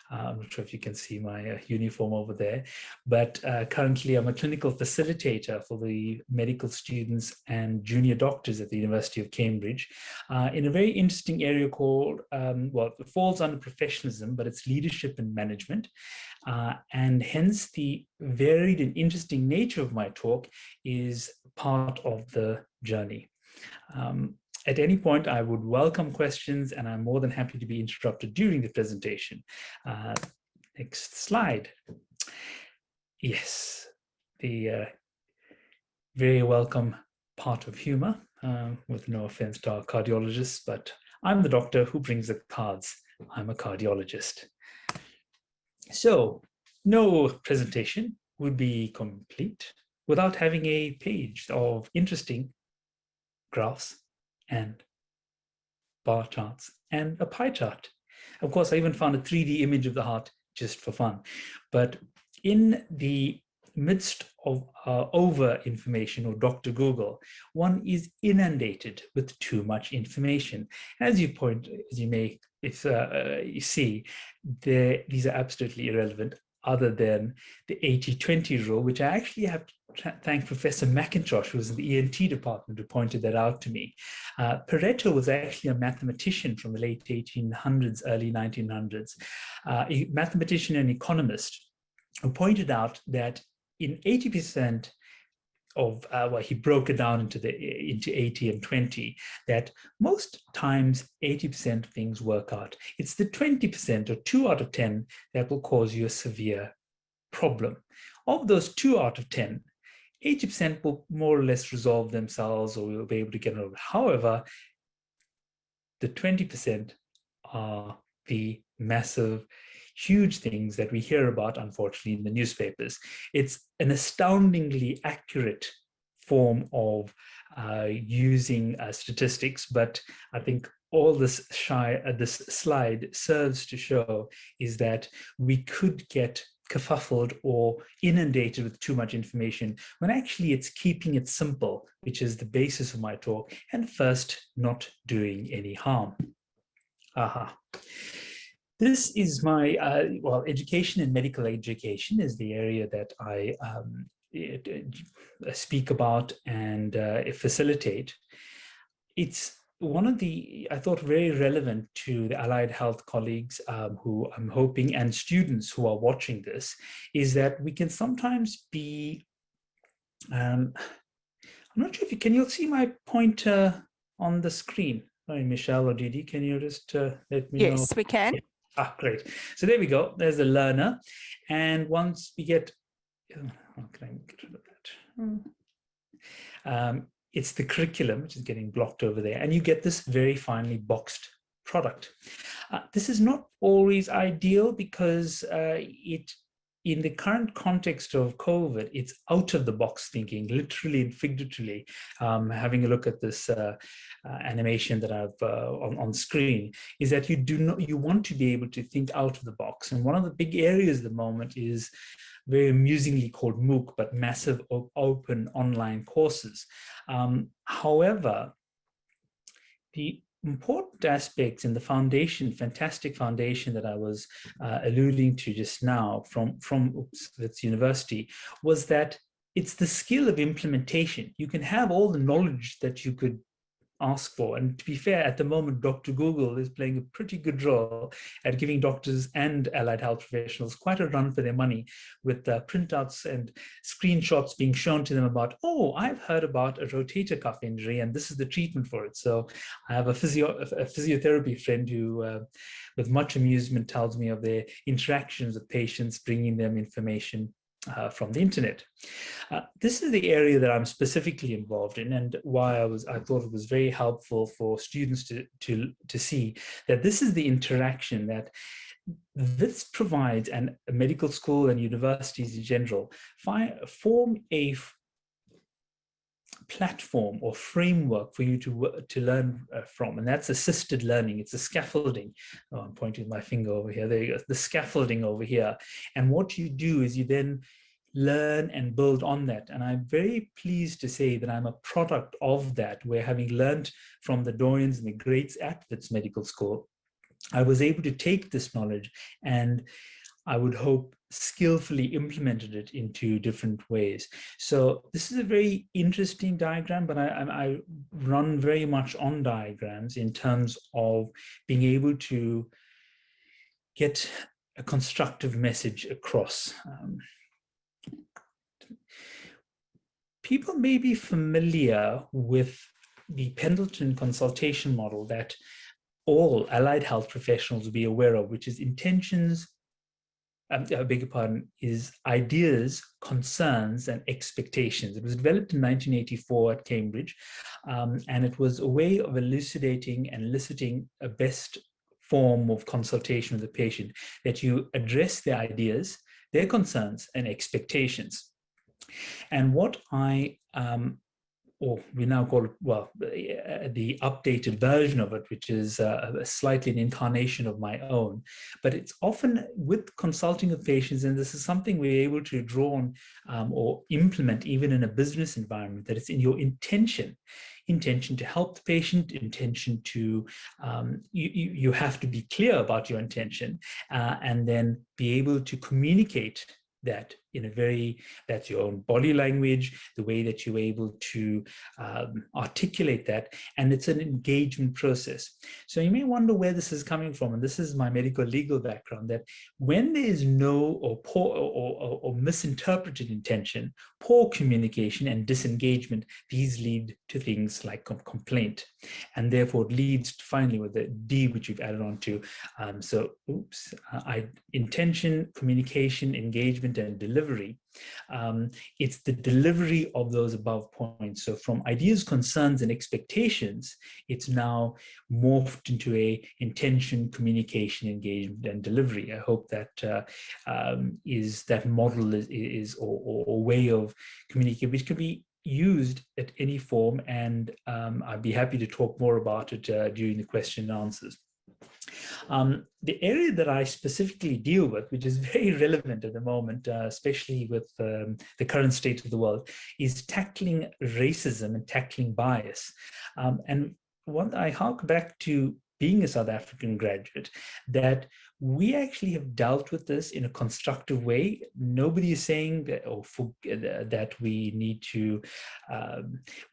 Speaker 12: I'm not sure if you can see my uniform over there, but currently I'm a clinical facilitator for the medical students and junior doctors at the University of Cambridge in a very interesting area called, well, it falls under professionalism, but it's leadership and management. And hence the varied and interesting nature of my talk is part of the journey. At any point, I would welcome questions, and I'm more than happy to be interrupted during the presentation. Next slide. Yes, the very welcome part of humor, with no offense to our cardiologists, but I'm the doctor who brings the cards. I'm a cardiologist. So no presentation would be complete without having a page of interesting graphs and bar charts and a pie chart. Of course, I even found a 3D image of the heart just for fun. But in the midst of over information or Dr. Google, one is inundated with too much information. As you may you see, these are absolutely irrelevant, other than the 80-20 rule, which I actually have to thank Professor McIntosh, who was in the ENT department, who pointed that out to me. Pareto was actually a mathematician from the late 1800s, early 1900s, a mathematician and economist, who pointed out that in 80% of, well, he broke it down into 80 and 20, that most times 80% of things work out. It's the 20% or 2 out of 10 that will cause you a severe problem. Of those 2 out of 10, 80% will more or less resolve themselves, or we'll be able to get over it. However, the 20% are the massive, huge things that we hear about, unfortunately, in the newspapers. It's an astoundingly accurate form of using statistics, but I think all this slide serves to show is that we could get kerfuffled or inundated with too much information, when actually it's keeping it simple, which is the basis of my talk, and first, not doing any harm. Aha. This is my, well, education and medical education is the area that I speak about and facilitate. It's one of the, I thought, very relevant to the allied health colleagues who I'm hoping, and students who are watching this, is that we can sometimes be, I'm not sure if you, can you see my pointer on the screen? Sorry, Michelle or Didi, can you just let me know?
Speaker 6: Yes, we can.
Speaker 12: Yeah. Ah, great. So there we go. There's the learner. And once we get, how can I get rid of that? It's the curriculum, which is getting blocked over there. And you get this very finely boxed product. This is not always ideal because in the current context of COVID, it's out of the box thinking, literally and figuratively. Having a look at this animation that I've on screen, is that you want to be able to think out of the box. And one of the big areas at the moment is very amusingly called MOOC, but massive open online courses. However, the important aspects in the foundation, fantastic foundation that I was alluding to just now from its university, was that it's the skill of implementation. You can have all the knowledge that you could ask for. And to be fair, at the moment, Dr. Google is playing a pretty good role at giving doctors and allied health professionals quite a run for their money, with printouts and screenshots being shown to them about, oh, I've heard about a rotator cuff injury and this is the treatment for it. So I have a physiotherapy friend who, with much amusement, tells me of their interactions with patients, bringing them information from the internet. This is the area that I'm specifically involved in, and why I thought it was very helpful for students to see that this is the interaction that this provides, and a medical school and universities in general form a platform or framework for you to learn from, and that's assisted learning. It's a scaffolding. Oh, I'm pointing my finger over here. There you go. The scaffolding over here. And what you do is you then learn and build on that. And I'm very pleased to say that I'm a product of that, where having learned from the doyens and the greats at Wits Medical School, I was able to take this knowledge and I would hope skillfully implemented it into different ways. So this is a very interesting diagram, but I run very much on diagrams in terms of being able to get a constructive message across. People may be familiar with the Pendleton consultation model that all allied health professionals will be aware of, which is intentions, I beg your pardon, is ideas, concerns, and expectations. It was developed in 1984 at Cambridge, and it was a way of elucidating and eliciting a best form of consultation with the patient, that you address their ideas, their concerns, and expectations. And what or we now call it, well, the updated version of it, which is slightly an incarnation of my own. But it's often with consulting with patients, and this is something we're able to draw on or implement even in a business environment, that it's in your intention to help the patient, intention to, you have to be clear about your intention and then be able to communicate that in a very, that's your own body language, the way that you're able to articulate that, and it's an engagement process. So you may wonder where this is coming from, and this is my medical legal background, that when there is no or poor or misinterpreted intention, poor communication and disengagement, these lead to things like complaint, and therefore it leads to, finally, with the D, which you've added on to, intention, communication, engagement, and delivery. It's the delivery of those above points. So from ideas, concerns, and expectations, it's now morphed into a intention, communication, engagement, and delivery. I hope that is that model is or way of communicating, which can be used at any form, and I'd be happy to talk more about it during the question and answers. The area that I specifically deal with, which is very relevant at the moment, especially with the current state of the world, is tackling racism and tackling bias. And what I hark back to being a South African graduate, that we actually have dealt with this in a constructive way. Nobody is saying that, that we need to,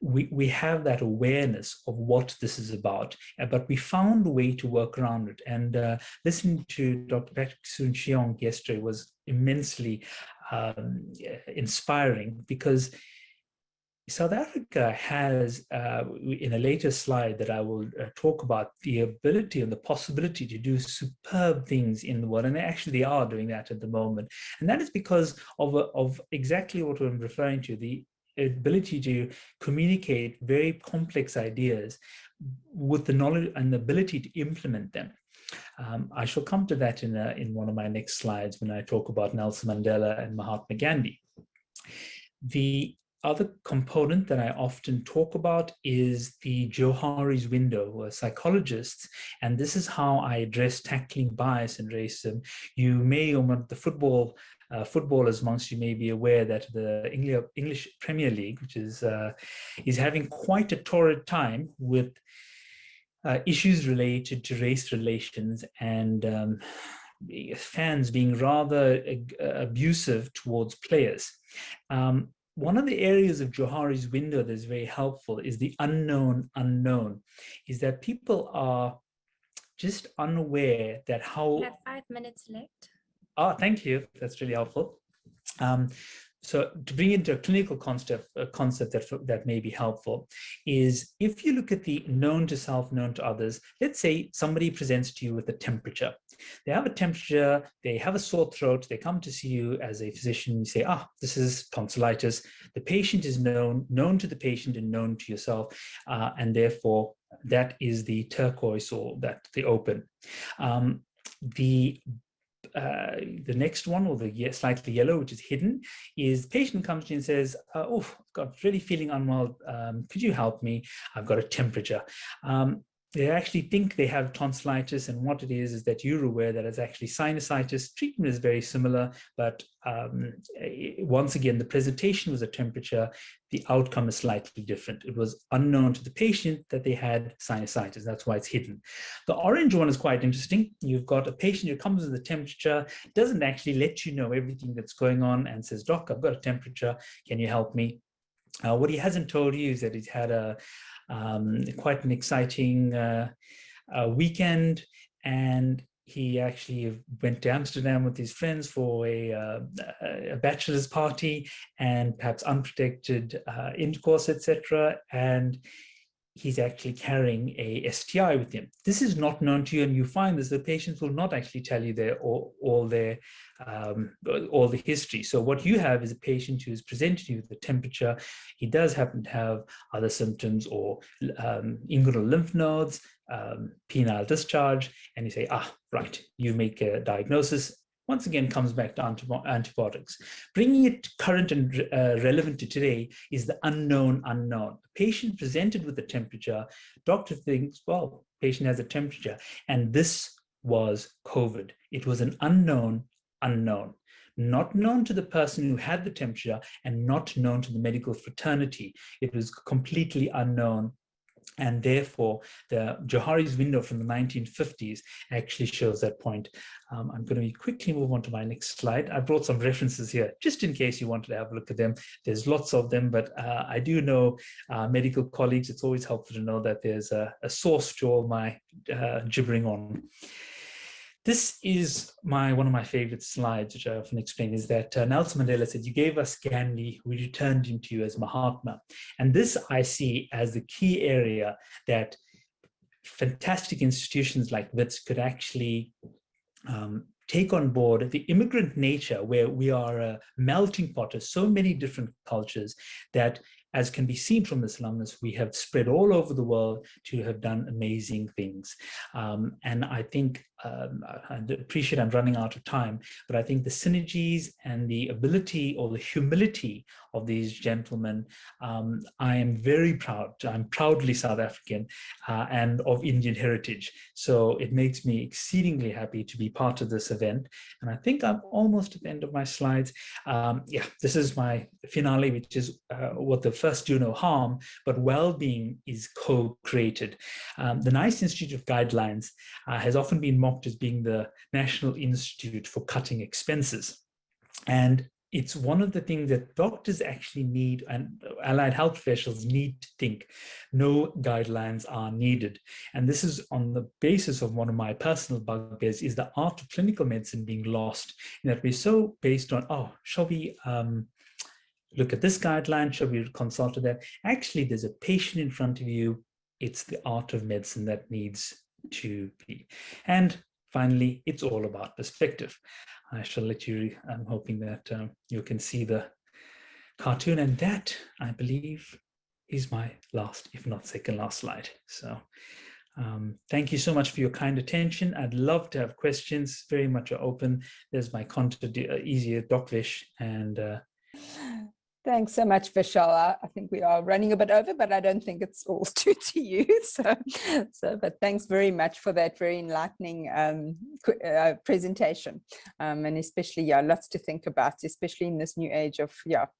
Speaker 12: we have that awareness of what this is about, but we found a way to work around it. And listening to Dr. Patrick Soon-Shiong yesterday was immensely inspiring, because South Africa has, in a later slide that I will talk about, the ability and the possibility to do superb things in the world. And actually they are doing that at the moment. And that is because of exactly what I'm referring to, the ability to communicate very complex ideas with the knowledge and the ability to implement them. I shall come to that in one of my next slides when I talk about Nelson Mandela and Mahatma Gandhi. The other component that I often talk about is the Johari's window, or psychologists, and this is how I address tackling bias and racism. You may, or the footballers amongst you may be aware that the English Premier League, which is having quite a torrid time with issues related to race relations and fans being rather abusive towards players. One of the areas of Johari's window that is very helpful is the unknown unknown, is that people are just unaware that how—
Speaker 13: We have 5 minutes left.
Speaker 12: Oh, thank you. That's really helpful. So to bring into a clinical concept that may be helpful is, if you look at the known to self, known to others, let's say somebody presents to you with a temperature. They have a temperature, they have a sore throat, they come to see you as a physician, you say, this is tonsillitis. The patient is known to the patient and known to yourself, and therefore that is the turquoise, or the open. The next one, or the slightly yellow, which is hidden, is patient comes to you and says, I've got really feeling unwell. Could you help me? I've got a temperature. they actually think they have tonsillitis, and what it is that you're aware that it's actually sinusitis. Treatment is very similar, but once again, the presentation was a temperature. The outcome is slightly different. It was unknown to the patient that they had sinusitis. That's why it's hidden. The orange one is quite interesting. You've got a patient who comes with a temperature, doesn't actually let you know everything that's going on, and says, "Doc, I've got a temperature. Can you help me?" What he hasn't told you is that he's had quite an exciting weekend, and he actually went to Amsterdam with his friends for a bachelor's party and perhaps unprotected intercourse, etc. And he's actually carrying a STI with him. This is not known to you, and you find this, the patients will not actually tell you all the history. So what you have is a patient who is presenting you with the temperature. He does happen to have other symptoms or inguinal lymph nodes, penile discharge, and you say, right, you make a diagnosis. Once again, comes back to antibiotics. Bringing it current and relevant to today is the unknown unknown. The patient presented with the temperature, doctor thinks, well, patient has a temperature, and this was COVID. It was an unknown unknown, not known to the person who had the temperature and not known to the medical fraternity. It was completely unknown. And therefore, the Johari's window from the 1950s actually shows that point. I'm going to quickly move on to my next slide. I brought some references here, just in case you wanted to have a look at them. There's lots of them, but I do know medical colleagues, it's always helpful to know that there's a source to all my gibbering on. This is one of my favorite slides, which I often explain, is that Nelson Mandela said, "You gave us Gandhi, we returned him to you as Mahatma." And this I see as the key area that fantastic institutions like WITS could actually take on board the immigrant nature, where we are a melting pot of so many different cultures that, as can be seen from this alumnus, we have spread all over the world to have done amazing things. And I think, I appreciate I'm running out of time, but I think the synergies and the ability or the humility of these gentlemen, I am very proud. I'm proudly South African and of Indian heritage. So it makes me exceedingly happy to be part of this event. And I think I'm almost at the end of my slides. Yeah, this is my finale, which is what the first do no harm, but well-being is co-created. The NICE Institute of Guidelines has often been mocked as being the National Institute for Cutting Expenses. And it's one of the things that doctors actually need, and allied health professionals need to think. No guidelines are needed. And this is on the basis of one of my personal bugbears, is the art of clinical medicine being lost, in that we're so based on, shall we look at this guideline? Shall we consult with that? Actually, there's a patient in front of you. It's the art of medicine that needs to be. And finally, it's all about perspective. I shall let you, I'm hoping that you can see the cartoon, and that, I believe, is my last, if not second last slide. So thank you so much for your kind attention. I'd love to have questions, very much open. There's my contact, easier DocVish, and
Speaker 6: thanks so much, Vishal. I think we are running a bit over, but I don't think it's all due to you. But thanks very much for that very enlightening presentation. And especially, lots to think about, especially in this new age of,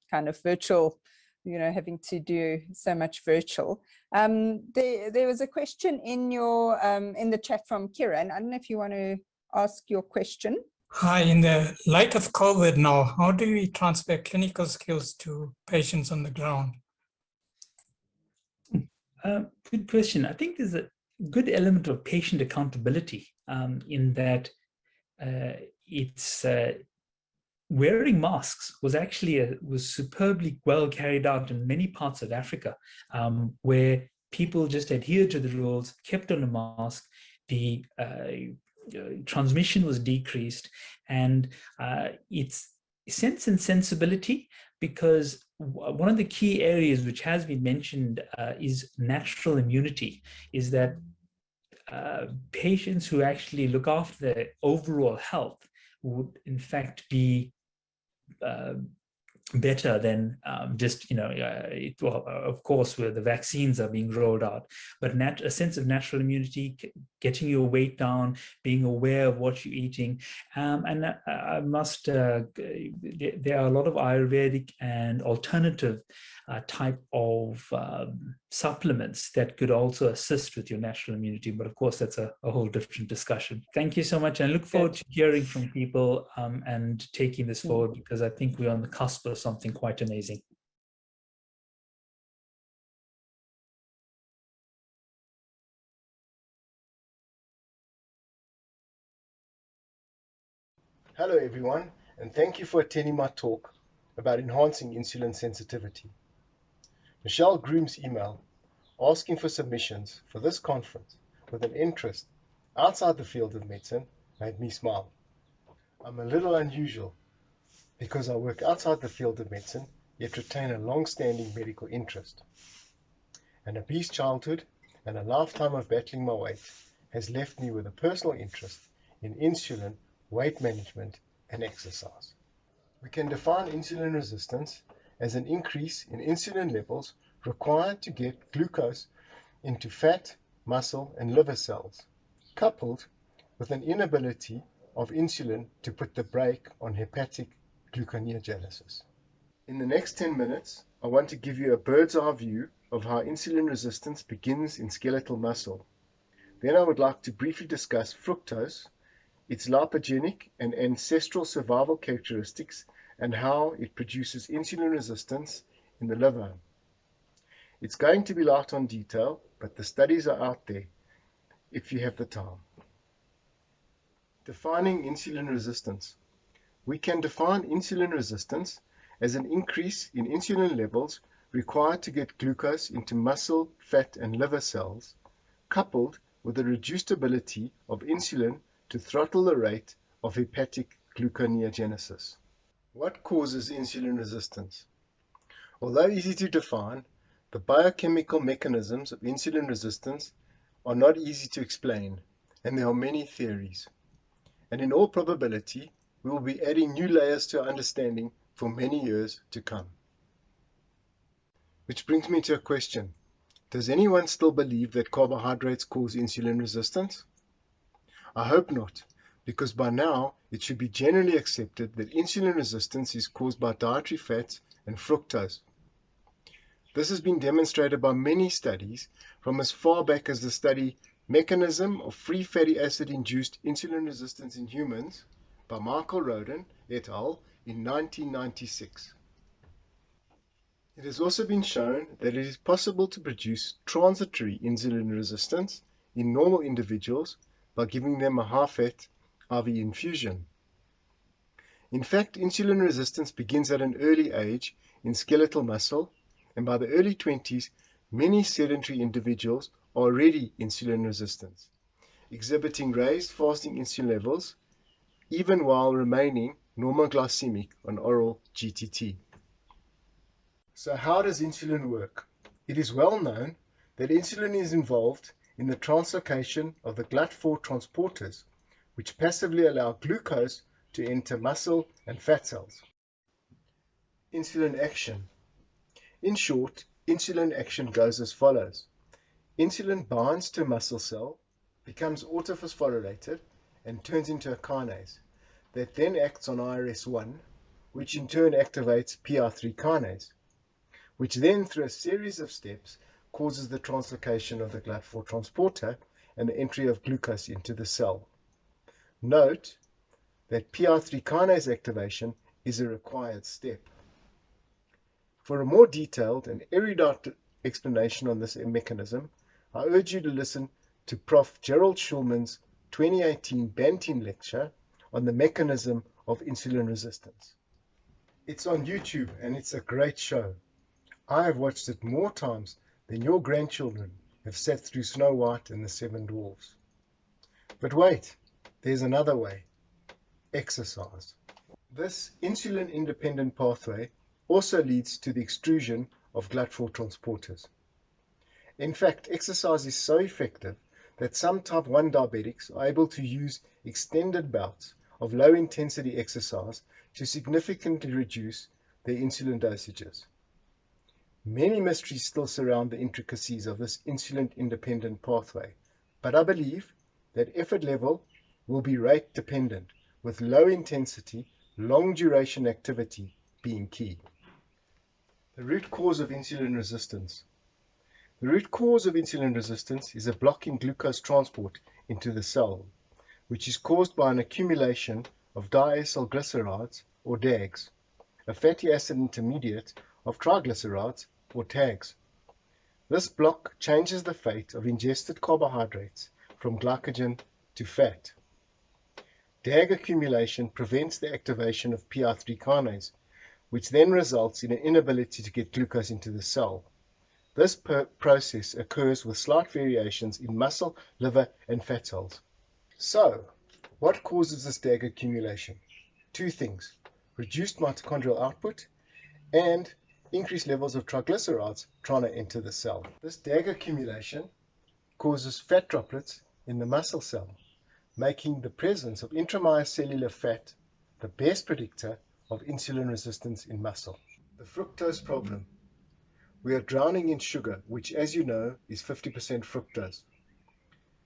Speaker 6: kind of virtual, having to do so much virtual. There was a question in your in the chat from Kiran. I don't know if you want to ask your question.
Speaker 13: Hi, in the light of COVID now, how do we transfer clinical skills to patients on the ground?
Speaker 12: Good question. I think there's a good element of patient accountability in that it's wearing masks was actually was superbly well carried out in many parts of Africa, where people just adhered to the rules, kept on a mask. The transmission was decreased, and it's sense and sensibility, because one of the key areas which has been mentioned is natural immunity, is that patients who actually look after their overall health would in fact be better than just, well, of course, where the vaccines are being rolled out, but a sense of natural immunity, getting your weight down, being aware of what you're eating. And I must, there are a lot of Ayurvedic and alternative type of supplements that could also assist with your natural immunity. But of course, that's a whole different discussion. Thank you so much. And I look forward to hearing from people and taking this forward, because I think we're on the cusp of something quite amazing.
Speaker 14: Hello everyone, and thank you for attending my talk about enhancing insulin sensitivity. Michelle Groom's email asking for submissions for this conference with an interest outside the field of medicine made me smile. I'm a little unusual because I work outside the field of medicine, yet retain a long-standing medical interest. An obese childhood and a lifetime of battling my weight has left me with a personal interest in insulin, weight management, and exercise. We can define insulin resistance as an increase in insulin levels required to get glucose into fat, muscle, and liver cells, coupled with an inability of insulin to put the brake on hepatic gluconeogenesis. In the next 10 minutes, I want to give you a bird's eye view of how insulin resistance begins in skeletal muscle. Then I would like to briefly discuss fructose, its lipogenic and ancestral survival characteristics, and how it produces insulin resistance in the liver. It's going to be light on detail, but the studies are out there if you have the time. Defining insulin resistance. We can define insulin resistance as an increase in insulin levels required to get glucose into muscle, fat, and liver cells, coupled with a reduced ability of insulin to throttle the rate of hepatic gluconeogenesis. What causes insulin resistance? Although easy to define, the biochemical mechanisms of insulin resistance are not easy to explain, and there are many theories. And in all probability, we will be adding new layers to our understanding for many years to come. Which brings me to a question. Does anyone still believe that carbohydrates cause insulin resistance? I hope not, because by now it should be generally accepted that insulin resistance is caused by dietary fats and fructose. This has been demonstrated by many studies, from as far back as the study Mechanism of Free Fatty Acid-Induced Insulin Resistance in Humans by Michael Roden et al. In 1996. It has also been shown that it is possible to produce transitory insulin resistance in normal individuals by giving them a high-fat IV infusion. In fact, insulin resistance begins at an early age in skeletal muscle, and by the early 20s, many sedentary individuals are already insulin resistant, exhibiting raised fasting insulin levels, even while remaining normal glycemic on oral GTT. So how does insulin work? It is well known that insulin is involved in the translocation of the GLUT4 transporters, which passively allow glucose to enter muscle and fat cells. Insulin action. In short, insulin action goes as follows. Insulin binds to a muscle cell, becomes autophosphorylated, and turns into a kinase that then acts on IRS1, which in turn activates PI3 kinase, which then, through a series of steps, causes the translocation of the GLUT4 transporter and the entry of glucose into the cell. Note that PI3 kinase activation is a required step. For a more detailed and erudite explanation on this mechanism, I urge you to listen to Prof. Gerald Schulman's 2018 Banting lecture on the mechanism of insulin resistance. It's on YouTube and it's a great show. I have watched it more times than your grandchildren have sat through Snow White and the Seven Dwarfs. But wait, there's another way. Exercise. This insulin-independent pathway also leads to the extrusion of GLUT4 transporters. In fact, exercise is so effective that some type 1 diabetics are able to use extended bouts of low-intensity exercise to significantly reduce their insulin dosages. Many mysteries still surround the intricacies of this insulin-independent pathway, but I believe that effort level will be rate dependent, with low intensity, long duration activity being key. The root cause of insulin resistance. The root cause of insulin resistance is a block in glucose transport into the cell, which is caused by an accumulation of diacylglycerides, or DAGs, a fatty acid intermediate of triglycerides, or TAGs. This block changes the fate of ingested carbohydrates from glycogen to fat. DAG accumulation prevents the activation of PI3 kinase, which then results in an inability to get glucose into the cell. This process occurs with slight variations in muscle, liver, and fat cells. So, what causes this DAG accumulation? Two things: reduced mitochondrial output and increased levels of triglycerides trying to enter the cell. This DAG accumulation causes fat droplets in the muscle cell, making the presence of intramyocellular fat the best predictor of insulin resistance in muscle. The fructose problem. We are drowning in sugar, which, as you know, is 50% fructose.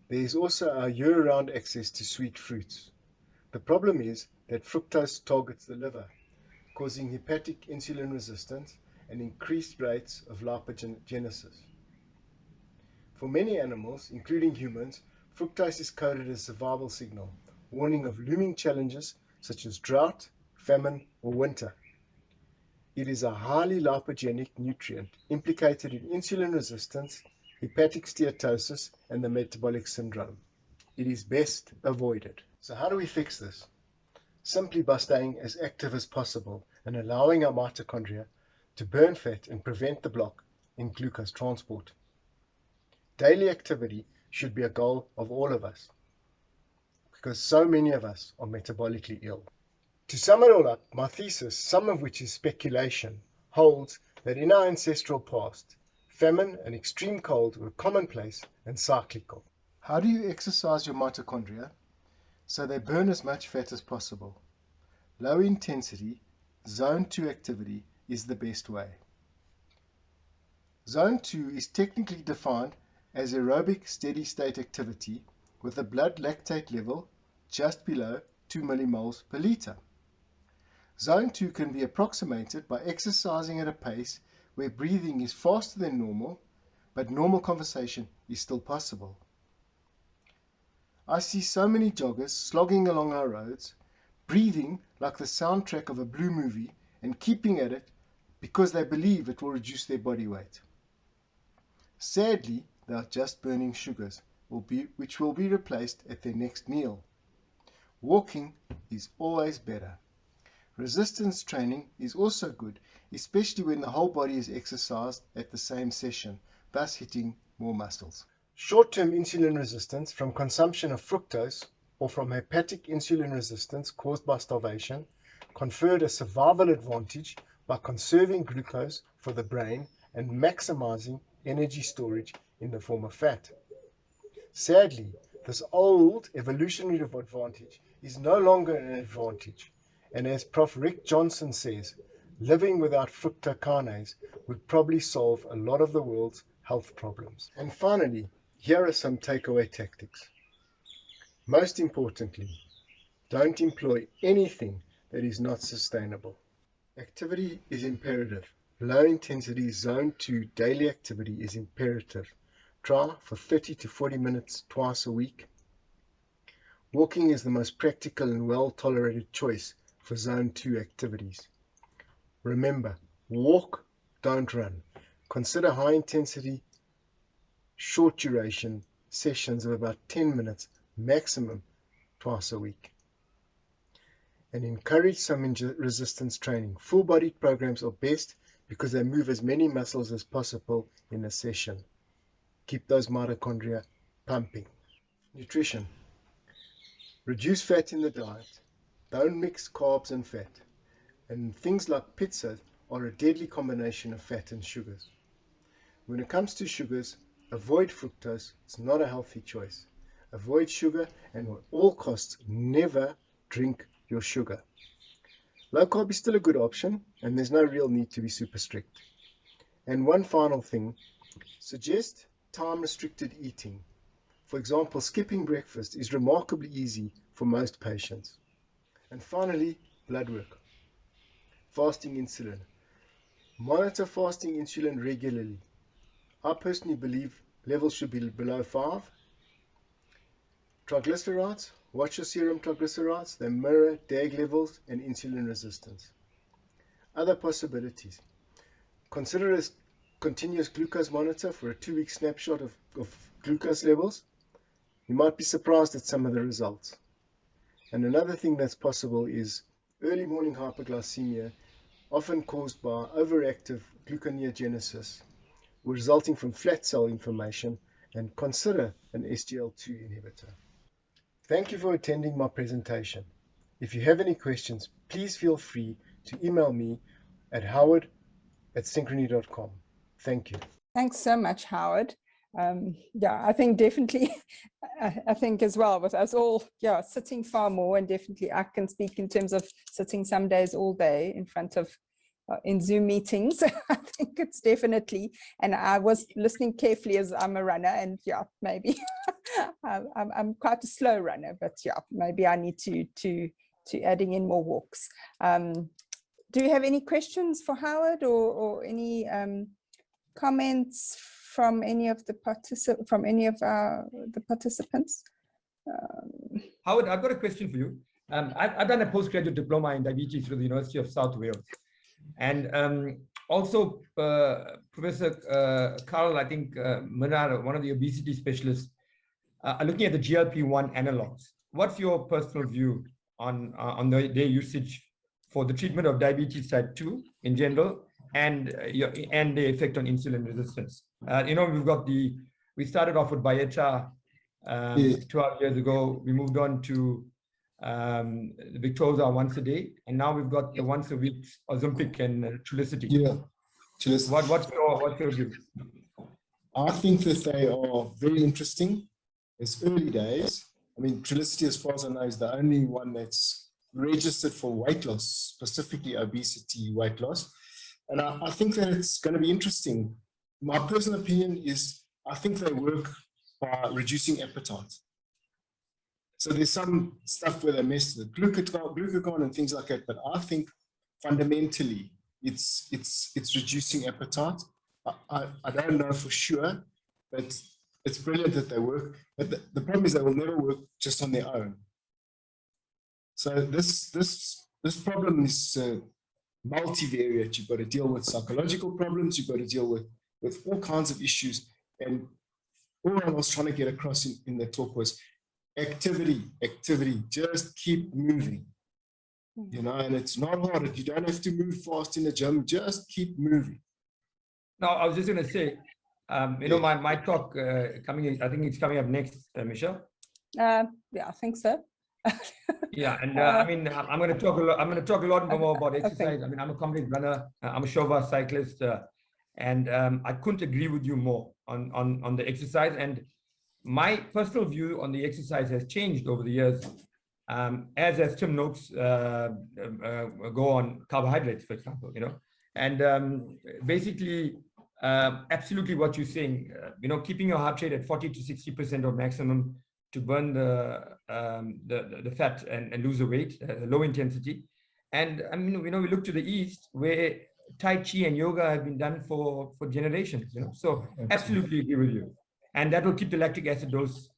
Speaker 14: There is also our year-round access to sweet fruits. The problem is that fructose targets the liver, causing hepatic insulin resistance and increased rates of lipogenesis. For many animals, including humans, fructose is coded as a survival signal, warning of looming challenges such as drought, famine, or winter. It is a highly lipogenic nutrient implicated in insulin resistance, hepatic steatosis, and the metabolic syndrome. It is best avoided. So how do we fix this? Simply by staying as active as possible and allowing our mitochondria to burn fat and prevent the block in glucose transport. Daily activity should be a goal of all of us, because so many of us are metabolically ill. To sum it all up, my thesis, some of which is speculation, holds that in our ancestral past, famine and extreme cold were commonplace and cyclical. How do you exercise your mitochondria so they burn as much fat as possible? Low intensity, zone 2 activity is the best way. Zone 2 is technically defined as aerobic steady state activity with a blood lactate level just below 2 millimoles per liter. Zone 2 can be approximated by exercising at a pace where breathing is faster than normal, but normal conversation is still possible. I see so many joggers slogging along our roads, breathing like the soundtrack of a blue movie and keeping at it because they believe it will reduce their body weight. Sadly, they are just burning sugars, which will be replaced at their next meal. Walking is always better. Resistance training is also good, especially when the whole body is exercised at the same session, thus hitting more muscles. Short-term insulin resistance from consumption of fructose or from hepatic insulin resistance caused by starvation conferred a survival advantage by conserving glucose for the brain and maximizing energy storage in the form of fat. Sadly, this old evolutionary advantage is no longer an advantage. And as Prof. Rick Johnson says, living without fructokinase would probably solve a lot of the world's health problems. And finally, here are some takeaway tactics. Most importantly, don't employ anything that is not sustainable. Activity is imperative. Low intensity zone 2 daily activity is imperative. Try for 30 to 40 minutes twice a week. Walking is the most practical and well-tolerated choice for zone 2 activities. Remember, walk, don't run. Consider high intensity, short duration sessions of about 10 minutes maximum twice a week. And encourage some resistance training. Full body programs are best because they move as many muscles as possible in a session. Keep those mitochondria pumping. Nutrition. Reduce fat in the diet. Don't mix carbs and fat. And things like pizza are a deadly combination of fat and sugars. When it comes to sugars, avoid fructose. It's not a healthy choice. Avoid sugar and at all costs never drink your sugar. Low carb is still a good option, and there's no real need to be super strict. And one final thing, suggest time-restricted eating. For example, skipping breakfast is remarkably easy for most patients. And finally, blood work. Fasting insulin. Monitor fasting insulin regularly. I personally believe levels should be below 5. Triglycerides. Watch your serum triglycerides. They mirror DAG levels and insulin resistance. Other possibilities. Consider a continuous glucose monitor for a 2-week snapshot of glucose levels. You might be surprised at some of the results. And another thing that's possible is early morning hypoglycemia, often caused by overactive gluconeogenesis, resulting from flat cell inflammation, and consider an SGLT2 inhibitor. Thank you for attending my presentation. If you have any questions, please feel free to email me at howard@synchrony.com. Thank you.
Speaker 6: Thanks so much, Howard. Yeah, I think definitely, I think as well with us all, yeah, sitting far more, and definitely I can speak in terms of sitting some days all day in front of, in Zoom meetings. I think it's definitely, and I was listening carefully as I'm a runner, and yeah, maybe I'm quite a slow runner, but yeah, maybe I need to adding in more walks. Do you have any questions for Howard, or any comments from any of the participants?
Speaker 15: Howard, I've got a question for you. I've done a postgraduate diploma in diabetes through the University of South Wales, and also Professor Carl, I think Minar, one of the obesity specialists, are looking at the GLP-1 analogs. What's your personal view on their usage for the treatment of diabetes type 2 in general, and the effect on insulin resistance? You know, we started off with Byetta 12 years ago. We moved on to the Victoza once a day, and now we've got the once a week Ozempic and Trulicity.
Speaker 14: Yeah.
Speaker 15: What's your view?
Speaker 14: I think that they are very interesting. It's early days. I mean, Trulicity, as far as I know, is the only one that's registered for weight loss, specifically obesity weight loss. And I think that it's going to be interesting. My personal opinion is I think they work by reducing appetite. So there's some stuff where they mess with glucagon and things like that, but I think fundamentally it's reducing appetite. I don't know for sure, but it's brilliant that they work. But the problem is they will never work just on their own. So this problem is multivariate. You've got to deal with psychological problems. You've got to deal with all kinds of issues. And all I was trying to get across in the talk was activity. Just keep moving. You know, and it's not hard. You don't have to move fast in the gym. Just keep moving.
Speaker 15: No, I was just going to say, you know, my talk coming in, I think it's coming up next, Michelle.
Speaker 6: Yeah, I think so.
Speaker 15: Yeah, and I mean, I'm going to talk a lot. I'm going to talk a lot more about exercise. I mean, I'm a complete runner. I'm a Shova cyclist, and I couldn't agree with you more on the exercise. And my personal view on the exercise has changed over the years, as Tim Noakes go on carbohydrates, for example. You know, and basically, absolutely what you're saying. You know, keeping your heart rate at 40 to 60% of maximum to burn the fat and lose the weight, low intensity. And I mean, you know, we look to the East where Tai Chi and yoga have been done for generations, you know, so absolutely agree with you. And that will keep the lactic acidosis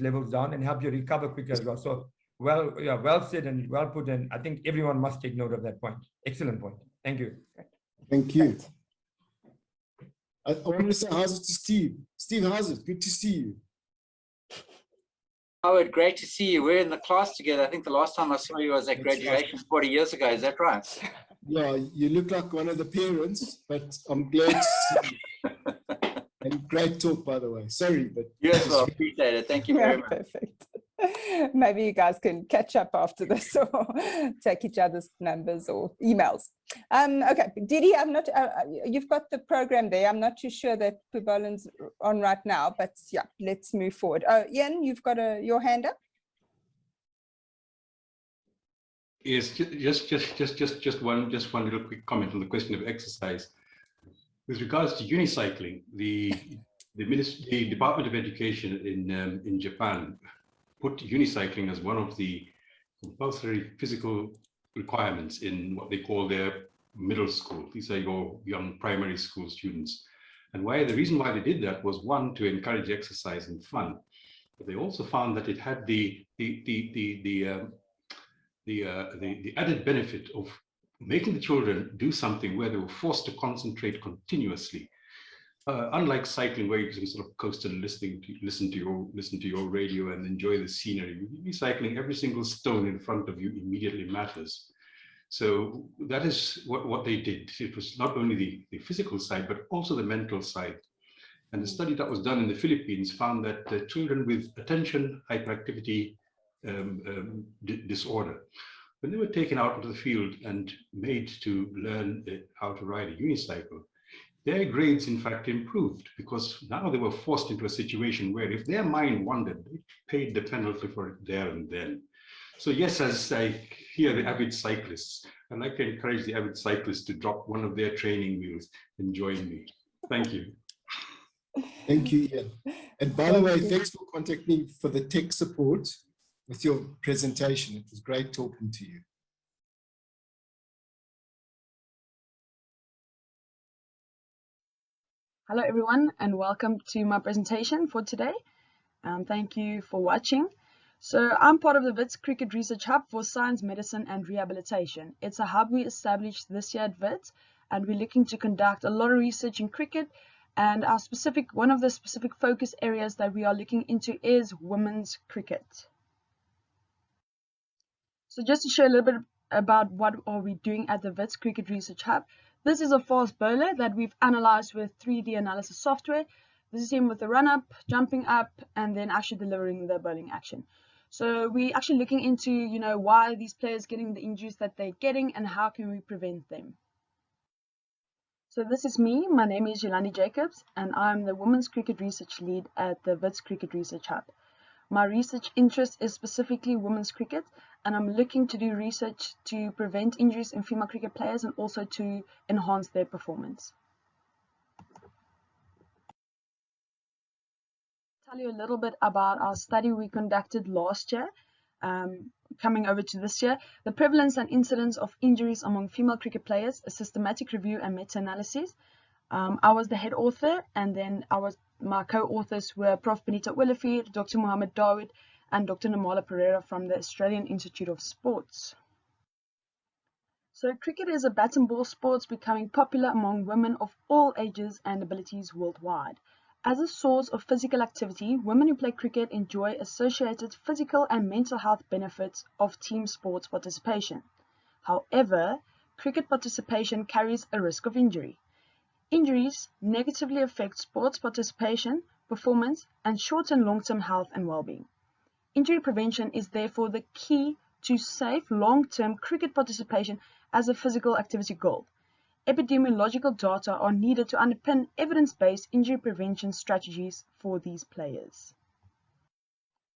Speaker 15: levels down and help you recover quicker as well. So well said and well put. And I think everyone must take note of that point. Excellent point. Thank you.
Speaker 14: Thank you. I want to say how's it to Steve. Steve, how's it? Good to see you.
Speaker 3: Howard, great to see you. We're in the class together. I think the last time I saw you was at graduation 40 years ago. Is that right?
Speaker 14: Yeah, you look like one of the parents, but I'm glad to see you. And great talk, by the way. Sorry, but
Speaker 3: you as well. Appreciate it. Thank you very much.
Speaker 6: Perfect. Maybe you guys can catch up after this or take each other's numbers or emails. Okay, Didi, I'm not. You've got the program there. I'm not too sure that Pubolan's on right now, but yeah, let's move forward. Ian, you've got your hand up.
Speaker 8: Yes, just one little quick comment on the question of exercise. With regards to unicycling, the Department of Education in Japan put unicycling as one of the compulsory physical requirements in what they call their middle school. These are your young primary school students. And the reason why they did that was, one, to encourage exercise and fun. But they also found that it had the added benefit of making the children do something where they were forced to concentrate continuously. Unlike cycling, where you can sort of coast and listen to your radio and enjoy the scenery, recycling, every single stone in front of you immediately matters. So that is what they did. It was not only the physical side, but also the mental side. And the study that was done in the Philippines found that children with attention hyperactivity disorder, when they were taken out into the field and made to learn how to ride a unicycle, their grades in fact improved, because now they were forced into a situation where if their mind wandered, they paid the penalty for it there and then. So yes, as I hear the avid cyclists, I'd like to encourage the avid cyclists to drop one of their training wheels and join me. Thank you.
Speaker 16: Thank you, Ian. And by the way, thanks for contacting me for the tech support with your presentation. It was great talking to you.
Speaker 17: Hello everyone, and welcome to my presentation for today. Thank you for watching. So I'm part of the WITS Cricket Research Hub for Science, Medicine and Rehabilitation. It's a hub we established this year at WITS, and we're looking to conduct a lot of research in cricket, and one of the specific focus areas that we are looking into is women's cricket. So just to share a little bit about what are we doing at the WITS Cricket Research Hub. This is a fast bowler that we've analyzed with 3D analysis software. This is him with the run up, jumping up, and then actually delivering the bowling action. So we're actually looking into, why are these players getting the injuries that they're getting and how can we prevent them. So this is me. My name is Yolandi Jacobs, and I'm the Women's Cricket Research Lead at the WITS Cricket Research Hub. My research interest is specifically women's cricket, and I'm looking to do research to prevent injuries in female cricket players and also to enhance their performance. I'll tell you a little bit about our study we conducted last year, coming over to this year. The prevalence and incidence of injuries among female cricket players, a systematic review and meta-analysis. I was the head author, and then my co-authors were Prof. Benita Willifeed, Dr. Mohammed Dawood, and Dr. Namala Pereira from the Australian Institute of Sports. So cricket is a bat and ball sport becoming popular among women of all ages and abilities worldwide. As a source of physical activity, women who play cricket enjoy associated physical and mental health benefits of team sports participation. However, cricket participation carries a risk of injury. Injuries negatively affect sports participation, performance, and short and long-term health and well-being. Injury prevention is therefore the key to safe long-term cricket participation as a physical activity goal. Epidemiological data are needed to underpin evidence-based injury prevention strategies for these players.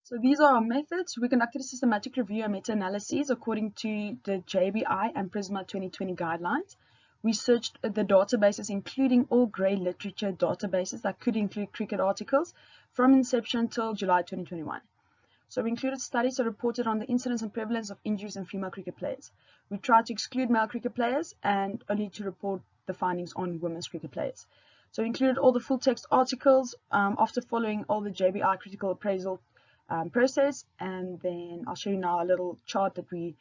Speaker 17: So these are our methods. We conducted a systematic review and meta-analyses according to the JBI and PRISMA 2020 guidelines. We searched the databases, including all grey literature databases that could include cricket articles from inception till July 2021. So we included studies that reported on the incidence and prevalence of injuries in female cricket players. We tried to exclude male cricket players and only to report the findings on women's cricket players. So we included all the full text articles after following all the JBI critical appraisal process. And then I'll show you now a little chart that we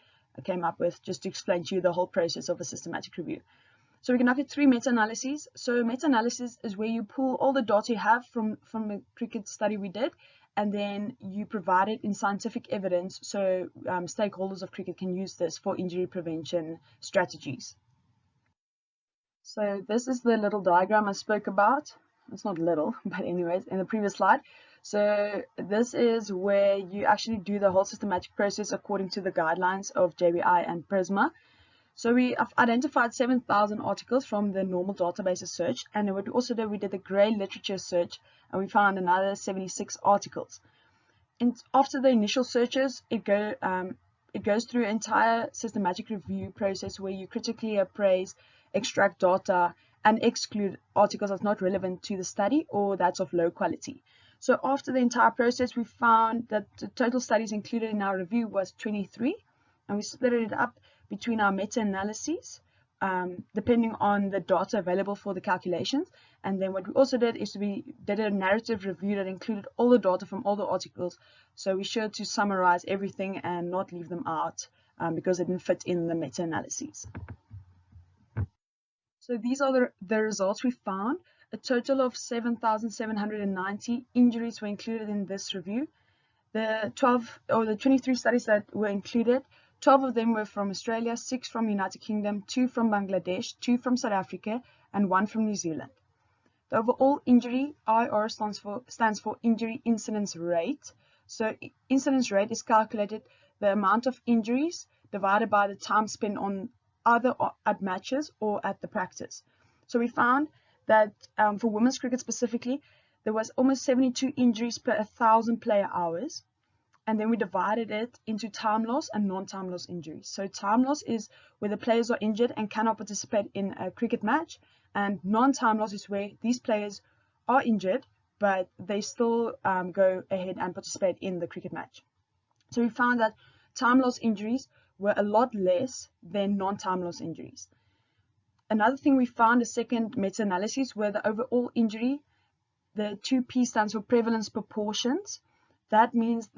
Speaker 17: came up with just to explain to you the whole process of a systematic review. So we conducted 3 meta-analyses. So meta-analysis is where you pull all the data you have from the cricket study we did, and then you provide it in scientific evidence so stakeholders of cricket can use this for injury prevention strategies. So this is the little diagram I spoke about. It's not little, but anyways, in the previous slide. So this is where you actually do the whole systematic process according to the guidelines of JBI and PRISMA. So we have identified 7,000 articles from the normal databases search, and what we also did, we did the grey literature search, and we found another 76 articles. And after the initial searches, it it goes through an entire systematic review process where you critically appraise, extract data, and exclude articles that's not relevant to the study or that's of low quality. So after the entire process, we found that the total studies included in our review was 23, and we split it up between our meta-analyses, depending on the data available for the calculations. And then what we also did is we did a narrative review that included all the data from all the articles. So we sure to summarize everything and not leave them out because it didn't fit in the meta-analyses. So these are the results we found. A total of 7,790 injuries were included in this review. The 23 studies that were included, 12 of them were from Australia, 6 from United Kingdom, 2 from Bangladesh, 2 from South Africa, and 1 from New Zealand. The overall injury, IR, stands for injury incidence rate. So incidence rate is calculated the amount of injuries divided by the time spent on either at matches or at the practice. So we found that for women's cricket specifically, there was almost 72 injuries per 1,000 player hours. And then we divided it into time loss and non-time loss injuries. So time loss is where the players are injured and cannot participate in a cricket match. And non-time loss is where these players are injured, but they still go ahead and participate in the cricket match. So we found that time loss injuries were a lot less than non-time loss injuries. Another thing we found, a second meta-analysis, were the overall injury. The 2P stands for prevalence proportions. That means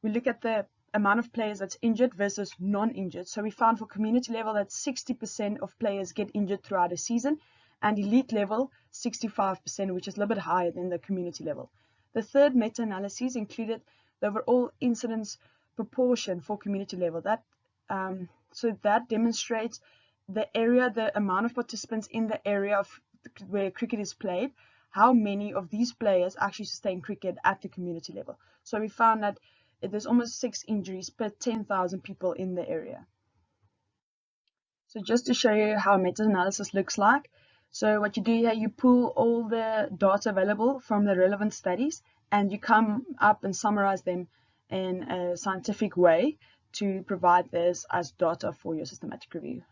Speaker 17: we look at the amount of players that's injured versus non-injured. So we found for community level that 60% of players get injured throughout a season, and elite level 65%, which is a little bit higher than the community level. The third meta-analysis included the overall incidence proportion for community level. So that demonstrates the amount of participants in the area of where cricket is played, how many of these players actually sustain cricket at the community level. So we found that there's almost 6 injuries per 10,000 people in the area. So just to show you how meta-analysis looks like. So what you do here, you pull all the data available from the relevant studies and you come up and summarize them in a scientific way to provide this as data for your systematic review.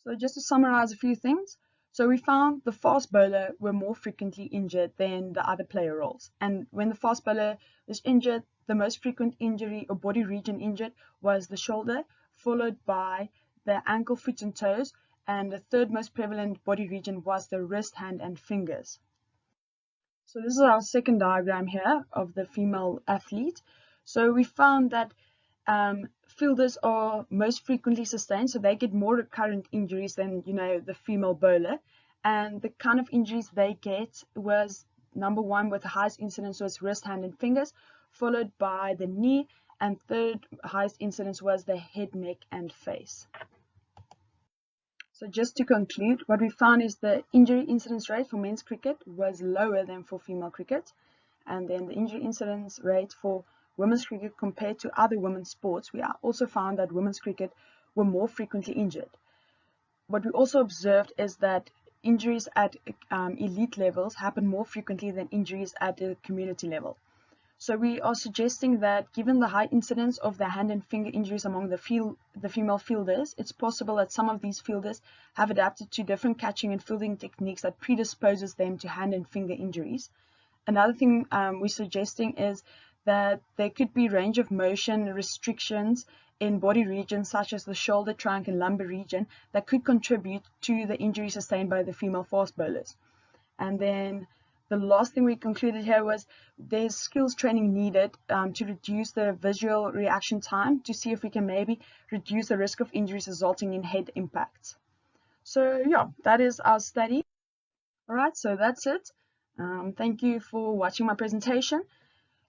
Speaker 17: So just to summarize a few things. So we found the fast bowler were more frequently injured than the other player roles. And when the fast bowler was injured, the most frequent injury or body region injured was the shoulder, followed by the ankle, foot and toes. And the third most prevalent body region was the wrist, hand and fingers. So this is our second diagram here of the female athlete. So we found that fielders are most frequently sustained, so they get more recurrent injuries than the female bowler. And the kind of injuries they get was number one with the highest incidence was wrist, hand and fingers, followed by the knee, and third highest incidence was the head, neck and face. So just to conclude, what we found is the injury incidence rate for men's cricket was lower than for female cricket, and then the injury incidence rate for women's cricket compared to other women's sports, we also found that women's cricket were more frequently injured. What we also observed is that injuries at elite levels happen more frequently than injuries at the community level. So we are suggesting that given the high incidence of the hand and finger injuries among the female fielders, it's possible that some of these fielders have adapted to different catching and fielding techniques that predisposes them to hand and finger injuries. Another thing we're suggesting is that there could be range of motion restrictions in body regions such as the shoulder, trunk and lumbar region that could contribute to the injury sustained by the female fast bowlers. And then the last thing we concluded here was there's skills training needed to reduce the visual reaction time to see if we can maybe reduce the risk of injuries resulting in head impacts. So yeah, that is our study. All right, so that's it. Thank you for watching my presentation.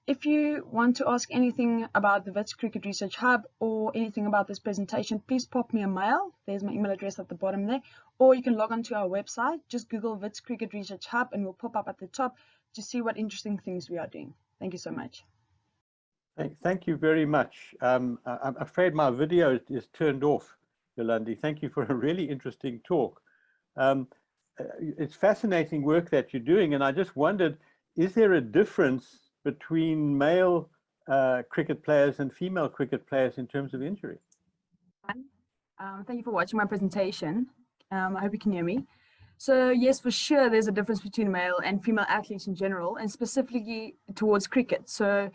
Speaker 17: If you want to ask anything about the Wits Cricket Research Hub or anything about this presentation, please pop me a mail. There's my email address at the bottom there. Or you can log on to our website. Just Google Wits Cricket Research Hub and we'll pop up at the top to see what interesting things we are doing. Thank you so much.
Speaker 2: Thank you very much. I'm afraid my video is turned off, Yolandi. Thank you for a really interesting talk. It's fascinating work that you're doing, and I just wondered, is there a difference between male cricket players and female cricket players in terms of injury?
Speaker 17: Thank you for watching my presentation. I hope you can hear me. So yes, for sure, there's a difference between male and female athletes in general, and specifically towards cricket. So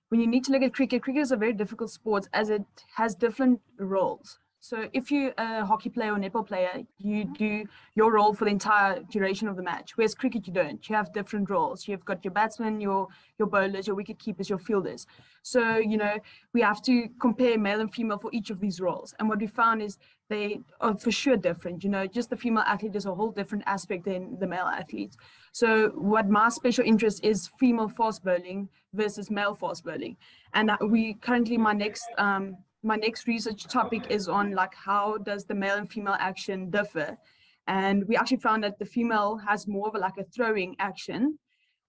Speaker 17: when you need to look at cricket, cricket is a very difficult sport as it has different roles. So if you're a hockey player or netball player, you do your role for the entire duration of the match, whereas cricket you don't. You have different roles. You've got your batsmen, your bowlers, your wicket keepers, your fielders. So, you know, we have to compare male and female for each of these roles. And what we found is they are for sure different. You know, just the female athlete is a whole different aspect than the male athlete. So what my special interest is female fast bowling versus male fast bowling. And we currently, my next research topic is on like how does the male and female action differ, and we actually found that the female has more of a throwing action,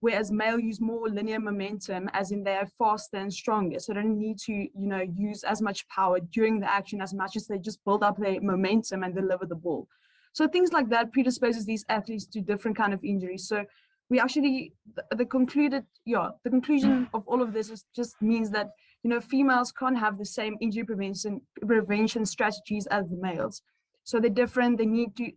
Speaker 17: whereas male use more linear momentum, as in they're faster and stronger, so they don't need to, you know, use as much power during the action as much as they just build up their momentum and deliver the ball. So things like that predisposes these athletes to different kind of injuries. So we actually, the conclusion of all of this is just means that, you know, females can't have the same injury prevention strategies as the males. So they're different.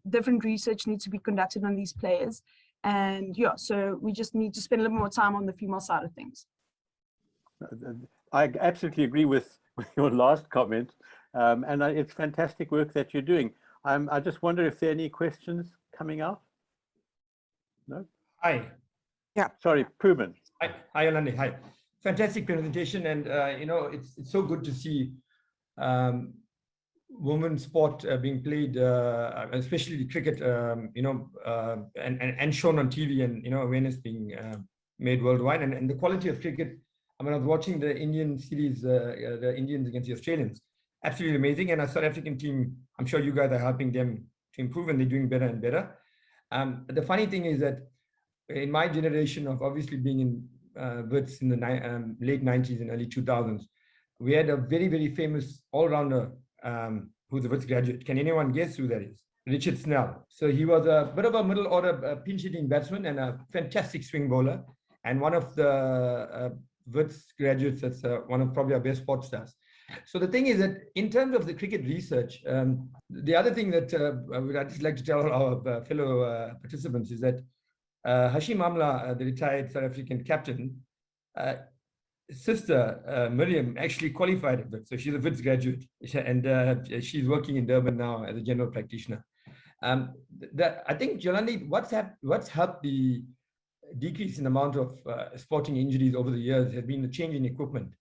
Speaker 17: Different research needs to be conducted on these players. And yeah, so we just need to spend a little more time on the female side of things.
Speaker 2: I absolutely agree with your last comment. And it's fantastic work that you're doing. I just wonder if there are any questions coming out? No?
Speaker 15: Hi.
Speaker 6: Yeah.
Speaker 2: Sorry, Puman.
Speaker 15: Hi, Alani. Hi. Fantastic presentation, and you know, it's so good to see women's sport being played, especially the cricket, you know, and shown on TV, and you know, awareness being made worldwide, and the quality of cricket. I mean, I was watching the Indian series, the Indians against the Australians, absolutely amazing. And our South African team, I'm sure you guys are helping them to improve, and they're doing better and better. The funny thing is that in my generation of obviously being in Wits in the late 90s and early 2000s, we had a very, very famous all-rounder who's a Wits graduate. Can anyone guess who that is? Richard Snell. So he was a bit of a middle order pinch-hitting batsman and a fantastic swing bowler, and one of the Wits graduates that's one of probably our best sports stars. So the thing is that in terms of the cricket research, the other thing that I'd just like to tell our fellow participants is that Hashim Amla, the retired South African captain, sister Miriam actually qualified at Wits, so she's a Wits graduate, and she's working in Durban now as a general practitioner. I think, Jolandi, what's helped the decrease in amount of sporting injuries over the years has been the change in equipment.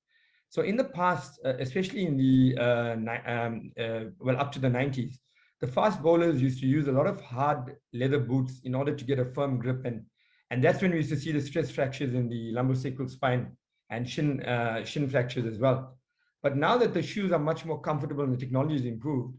Speaker 15: So in the past, especially in the up to the 90s, the fast bowlers used to use a lot of hard leather boots in order to get a firm grip, and that's when we used to see the stress fractures in the lumbosacral spine and shin fractures as well. But now that the shoes are much more comfortable and the technology is improved,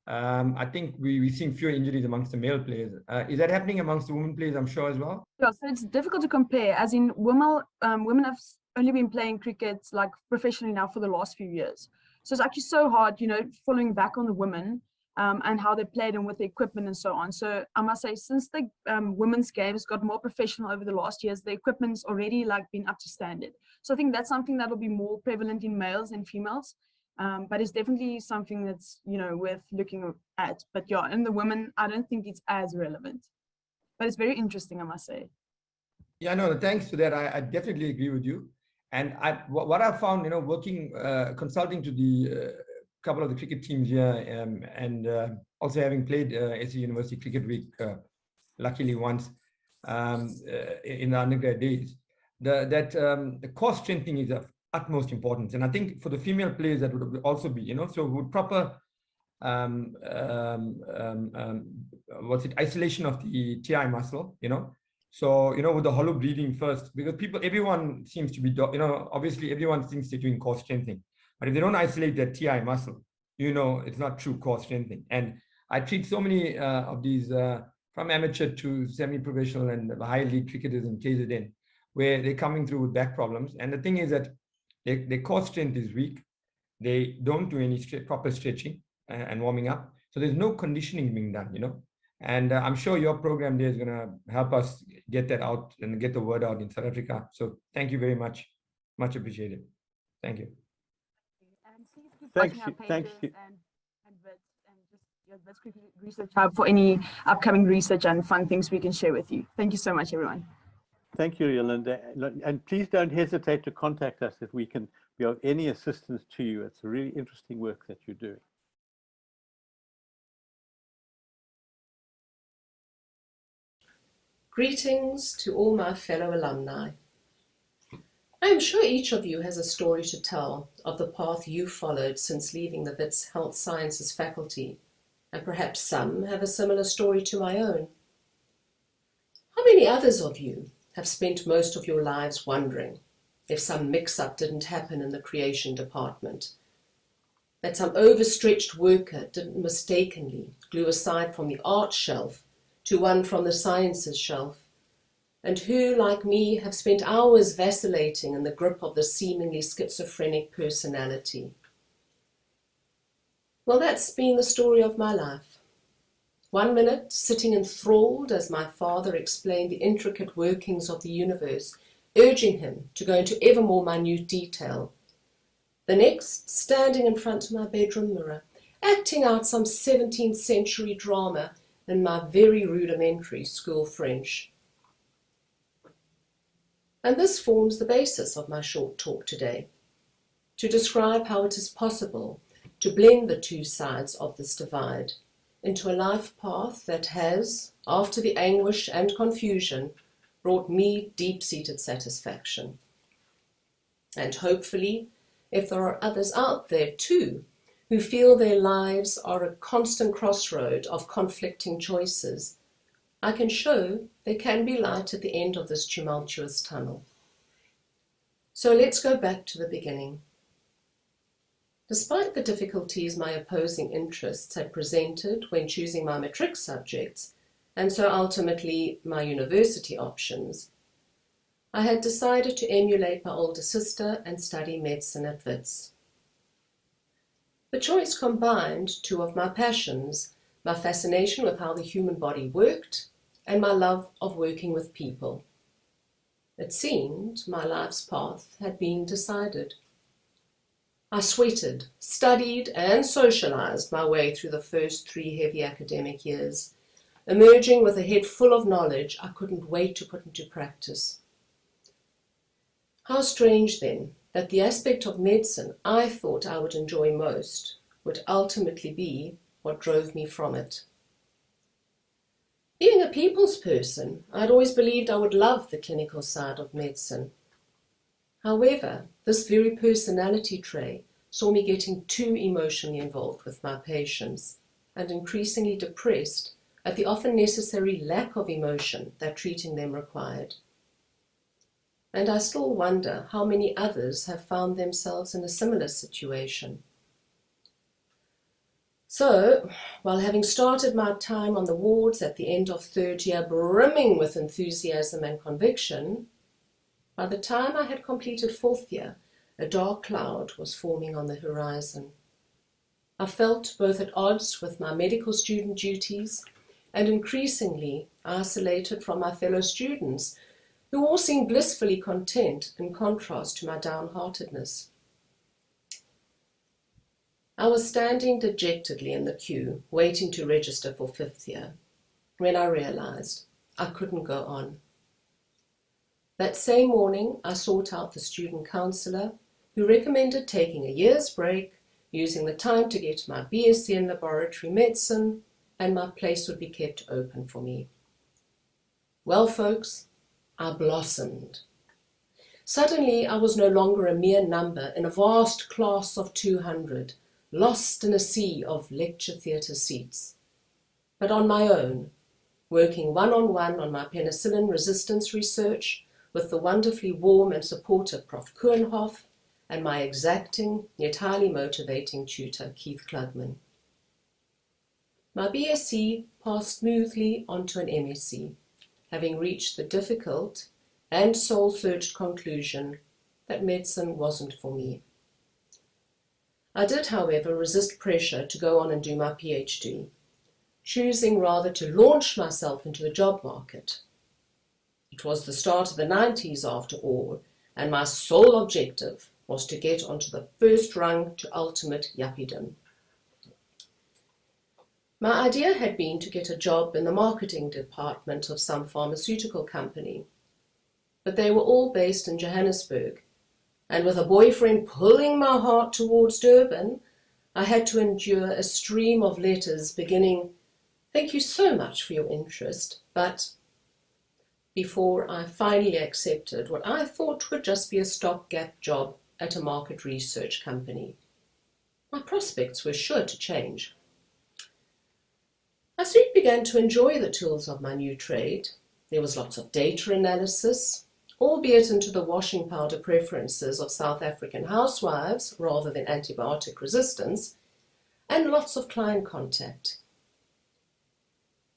Speaker 15: I think we're seeing fewer injuries amongst the male players. Is that happening amongst the women players, I'm sure, as well?
Speaker 17: Yeah, so it's difficult to compare, as in women have only been playing cricket like professionally now for the last few years. So it's actually so hard, you know, following back on the women and how they played and with the equipment and so on. So I must say, since the women's games got more professional over the last years, the equipment's already like been up to standard. So I think that's something that'll be more prevalent in males than females. But it's definitely something that's, you know, worth looking at. But yeah, in the women, I don't think it's as relevant. But it's very interesting, I must say.
Speaker 15: Yeah, no, thanks for that. I definitely agree with you. And what I found, you know, working, consulting to the couple of the cricket teams here, and also having played SC University Cricket Week, luckily once in the undergrad days, the core strengthening is of utmost importance. And I think for the female players that would also be, you know, so with proper isolation of the TI muscle, you know. So, you know, with the hollow breathing first, because everyone seems to be, you know, obviously everyone thinks they're doing core strengthening, but if they don't isolate their TI muscle, you know, it's not true core strengthening. And I treat so many of these from amateur to semi-professional and high league cricketers in KZN, where they're coming through with back problems. And the thing is that their core strength is weak. They don't do any proper stretching and warming up. So there's no conditioning being done, you know. And I'm sure your program there is going to help us get that out and get the word out in South Africa. So thank you very much. Much appreciated. Thank you.
Speaker 17: And please keep
Speaker 2: Thanks,
Speaker 17: watching our
Speaker 2: thanks.
Speaker 17: pages and just your Wits Research Hub for any upcoming research and fun things we can share with you. Thank you so much, everyone.
Speaker 2: Thank you, Yolanda. And please don't hesitate to contact us if we can be of any assistance to you. It's a really interesting work that you're doing.
Speaker 18: Greetings to all my fellow alumni. I am sure each of you has a story to tell of the path you followed since leaving the Wits Health Sciences faculty, and perhaps some have a similar story to my own. How many others of you have spent most of your lives wondering if some mix-up didn't happen in the creation department, that some overstretched worker didn't mistakenly glue a side from the art shelf to one from the sciences shelf, and who, like me, have spent hours vacillating in the grip of the seemingly schizophrenic personality? Well, that's been the story of my life. 1 minute, sitting enthralled as my father explained the intricate workings of the universe, urging him to go into ever more minute detail. The next, standing in front of my bedroom mirror, acting out some 17th century drama in my very rudimentary school French. And this forms the basis of my short talk today, to describe how it is possible to blend the two sides of this divide into a life path that has, after the anguish and confusion, brought me deep-seated satisfaction. And hopefully, if there are others out there too, who feel their lives are a constant crossroad of conflicting choices, I can show there can be light at the end of this tumultuous tunnel. So let's go back to the beginning. Despite the difficulties my opposing interests had presented when choosing my matric subjects, and so ultimately my university options, I had decided to emulate my older sister and study medicine at Wits. The choice combined two of my passions, my fascination with how the human body worked and my love of working with people. It seemed my life's path had been decided. I sweated, studied, and socialized my way through the first 3 heavy academic years, emerging with a head full of knowledge I couldn't wait to put into practice. How strange, then, that the aspect of medicine I thought I would enjoy most would ultimately be what drove me from it. Being a people's person, I'd always believed I would love the clinical side of medicine. However, this very personality trait saw me getting too emotionally involved with my patients and increasingly depressed at the often necessary lack of emotion that treating them required. And I still wonder how many others have found themselves in a similar situation. So, while having started my time on the wards at the end of 3rd year brimming with enthusiasm and conviction, by the time I had completed 4th year, a dark cloud was forming on the horizon. I felt both at odds with my medical student duties and increasingly isolated from my fellow students, who all seemed blissfully content in contrast to my downheartedness. I was standing dejectedly in the queue, waiting to register for 5th year, when I realized I couldn't go on. That same morning, I sought out the student counsellor, who recommended taking a year's break, using the time to get my BSc in laboratory medicine, and my place would be kept open for me. Well, folks, I blossomed. Suddenly, I was no longer a mere number in a vast class of 200, lost in a sea of lecture theatre seats, but on my own, working one-on-one on my penicillin resistance research with the wonderfully warm and supportive Prof. Kuhnhoff and my exacting yet highly motivating tutor, Keith Klugman. My BSc passed smoothly onto an MSc, having reached the difficult and soul-searched conclusion that medicine wasn't for me. I did, however, resist pressure to go on and do my PhD, choosing rather to launch myself into the job market. It was the start of the 90s after all, and my sole objective was to get onto the first rung to ultimate yuppiedom. My idea had been to get a job in the marketing department of some pharmaceutical company, but they were all based in Johannesburg, and with a boyfriend pulling my heart towards Durban, I had to endure a stream of letters beginning, "Thank you so much for your interest, but," before I finally accepted what I thought would just be a stopgap job at a market research company. My prospects were sure to change. I soon began to enjoy the tools of my new trade. There was lots of data analysis, albeit into the washing powder preferences of South African housewives rather than antibiotic resistance, and lots of client contact.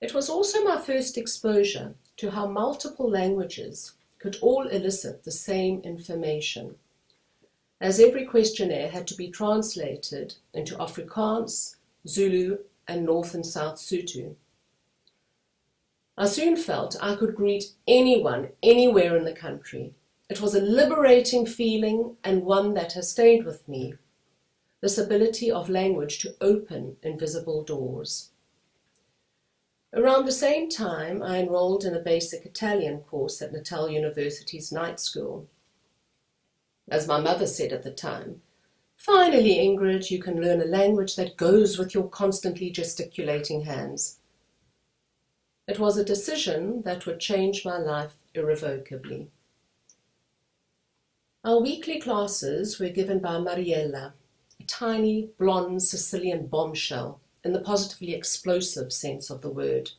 Speaker 18: It was also my first exposure to how multiple languages could all elicit the same information, as every questionnaire had to be translated into Afrikaans, Zulu, and North and South Sotho. I soon felt I could greet anyone, anywhere in the country. It was a liberating feeling and one that has stayed with me, this ability of language to open invisible doors. Around the same time, I enrolled in a basic Italian course at Natal University's night school. As my mother said at the time, "Finally, Ingrid, you can learn a language that goes with your constantly gesticulating hands." It was a decision that would change my life irrevocably. Our weekly classes were given by Mariella, a tiny, blonde Sicilian bombshell in the positively explosive sense of the word.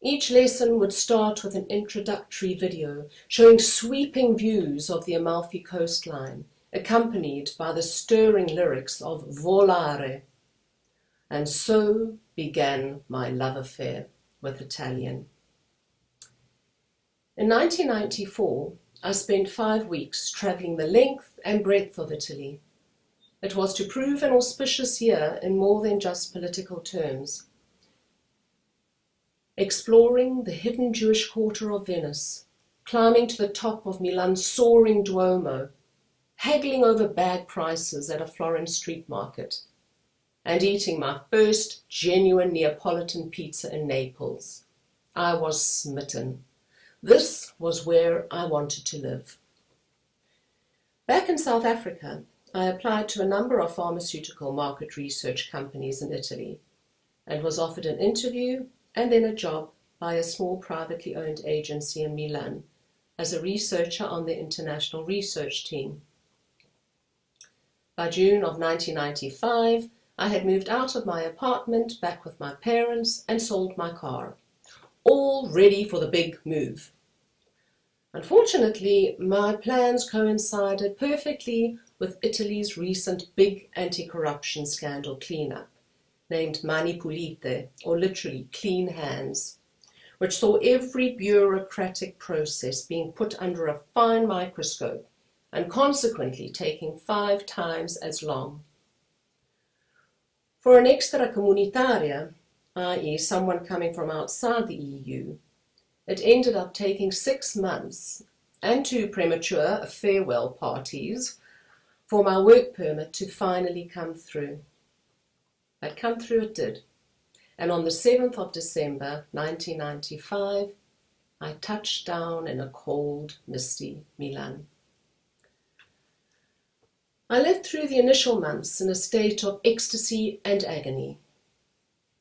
Speaker 18: Each lesson would start with an introductory video showing sweeping views of the Amalfi coastline, accompanied by the stirring lyrics of Volare. And so began my love affair with Italian. In 1994, I spent 5 weeks travelling the length and breadth of Italy. It was to prove an auspicious year in more than just political terms. Exploring the hidden Jewish quarter of Venice, climbing to the top of Milan's soaring Duomo, haggling over bag prices at a Florence street market, and eating my first genuine Neapolitan pizza in Naples. I was smitten. This was where I wanted to live. Back in South Africa, I applied to a number of pharmaceutical market research companies in Italy and was offered an interview and then a job by a small privately owned agency in Milan as a researcher on the international research team. By June of 1995, I had moved out of my apartment back with my parents and sold my car, all ready for the big move. Unfortunately, my plans coincided perfectly with Italy's recent big anti-corruption scandal cleanup, named Mani Pulite, or literally clean hands, which saw every bureaucratic process being put under a fine microscope and consequently taking 5 times as long. For an extracomunitaria, i.e. someone coming from outside the EU, it ended up taking 6 months and 2 premature farewell parties for my work permit to finally come through. But come through it did, and on the 7th of December 1995, I touched down in a cold, misty Milan. I lived through the initial months in a state of ecstasy and agony.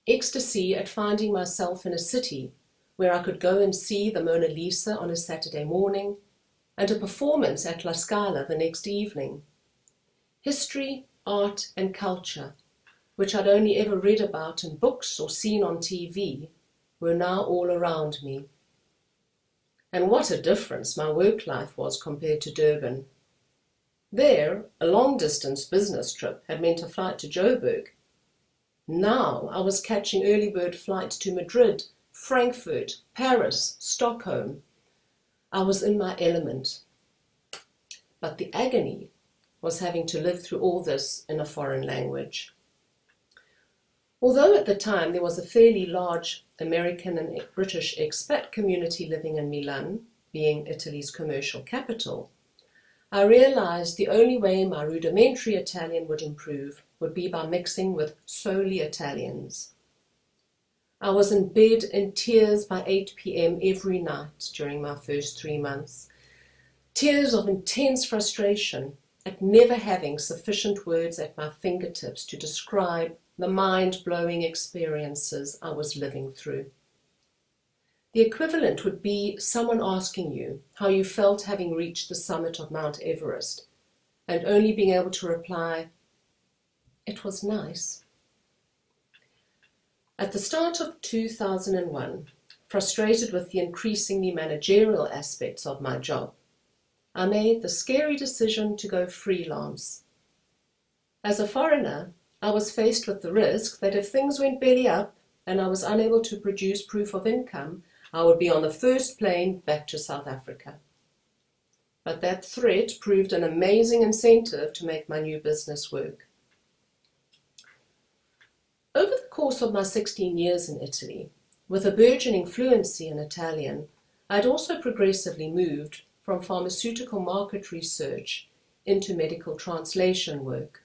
Speaker 18: Ecstasy at finding myself in a city where I could go and see the Mona Lisa on a Saturday morning and a performance at La Scala the next evening. History, art and culture, which I'd only ever read about in books or seen on TV, were now all around me. And what a difference my work life was compared to Durban. There, a long-distance business trip had meant a flight to Joburg. Now I was catching early bird flights to Madrid, Frankfurt, Paris, Stockholm. I was in my element. But the agony was having to live through all this in a foreign language. Although at the time there was a fairly large American and British expat community living in Milan, being Italy's commercial capital, I realized the only way my rudimentary Italian would improve would be by mixing with solely Italians. I was in bed in tears by 8 p.m. every night during my first 3 months. Tears of intense frustration at never having sufficient words at my fingertips to describe the mind-blowing experiences I was living through. The equivalent would be someone asking you how you felt having reached the summit of Mount Everest and only being able to reply, "It was nice." At the start of 2001, frustrated with the increasingly managerial aspects of my job, I made the scary decision to go freelance. As a foreigner, I was faced with the risk that if things went belly up and I was unable to produce proof of income, I would be on the first plane back to South Africa. But that threat proved an amazing incentive to make my new business work. Over the course of my 16 years in Italy, with a burgeoning fluency in Italian, I had also progressively moved from pharmaceutical market research into medical translation work,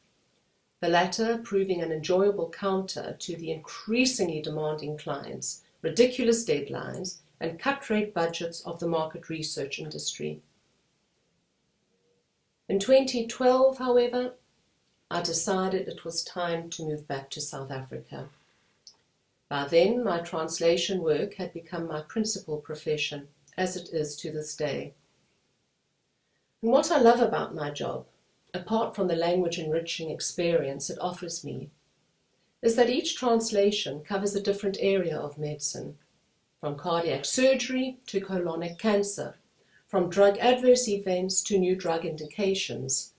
Speaker 18: the latter proving an enjoyable counter to the increasingly demanding clients, ridiculous deadlines, and cut-rate budgets of the market research industry. In 2012, however, I decided it was time to move back to South Africa. By then, my translation work had become my principal profession, as it is to this day. And what I love about my job, apart from the language-enriching experience it offers me, is that each translation covers a different area of medicine, from cardiac surgery to colonic cancer, from drug adverse events to new drug indications.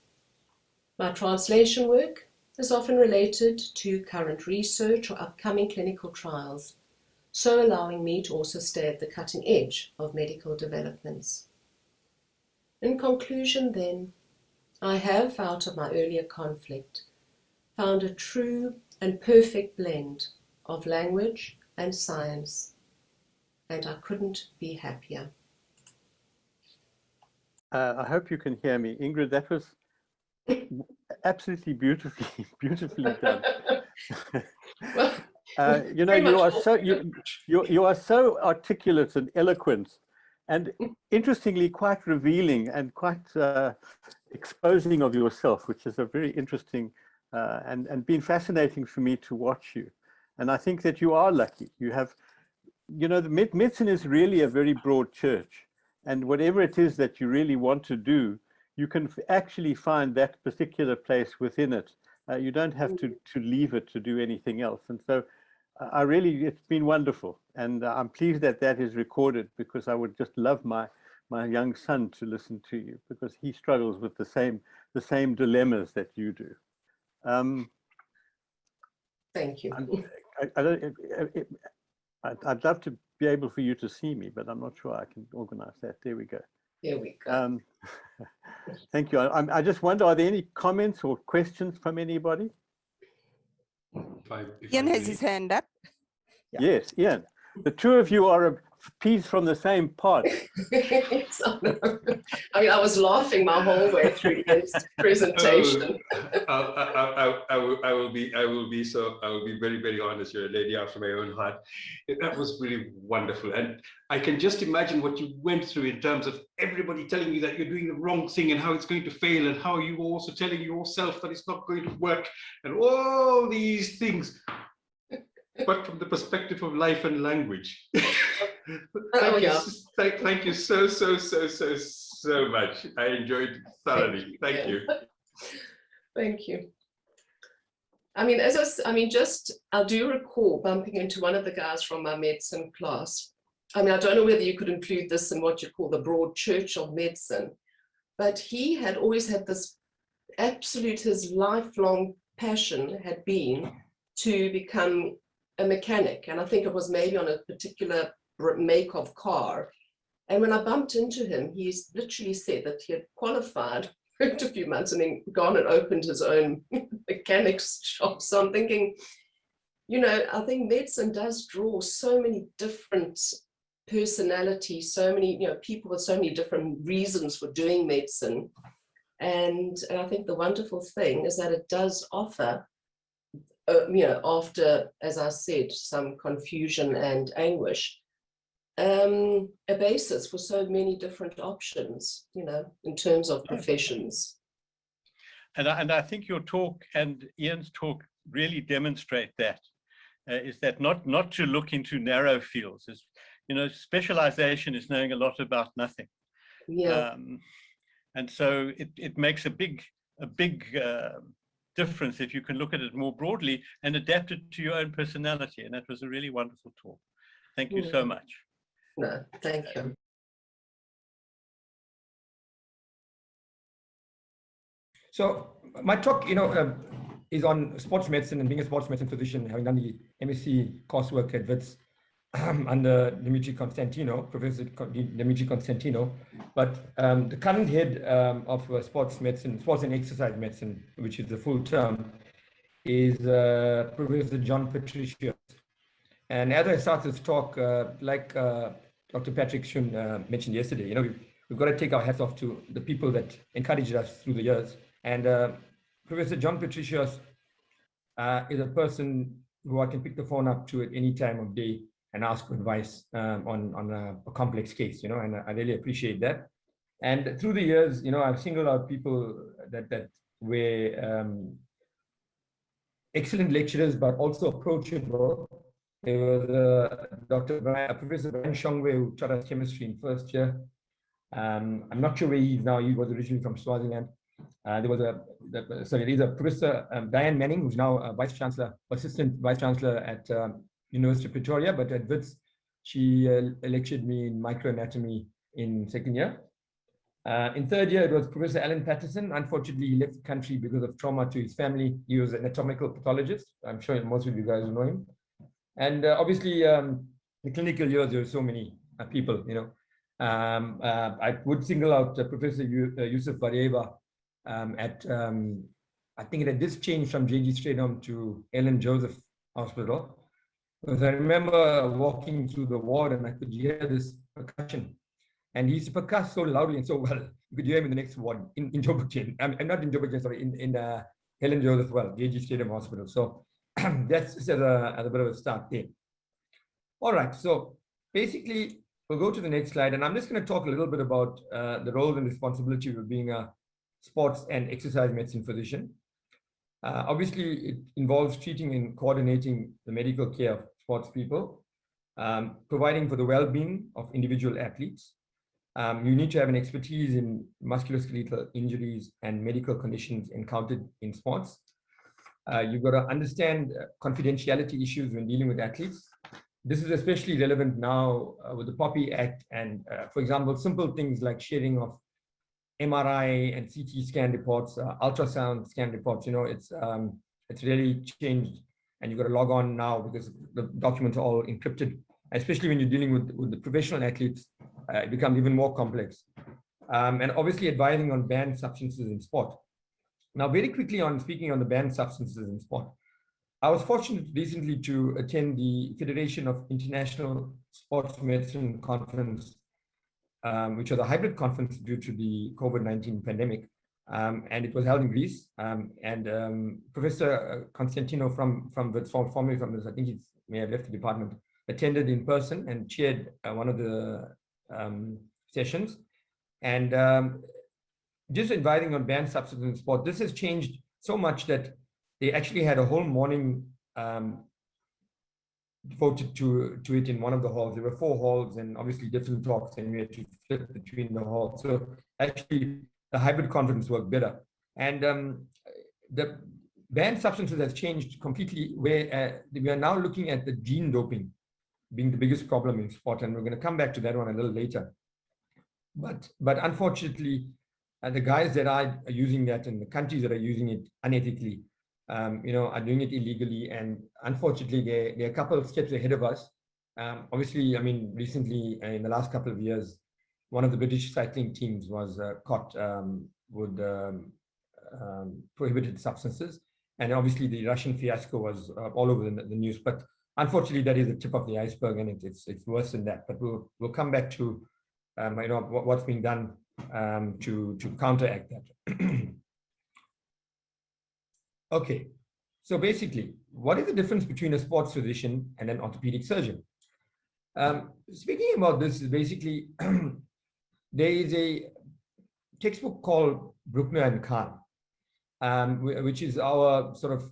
Speaker 18: My translation work is often related to current research or upcoming clinical trials, so allowing me to also stay at the cutting edge of medical developments. In conclusion, then, I have, out of my earlier conflict, found a true and perfect blend of language and science, and I couldn't be happier.
Speaker 2: I hope you can hear me. Ingrid, that was absolutely beautifully done. You know, you are so articulate and eloquent, and interestingly quite revealing and quite exposing of yourself, which is a very interesting and been fascinating for me to watch you. And I think that you are lucky. You have, you know, the medicine is really a very broad church, and whatever it is that you really want to do, you can actually find that particular place within it. You don't have to leave it to do anything else. And so I really, it's been wonderful. And I'm pleased that that is recorded, because I would just love my young son to listen to you, because he struggles with the same dilemmas that you do.
Speaker 18: Thank you.
Speaker 2: I'd love to be able for you to see me, but I'm not sure I can organize that. There we go.
Speaker 18: There we go.
Speaker 2: Thank you. I just wonder, are there any comments or questions from anybody?
Speaker 6: Ian has his hand up.
Speaker 2: Yes, Ian. The two of you are a piece from the same pod.
Speaker 18: I mean, I was laughing my whole way through this presentation.
Speaker 8: I will be very, very honest. You're a lady after my own heart. That was really wonderful. And I can just imagine what you went through in terms of everybody telling you that you're doing the wrong thing and how it's going to fail, and how you were also telling yourself that it's not going to work, and all these things. But from the perspective of life and language. Thank you so much. I enjoyed it thoroughly. Thank you.
Speaker 18: Thank you. I mean, I do recall bumping into one of the guys from my medicine class. I mean, I don't know whether you could include this in what you call the broad church of medicine, but he had always had this his lifelong passion had been to become a mechanic, and I think it was maybe on a particular make of car. And when I bumped into him, he literally said that he had qualified, worked a few months, and then gone and opened his own mechanics shop. So I'm thinking, you know, I think medicine does draw so many different personalities, so many, you know, people with so many different reasons for doing medicine. And I think the wonderful thing is that it does offer, after, as I said, some confusion and anguish, a basis for so many different options, in terms of professions.
Speaker 2: And I think your talk and Ian's talk really demonstrate that, is that not to look into narrow fields. Is, specialization is knowing a lot about nothing.
Speaker 18: Yeah.
Speaker 2: And so it makes a big difference if you can look at it more broadly and adapt it to your own personality. And that was a really wonderful talk. Thank you so much.
Speaker 18: No, thank you.
Speaker 15: So my talk, is on sports medicine and being a sports medicine physician, having done the MSc coursework at WITS under Dimitri Constantino, Professor Dimitri Constantino. But the current head of sports medicine, sports and exercise medicine, which is the full term, is Professor John Patricius. And as I start this talk, like Dr. Patrick Shun mentioned yesterday, we've got to take our hats off to the people that encouraged us through the years. And Professor John Patricius is a person who I can pick the phone up to at any time of day and ask for advice on a complex case, and I really appreciate that. And through the years, I've singled out people that were excellent lecturers, but also approachable. There was Professor Brian Shongwe, who taught us chemistry in first year. I'm not sure where he is now. He was originally from Swaziland. There was there's a Professor Diane Manning, who's now assistant vice chancellor at University of Pretoria, but at WITS, she lectured me in microanatomy in second year. In third year, it was Professor Alan Patterson. Unfortunately, he left the country because of trauma to his family. He was an anatomical pathologist. I'm sure most of you guys will know him. And obviously, the clinical years, there were so many people, I would single out Professor Yusuf Vareva I think it had just changed from J.G. Strayham to Ellen Joseph Hospital. Because I remember walking through the ward and I could hear this percussion. And he used to percuss so loudly and so well, you could hear him in the next ward in Joburg. I'm not in Joburg, sorry, in Helen Joseph, well, J.G. Strayham Hospital. So that's just as a bit of a start there. All right, so basically, we'll go to the next slide, and I'm just going to talk a little bit about the role and responsibility of being a sports and exercise medicine physician. Obviously, it involves treating and coordinating the medical care of sports people, providing for the well-being of individual athletes. You need to have an expertise in musculoskeletal injuries and medical conditions encountered in sports. You've got to understand confidentiality issues when dealing with athletes. This is especially relevant now with the POPI Act and, for example, simple things like sharing of MRI and CT scan reports, ultrasound scan reports. It's really changed, and you've got to log on now because the documents are all encrypted. Especially when you're dealing with the professional athletes, it becomes even more complex. And obviously advising on banned substances in sport. Now, very quickly on speaking on the banned substances in sport, I was fortunate recently to attend the Federation of International Sports Medicine Conference, which was a hybrid conference due to the COVID-19 pandemic. And it was held in Greece. Professor Constantino formerly from this, I think he may have left the department, attended in person and chaired one of the sessions. And just advising on banned substances in sport, this has changed so much that they actually had a whole morning devoted to it in one of the halls. There were 4 halls and obviously different talks, and we had to flip between the halls. So actually the hybrid conference worked better. And the banned substances has changed completely, where we are now looking at the gene doping being the biggest problem in sport, and we're going to come back to that one a little later. But unfortunately, the guys that are using that and the countries that are using it unethically, are doing it illegally, and unfortunately, they're a couple of steps ahead of us. Obviously, I mean, recently in the last couple of years, one of the British cycling teams was caught with prohibited substances, and obviously the Russian fiasco was all over the news. But unfortunately, that is the tip of the iceberg, and it's worse than that. But we'll come back to what's being done to counteract that. Okay, so basically, what is the difference between a sports physician and an orthopedic surgeon? Speaking about this, is basically there is a textbook called Bruckner and Kahn, which is our sort of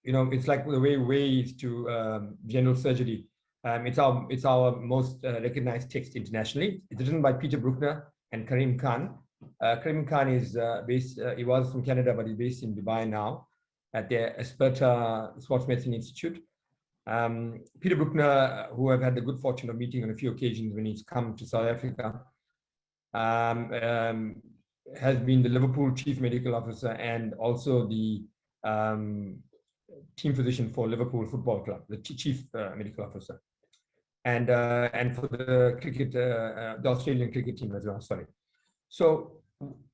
Speaker 15: it's like the way to general surgery. It's our most recognized text internationally. It's written by Peter Bruckner and Karim Khan. Karim Khan is he was from Canada, but he's based in Dubai now at the Asperta Sports Medicine Institute. Peter Bruckner, who I've had the good fortune of meeting on a few occasions when he's come to South Africa, has been the Liverpool Chief Medical Officer and also the team physician for Liverpool Football Club, the Chief Medical Officer, and for the cricket, the Australian cricket team as well. Sorry. So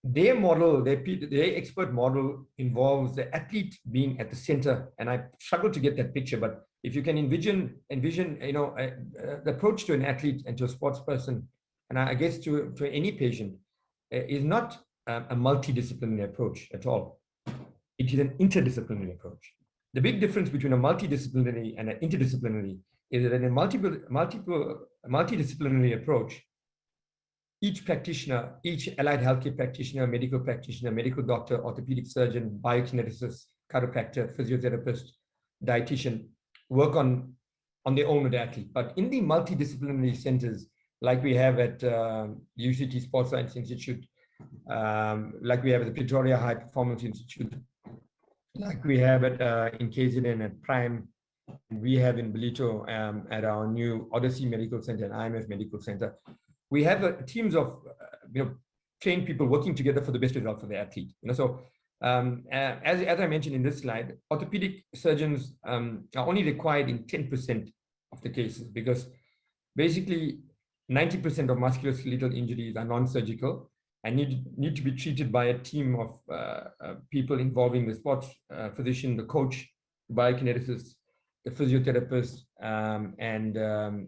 Speaker 15: their model, their expert model involves the athlete being at the center, and I struggle to get that picture, but if you can envision, the approach to an athlete and to a sports person, and I guess to any patient, is not a multidisciplinary approach at all. It is an interdisciplinary approach. The big difference between a multidisciplinary and an interdisciplinary is that in a multidisciplinary approach, each practitioner, each allied healthcare practitioner, medical doctor, orthopedic surgeon, biokineticist, chiropractor, physiotherapist, dietitian, work on their own with the athlete. But in the multidisciplinary centers, like we have at UCT Sports Science Institute, like we have at the Pretoria High Performance Institute, like we have in KZN at Prime, we have in Belito at our new Odyssey Medical Center and IMF Medical Center. We have teams of trained people working together for the best result for the athlete. So as I mentioned in this slide, orthopedic surgeons are only required in 10% of the cases, because basically 90% of musculoskeletal injuries are non-surgical and need to be treated by a team of people involving the sports physician, the coach, the biokineticist, the physiotherapist, and the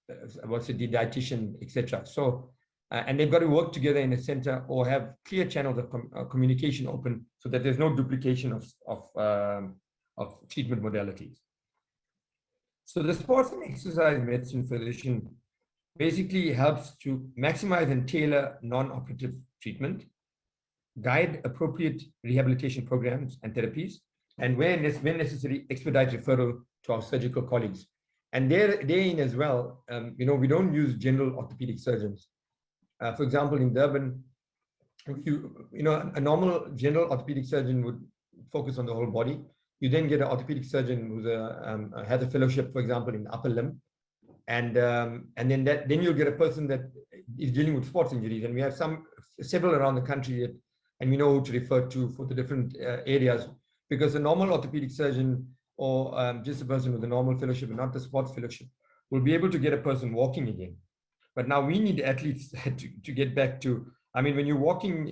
Speaker 15: dietitian, etc. So, and they've got to work together in a center or have clear channels of communication open so that there's no duplication of treatment modalities. So the sports and exercise medicine physician basically helps to maximize and tailor non-operative treatment, guide appropriate rehabilitation programs and therapies, and when necessary, expedite referral to our surgical colleagues. And therein as well, we don't use general orthopedic surgeons. For example, in Durban, a normal general orthopedic surgeon would focus on the whole body. You then get an orthopedic surgeon who has a fellowship, for example, in the upper limb, and then you'll get a person that is dealing with sports injuries. And we have several around the country, and we know who to refer to for the different areas, because a normal orthopedic surgeon or just a person with a normal fellowship and not the sports fellowship will be able to get a person walking again. But now we need athletes to get back to, when you're walking,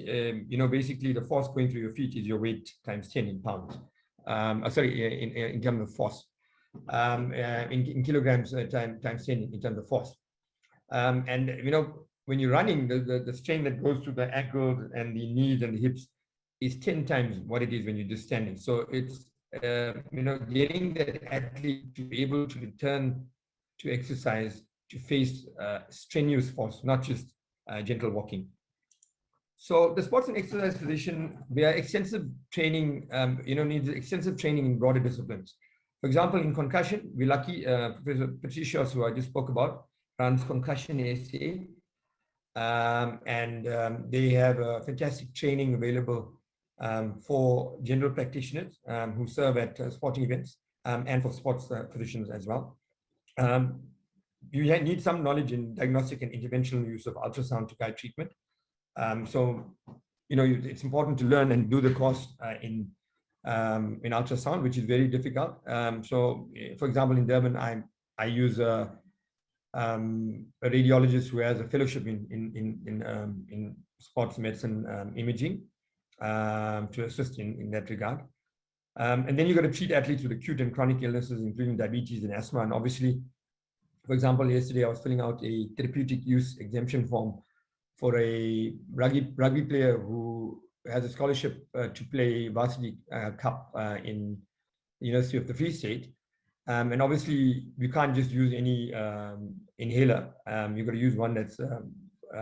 Speaker 15: basically the force going through your feet is your weight times 10 in pounds. In terms of force. In kilograms times 10 in terms of force. When you're running, the strain that goes through the ankles and the knees and the hips is 10 times what it is when you're just standing. So it's getting that athlete to be able to return to exercise, to face strenuous force, not just gentle walking. So the sports and exercise physician, we are extensive training, needs extensive training in broader disciplines. For example, in concussion, we're lucky, Professor Patricia, who I just spoke about, runs Concussion SA, and they have a fantastic training available for general practitioners who serve at sporting events and for sports physicians as well. You need some knowledge in diagnostic and interventional use of ultrasound to guide treatment. It's important to learn and do the course in ultrasound, which is very difficult. For example, in Durban, I use a radiologist who has a fellowship in sports medicine imaging to assist in that regard. And then you've got to treat athletes with acute and chronic illnesses, including diabetes and asthma. And obviously, for example, yesterday I was filling out a therapeutic use exemption form for a rugby player who has a scholarship to play varsity cup in the University of the Free State. And obviously, we can't just use any inhaler. You've got to use one that's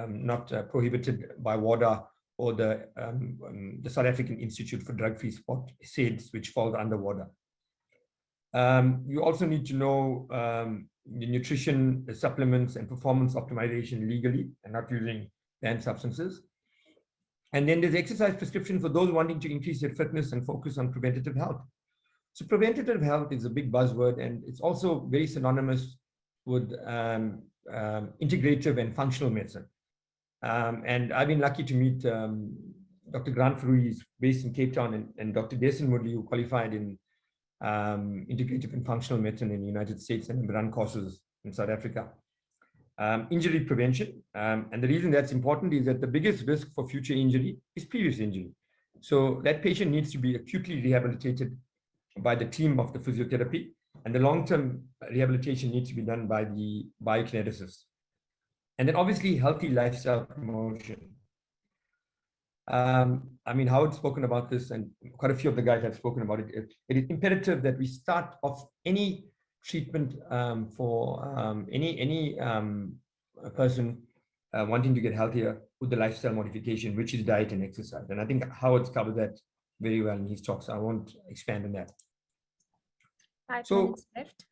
Speaker 15: not prohibited by WADA or the South African Institute for Drug-Free Sport, SAIDS, which falls under WADA. You also need to know the nutrition, the supplements, and performance optimization legally, and not using banned substances. And then there's exercise prescription for those wanting to increase their fitness and focus on preventative health. So preventative health is a big buzzword, and it's also very synonymous with integrative and functional medicine. And I've been lucky to meet Dr. Grant Verhooy, who's based in Cape Town, and Dr. Dessen Moodley, who qualified in integrative and functional medicine in the United States and run courses in South Africa. Injury prevention. And the reason that's important is that the biggest risk for future injury is previous injury. So that patient needs to be acutely rehabilitated by the team of the physiotherapy, and the long-term rehabilitation needs to be done by the biokineticist. And then obviously healthy lifestyle promotion. I mean, Howard's spoken about this, and quite a few of the guys have spoken about it. It is imperative that we start off any treatment for any person wanting to get healthier with the lifestyle modification, which is diet and exercise. And I think Howard's covered that very well in his talk, so I won't expand on that.
Speaker 9: 5
Speaker 15: So,
Speaker 9: minutes left.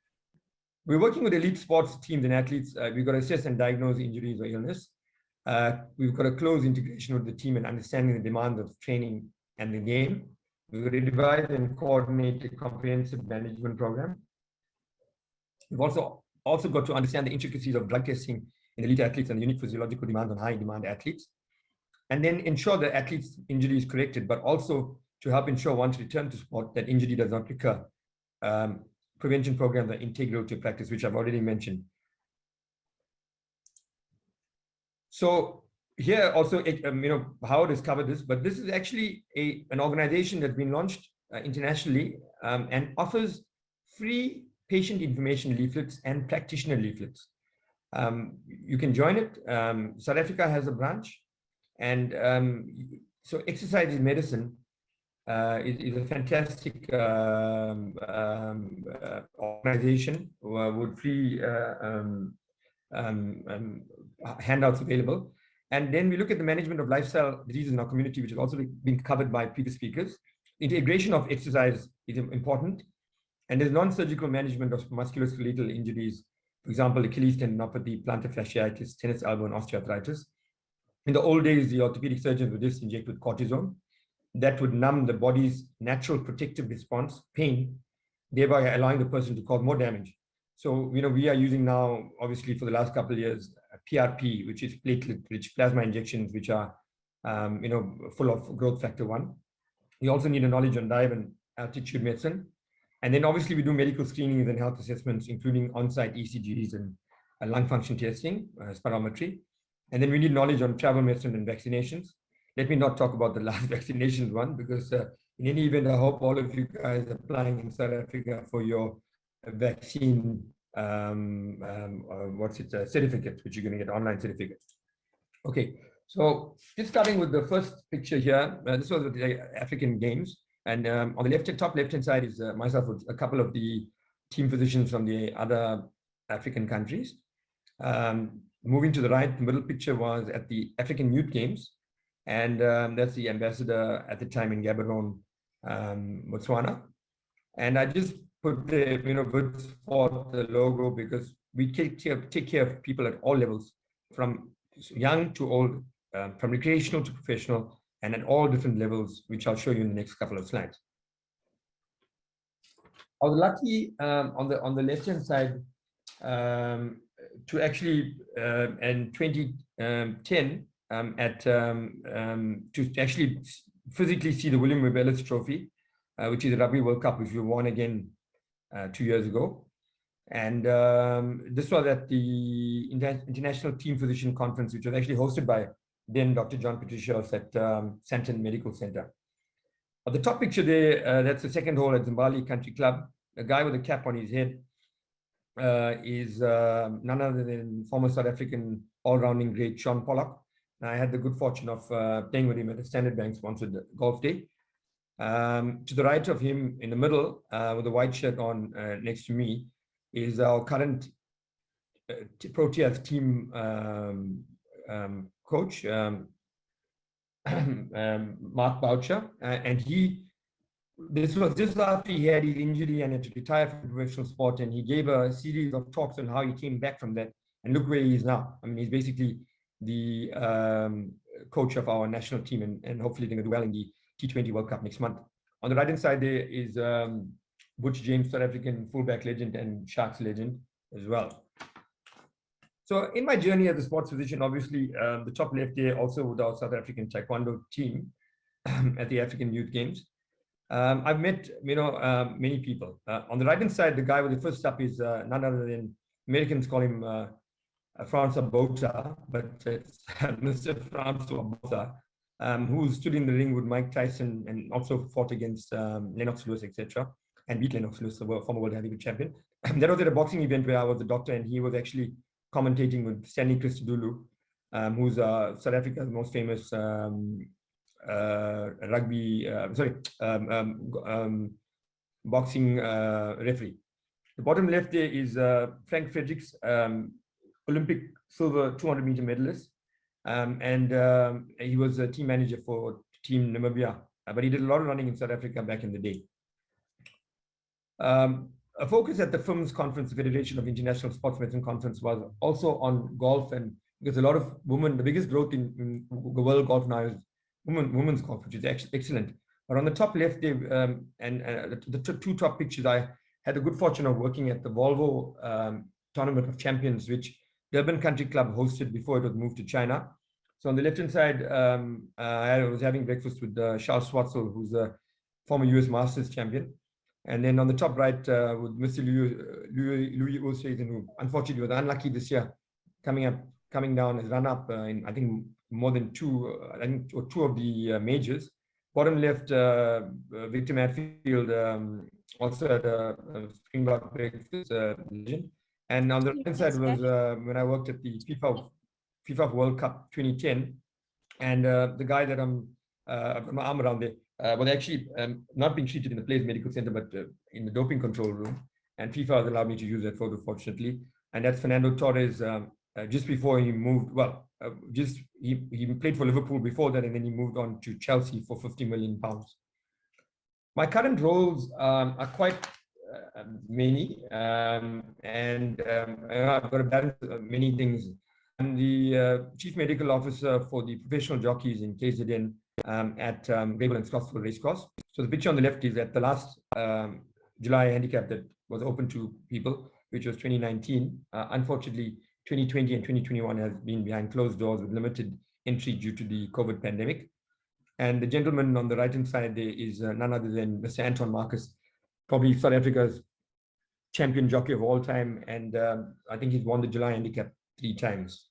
Speaker 15: We're working with elite sports teams and athletes. We've got to assess and diagnose injuries or illness. We've got a close integration with the team and understanding the demands of training and the game. We've got to devise and coordinate a comprehensive management program. We've also got to understand the intricacies of drug testing in elite athletes and the unique physiological demands on high demand athletes. And then ensure the athlete's injury is corrected, but also to help ensure once returned to sport that injury does not recur. Prevention programs are integral to practice, which I've already mentioned. So here also, Howard has covered this, but this is actually an organization that's been launched internationally and offers free patient information leaflets and practitioner leaflets. You can join it. South Africa has a branch, and so Exercise is Medicine is a fantastic organization with free handouts available. And then we look at the management of lifestyle diseases in our community, which has also been covered by previous speakers. Integration of exercise is important. And there's non-surgical management of musculoskeletal injuries, for example, Achilles tendinopathy, plantar fasciitis, tennis elbow, and osteoarthritis. In the old days, the orthopedic surgeons would just inject with cortisone. That would numb the body's natural protective response, pain, thereby allowing the person to cause more damage. So, we are using now, obviously, for the last couple of years, PRP, which is platelet-rich plasma injections, which are, full of growth factor 1. We also need a knowledge on dive and altitude medicine. And then obviously we do medical screenings and health assessments, including on-site ECGs and lung function testing, spirometry. And then we need knowledge on travel medicine and vaccinations. Let me not talk about the last vaccinations one, because in any event, I hope all of you guys are applying in South Africa for your vaccine, certificate, which you're going to get online certificate. Okay, so just starting with the first picture here, this was the African Games. And on the top left-hand side is myself with a couple of the team physicians from the other African countries. Moving to the right, the middle picture was at the African Youth Games. And that's the ambassador at the time in Gaborone, Botswana. And I just put the, good for the logo because we take care of people at all levels, from young to old, from recreational to professional, and at all different levels, which I'll show you in the next couple of slides. I was lucky on the left-hand side to actually in 2010 to actually physically see the William Webb Ellis Trophy, which is the Rugby World Cup, which we won again 2 years ago. And this was at the International Team Physician Conference, which was actually hosted by then Dr. John Patricios at Santon Medical Center. On the top picture there, that's the second hole at Zimbali Country Club. The guy with the cap on his head is none other than former South African all-rounding great Sean Pollock. I had the good fortune of playing with him at a Standard Bank sponsored golf day. To the right of him, in the middle, with the white shirt on next to me, is our current Proteas team coach, Mark Boucher, and this was just after he had his injury and had to retire from professional sport, and he gave a series of talks on how he came back from that, and look where he is now. I mean, he's basically the coach of our national team, and hopefully going to do well in the T20 World Cup next month. On the right hand side there is Butch James, South African fullback legend and Sharks legend as well. So in my journey as a sports physician, obviously the top left there also with our South African Taekwondo team at the African Youth Games. I've met, many people. On the right hand side, the guy with the first up is none other than, Americans call him Francois Botha, but it's Mr. Francois Botha, who stood in the ring with Mike Tyson and also fought against Lennox Lewis, etc., and beat Lennox Lewis, the former world heavyweight champion. That was at a boxing event where I was the doctor, and he was actually commentating with Stanley Christodoulou, who's South Africa's most famous boxing referee. The bottom left there is Frank Fredericks, Olympic silver 200-meter medalist, and he was a team manager for Team Namibia, but he did a lot of running in South Africa back in the day. A focus at the FIMS conference, the Federation of International Sports Medicine Conference, was also on golf, and because a lot of women, the biggest growth in the world golf now is women's golf, which is actually excellent. But on the top left there, the two top pictures, I had the good fortune of working at the Volvo Tournament of Champions, which Durban Country Club hosted before it was moved to China. So on the left-hand side, I was having breakfast with Charles Schwartzel, who's a former US Masters champion. And then on the top right, with Mr. Louis Oosthuizen, who unfortunately was unlucky this year, coming down as run-up in, I think, more than two of the majors. Bottom left, Victor Matfield, also at a Springbok breakfast legend. And on the right side was when I worked at the FIFA World Cup 2010, and the guy that my arm around there was actually not being treated in the Pillay Medical Center, but in the doping control room. And FIFA has allowed me to use that photo, fortunately. And that's Fernando Torres, just before he moved. Well, he played for Liverpool before that, and then he moved on to Chelsea for £50 million. My current roles are quite many, and I've got to balance many things. I'm the Chief Medical Officer for the professional jockeys in KZN at Grable and Scottsville Racecourse. So the picture on the left is at the last July handicap that was open to people, which was 2019. Unfortunately, 2020 and 2021 has been behind closed doors with limited entry due to the COVID pandemic. And the gentleman on the right-hand side there is none other than Mr. Anton Marcus, probably South Africa's champion jockey of all time. And I think he's won the July handicap 3 times.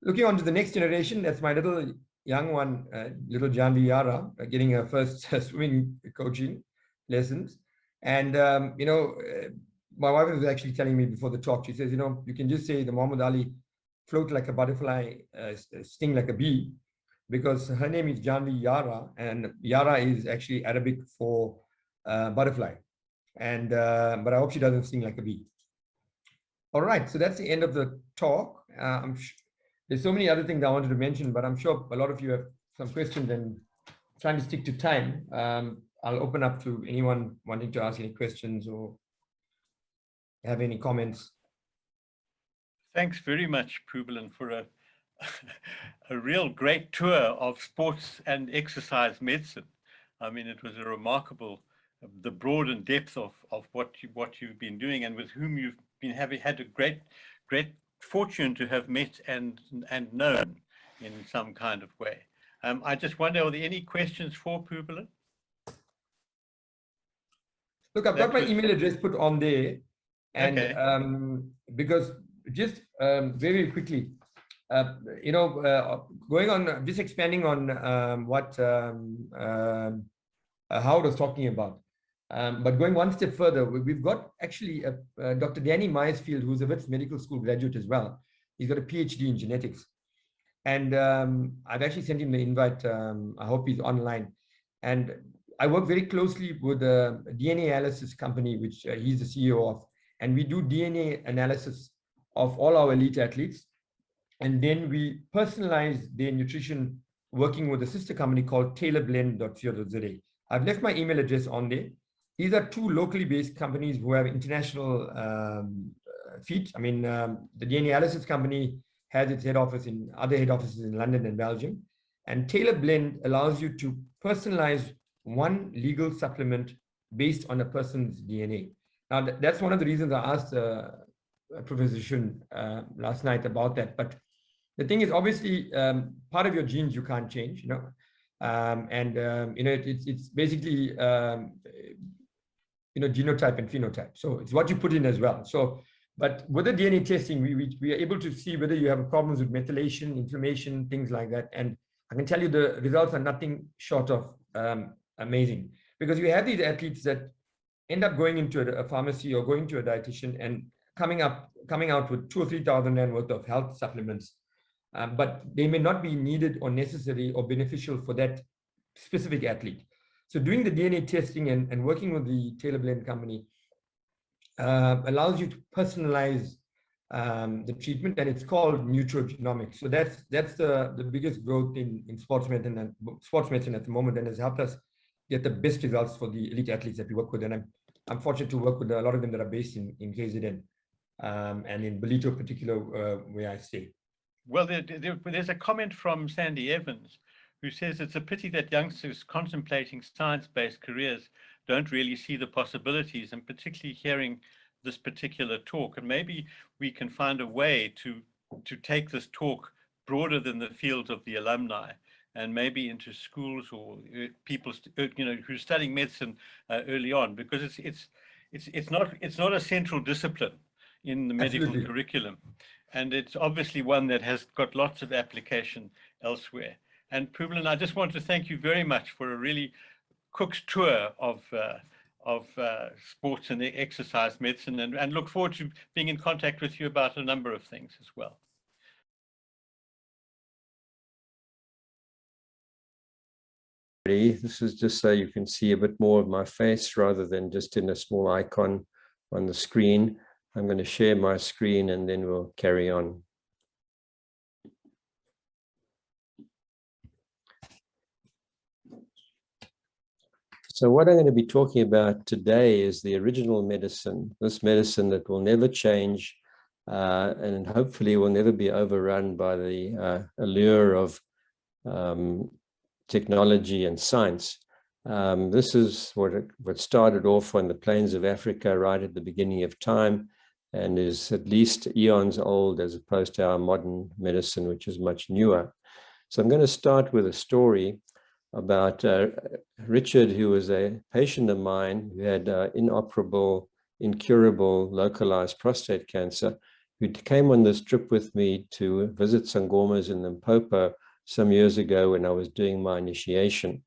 Speaker 15: Looking on to the next generation, that's my little young one, little Janvi Yara, getting her first swimming coaching lessons. And, my wife was actually telling me before the talk, she says, you can just say the Muhammad Ali float like a butterfly, sting like a bee, because her name is Janvi Yara, and Yara is actually Arabic for butterfly. And but I hope she doesn't sting like a bee. All right, so that's the end of the talk. There's so many other things I wanted to mention, but I'm sure a lot of you have some questions, and trying to stick to time. I'll open up to anyone wanting to ask any questions or have any comments.
Speaker 2: Thanks very much, Pubulin, for a real great tour of sports and exercise medicine. I mean, it was a remarkable, the broad and depth of what you've been doing, and with whom you've been had a great fortune to have met and known in some kind of way. I just wonder, are there any questions for Pubulin?
Speaker 15: Look, I've got my email address put on there, and okay. Because just very quickly, going on, just expanding on what Howard was talking about, but going one step further, we've got actually Dr. Danny Myersfield, who's a Wits Medical School graduate as well. He's got a PhD in genetics, And I've actually sent him the invite. I hope he's online. And I work very closely with a DNA analysis company, which he's the CEO of. And we do DNA analysis of all our elite athletes. And then we personalize their nutrition working with a sister company called tailorblend.co.za. I've left my email address on there. These are two locally based companies who have international feet. I mean, the DNA analysis company has its head office in other head offices in London and Belgium. And TailorBlend allows you to personalize one legal supplement based on a person's DNA. Now, that's one of the reasons I asked Professor Shun last night about that. But the thing is, obviously, part of your genes you can't change, you know, it's basically, genotype and phenotype. So it's what you put in as well. So, but with the DNA testing, we are able to see whether you have problems with methylation, inflammation, things like that. And I can tell you the results are nothing short of amazing, because you have these athletes that end up going into a pharmacy or going to a dietitian and coming out with 2,000 or 3,000 rand worth of health supplements, but they may not be needed or necessary or beneficial for that specific athlete. So doing the DNA testing and working with the TailorBlend company allows you to personalize the treatment, and it's called nutrigenomics. So that's the biggest growth in sports medicine at the moment, and has helped us get the best results for the elite athletes that we work with. And I'm fortunate to work with a lot of them that are based in KZN and in Ballito in particular, where I stay.
Speaker 2: Well, there's a comment from Sandy Evans, who says it's a pity that youngsters contemplating science-based careers don't really see the possibilities, and particularly hearing this particular talk. And maybe we can find a way to take this talk broader than the field of the alumni, and maybe into schools or people who's studying medicine early on, because it's not a central discipline in the medical
Speaker 15: Absolutely.
Speaker 2: curriculum, and it's obviously one that has got lots of application elsewhere. And Puvlin, I just want to thank you very much for a really cook's tour of sports and exercise medicine, and look forward to being in contact with you about a number of things as well.
Speaker 19: This is just so you can see a bit more of my face rather than just in a small icon on the screen. I'm going to share my screen and then we'll carry on. So what I'm going to be talking about today is the original medicine, this medicine that will never change and hopefully will never be overrun by the allure of technology and science. This is what started off on the plains of Africa right at the beginning of time, and is at least eons old as opposed to our modern medicine, which is much newer. So I'm going to start with a story about Richard, who was a patient of mine who had inoperable, incurable, localized prostate cancer, who came on this trip with me to visit Sangomas in Limpopo some years ago when I was doing my initiation.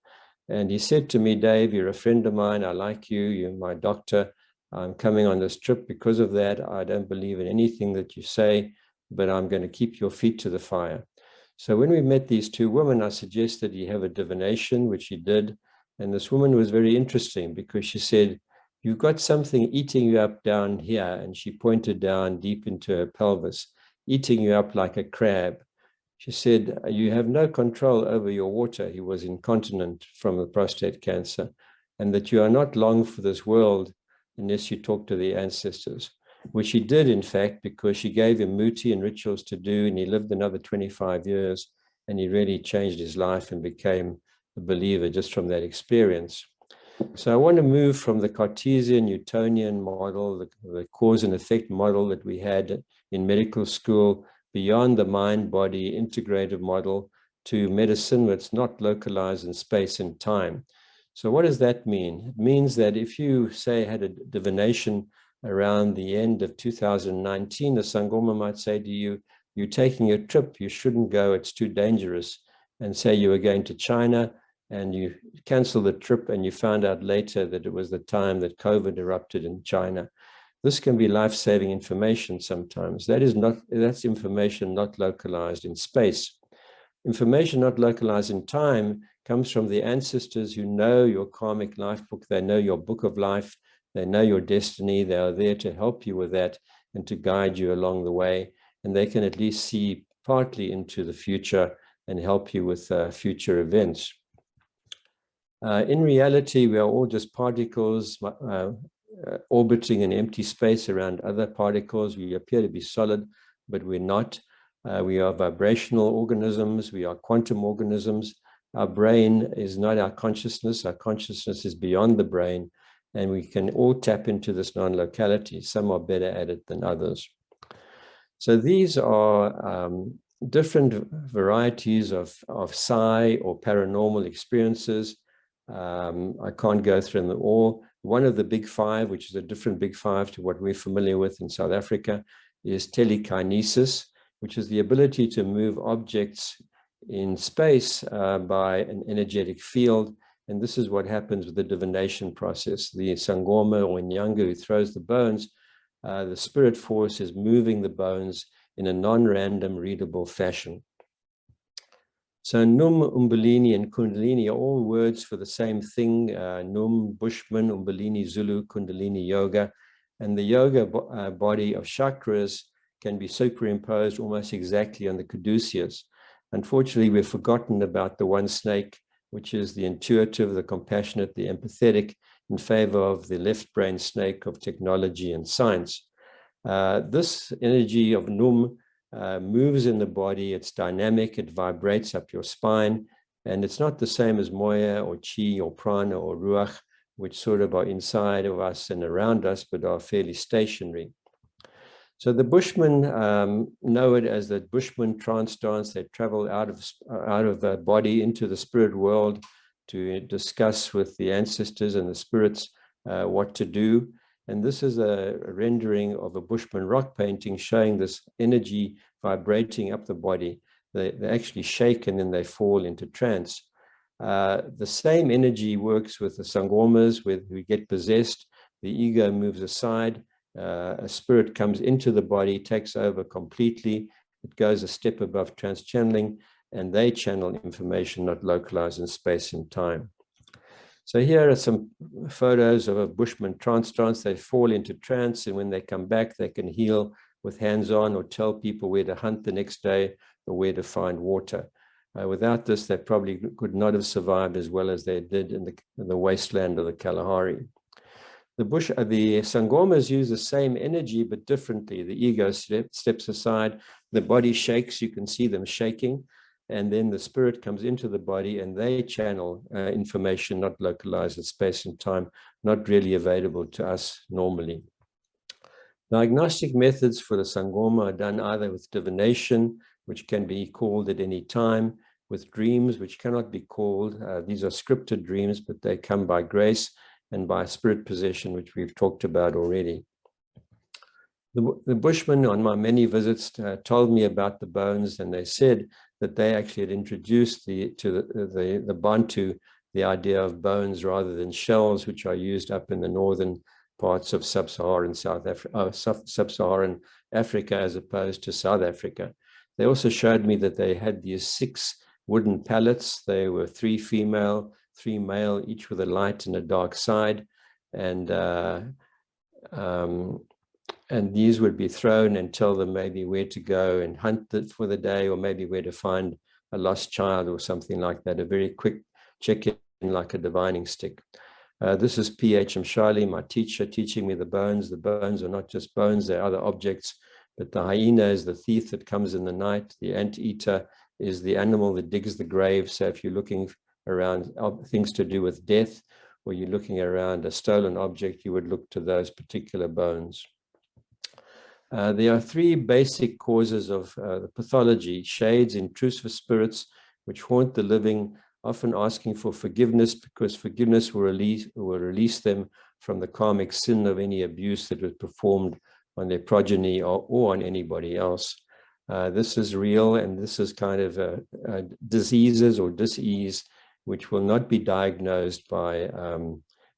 Speaker 19: And he said to me, "Dave, you're a friend of mine. I like you. You're my doctor. I'm coming on this trip because of that. I don't believe in anything that you say, but I'm going to keep your feet to the fire." So when we met these two women, I suggested he have a divination, which he did. And this woman was very interesting because she said, "You've got something eating you up down here." And she pointed down deep into her pelvis, "eating you up like a crab." She said, "You have no control over your water." He was incontinent from the prostate cancer. "And that you are not long for this world unless you talk to the ancestors," which he did, in fact, because she gave him muti and rituals to do, and he lived another 25 years, and he really changed his life and became a believer just from that experience. So I want to move from the Cartesian Newtonian model, the cause and effect model that we had in medical school, beyond the mind-body integrative model, to medicine that's not localized in space and time. So what does that mean? It means that if you, say, had a divination around the end of 2019, the Sangoma might say to you, "You're taking a trip, you shouldn't go, it's too dangerous." And say you were going to China and you cancel the trip and you found out later that it was the time that COVID erupted in China. This can be life-saving information sometimes. That's information not localized in space. Information not localized in time comes from the ancestors who know your karmic life book. They know your book of life. They know your destiny. They are there to help you with that and to guide you along the way. And they can at least see partly into the future and help you with future events. In reality, we are all just particles orbiting in empty space around other particles. We appear to be solid, but we're not. We are vibrational organisms. We are quantum organisms. Our brain is not our consciousness. Our consciousness is beyond the brain, and we can all tap into this non-locality. Some are better at it than others. So these are different varieties of psi or paranormal experiences. I can't go through them all. One of the big five, which is a different big five to what we're familiar with in South Africa, is telekinesis, which is the ability to move objects in space by an energetic field. And this is what happens with the divination process. The Sangoma or Nyanga who throws the bones, the spirit force is moving the bones in a non-random readable fashion. So Num, Umbulini, and Kundalini are all words for the same thing. Num, Bushman, Umbulini, Zulu, Kundalini, Yoga. And the yoga body of chakras can be superimposed almost exactly on the caduceus. Unfortunately, we've forgotten about the one snake, which is the intuitive, the compassionate, the empathetic, in favor of the left brain snake of technology and science. This energy of Num moves in the body. It's dynamic. It vibrates up your spine. And it's not the same as Moya or Chi or Prana or Ruach, which sort of are inside of us and around us, but are fairly stationary. So the Bushmen know it as the Bushman trance dance. They travel out of the body into the spirit world to discuss with the ancestors and the spirits what to do. And this is a rendering of a Bushman rock painting showing this energy vibrating up the body. They actually shake and then they fall into trance. The same energy works with the Sangomas, where we get possessed. The ego moves aside. A spirit comes into the body, takes over completely. It goes a step above trans-channeling, and they channel information not localized in space and time. So here are some photos of a Bushman trance. They fall into trance, and when they come back, they can heal with hands-on or tell people where to hunt the next day or where to find water. Without this, they probably could not have survived as well as they did in the wasteland of the Kalahari. The Sangomas use the same energy, but differently. The ego steps aside, the body shakes, you can see them shaking, and then the spirit comes into the body and they channel information not localized in space and time, not really available to us normally. Diagnostic methods for the Sangoma are done either with divination, which can be called at any time, with dreams, which cannot be called. These are scripted dreams, but they come by grace, and by spirit possession, which we've talked about already. The Bushmen on my many visits told me about the bones, and they said that they actually had introduced to the Bantu the idea of bones rather than shells, which are used up in the northern parts of sub-Saharan sub-Saharan Africa as opposed to South Africa. They also showed me that they had these 6 wooden pallets. They were 3 female, 3 male, each with a light and a dark side, and these would be thrown and tell them maybe where to go and hunt for the day, or maybe where to find a lost child or something like that. A very quick check-in, like a divining stick. This is P.H. Mshali, my teacher, teaching me the bones. The bones are not just bones; they're other objects. But the hyena is the thief that comes in the night. The anteater is the animal that digs the grave. So if you're looking around things to do with death, or you're looking around a stolen object, you would look to those particular bones. There are 3 basic causes of the pathology: shades, intrusive spirits, which haunt the living, often asking for forgiveness because forgiveness will release them from the karmic sin of any abuse that was performed on their progeny or on anybody else. This is real, and this is kind of diseases or dis-ease which will not be diagnosed by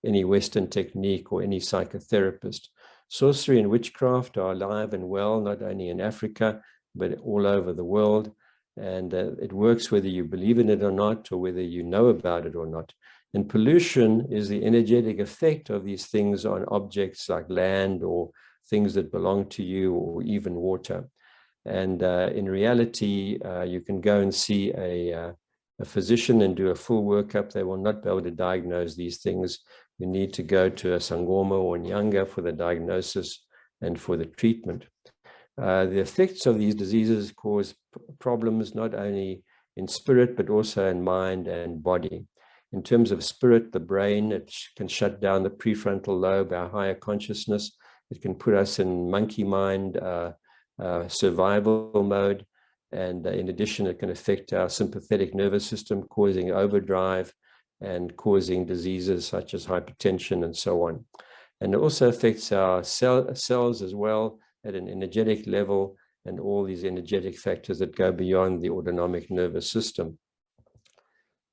Speaker 19: any Western technique or any psychotherapist. Sorcery and witchcraft are alive and well, not only in Africa, but all over the world. And it works whether you believe in it or not, or whether you know about it or not. And pollution is the energetic effect of these things on objects like land or things that belong to you, or even water. And in reality, you can go and see a physician and do a full workup. They will not be able to diagnose these things. You need to go to a Sangoma or Nyanga for the diagnosis and for the treatment. The effects of these diseases cause problems not only in spirit, but also in mind and body. In terms of spirit, the brain, it can shut down the prefrontal lobe, our higher consciousness. It can put us in monkey mind, survival mode. And in addition, it can affect our sympathetic nervous system, causing overdrive and causing diseases such as hypertension and so on. And it also affects our cells as well at an energetic level, and all these energetic factors that go beyond the autonomic nervous system.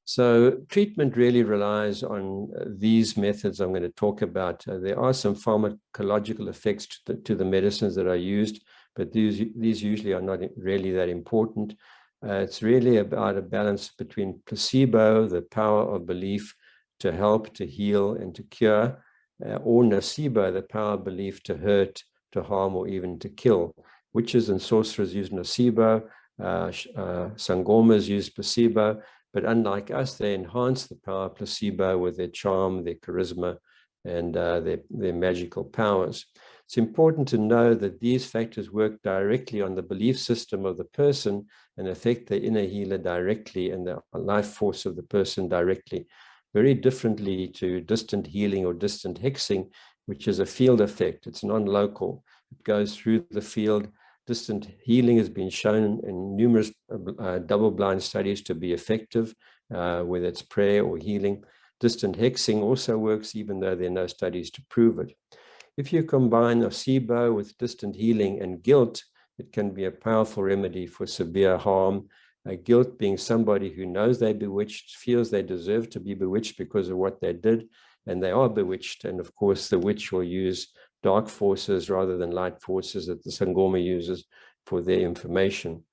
Speaker 19: So treatment really relies on these methods I'm going to talk about. There are some pharmacological effects to the medicines that are used, but these usually are not really that important. It's really about a balance between placebo, the power of belief to help, to heal, and to cure, or nocebo, the power of belief to hurt, to harm, or even to kill. Witches and sorcerers use nocebo, sangomas use placebo, but unlike us, they enhance the power of placebo with their charm, their charisma, and their magical powers. It's important to know that these factors work directly on the belief system of the person and affect the inner healer directly and the life force of the person directly, very differently to distant healing or distant hexing, which is a field effect. It's non-local. It goes through the field. Distant healing has been shown in numerous double-blind studies to be effective, whether it's prayer or healing. Distant hexing also works, even though there are no studies to prove it. If you combine nocebo with distant healing and guilt, it can be a powerful remedy for severe harm. Guilt being somebody who knows they're bewitched, feels they deserve to be bewitched because of what they did, and they are bewitched. And of course, the witch will use dark forces rather than light forces that the Sangoma uses for their information.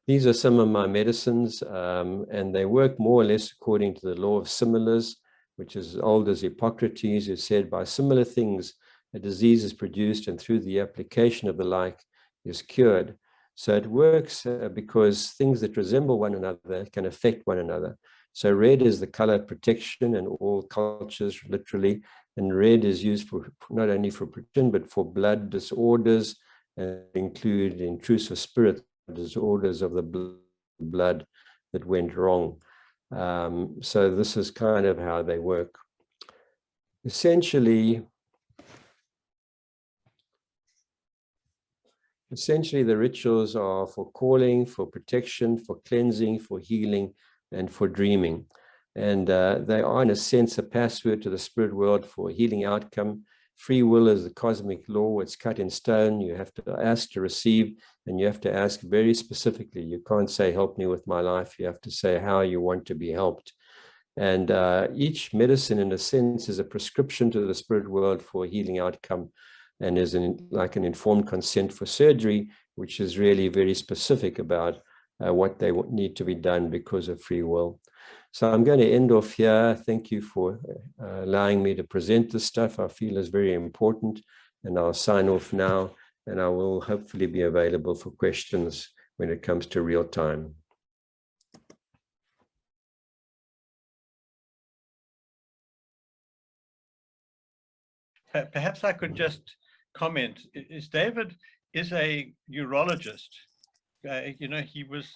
Speaker 19: These are some of my medicines, and they work more or less according to the law of similars, which is as old as Hippocrates, who said, by similar things, a disease is produced, and through the application of the like is cured. So it works because things that resemble one another can affect one another. So red is the color of protection in all cultures, literally, and red is used for not only for protection, but for blood disorders, and include intrusive spirit disorders of the blood that went wrong. So this is kind of how they work. Essentially, the rituals are for calling, for protection, for cleansing, for healing, and for dreaming. And they are, in a sense, a password to the spirit world for a healing outcome. Free will is the cosmic law. It's cut in stone. You have to ask to receive, and you have to ask very specifically. You can't say, help me with my life. You have to say how you want to be helped. And each medicine, in a sense, is a prescription to the spirit world for a healing outcome, and is like an informed consent for surgery, which is really very specific about what they need to be done because of free will. So I'm going to end off here. Thank you for allowing me to present this stuff. I feel is very important, and I'll sign off now, and I will hopefully be available for questions when it comes to real time.
Speaker 2: Perhaps I could just comment. David is a urologist. You know, he was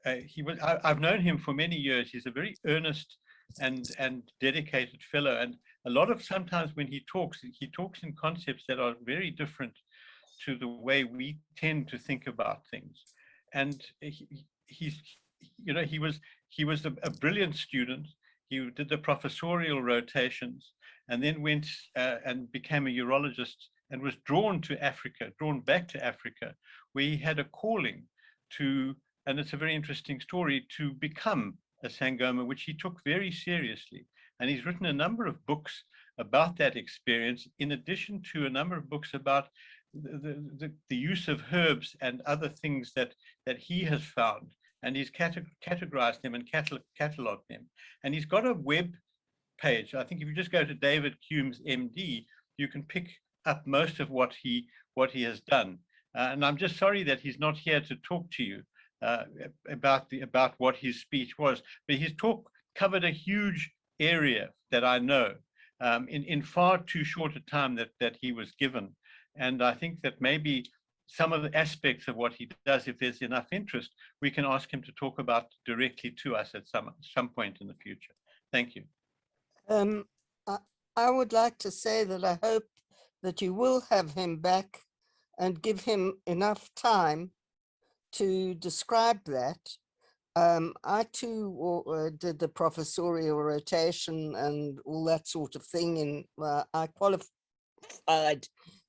Speaker 2: I've known him for many years. He's a very earnest and dedicated fellow. And a lot of sometimes when he talks in concepts that are very different to the way we tend to think about things. And he was a brilliant student. He did the professorial rotations, and then went and became a urologist, and was drawn back to Africa, where he had a calling to, and it's a very interesting story, to become a Sangoma, which he took very seriously. And he's written a number of books about that experience, in addition to a number of books about the use of herbs and other things that he has found, and he's categorized them and cataloged them. And he's got a web page. I think if you just go to David Cumes, MD, you can pick up most of what he has done. And I'm just sorry that he's not here to talk to you about what his speech was. But his talk covered a huge area that I know in far too short a time that he was given. And I think that maybe some of the aspects of what he does, if there's enough interest, we can ask him to talk about directly to us at some point in the future. Thank you.
Speaker 20: I would like to say that I hope that you will have him back and give him enough time to describe that. I too did the professorial rotation and all that sort of thing, and I qualified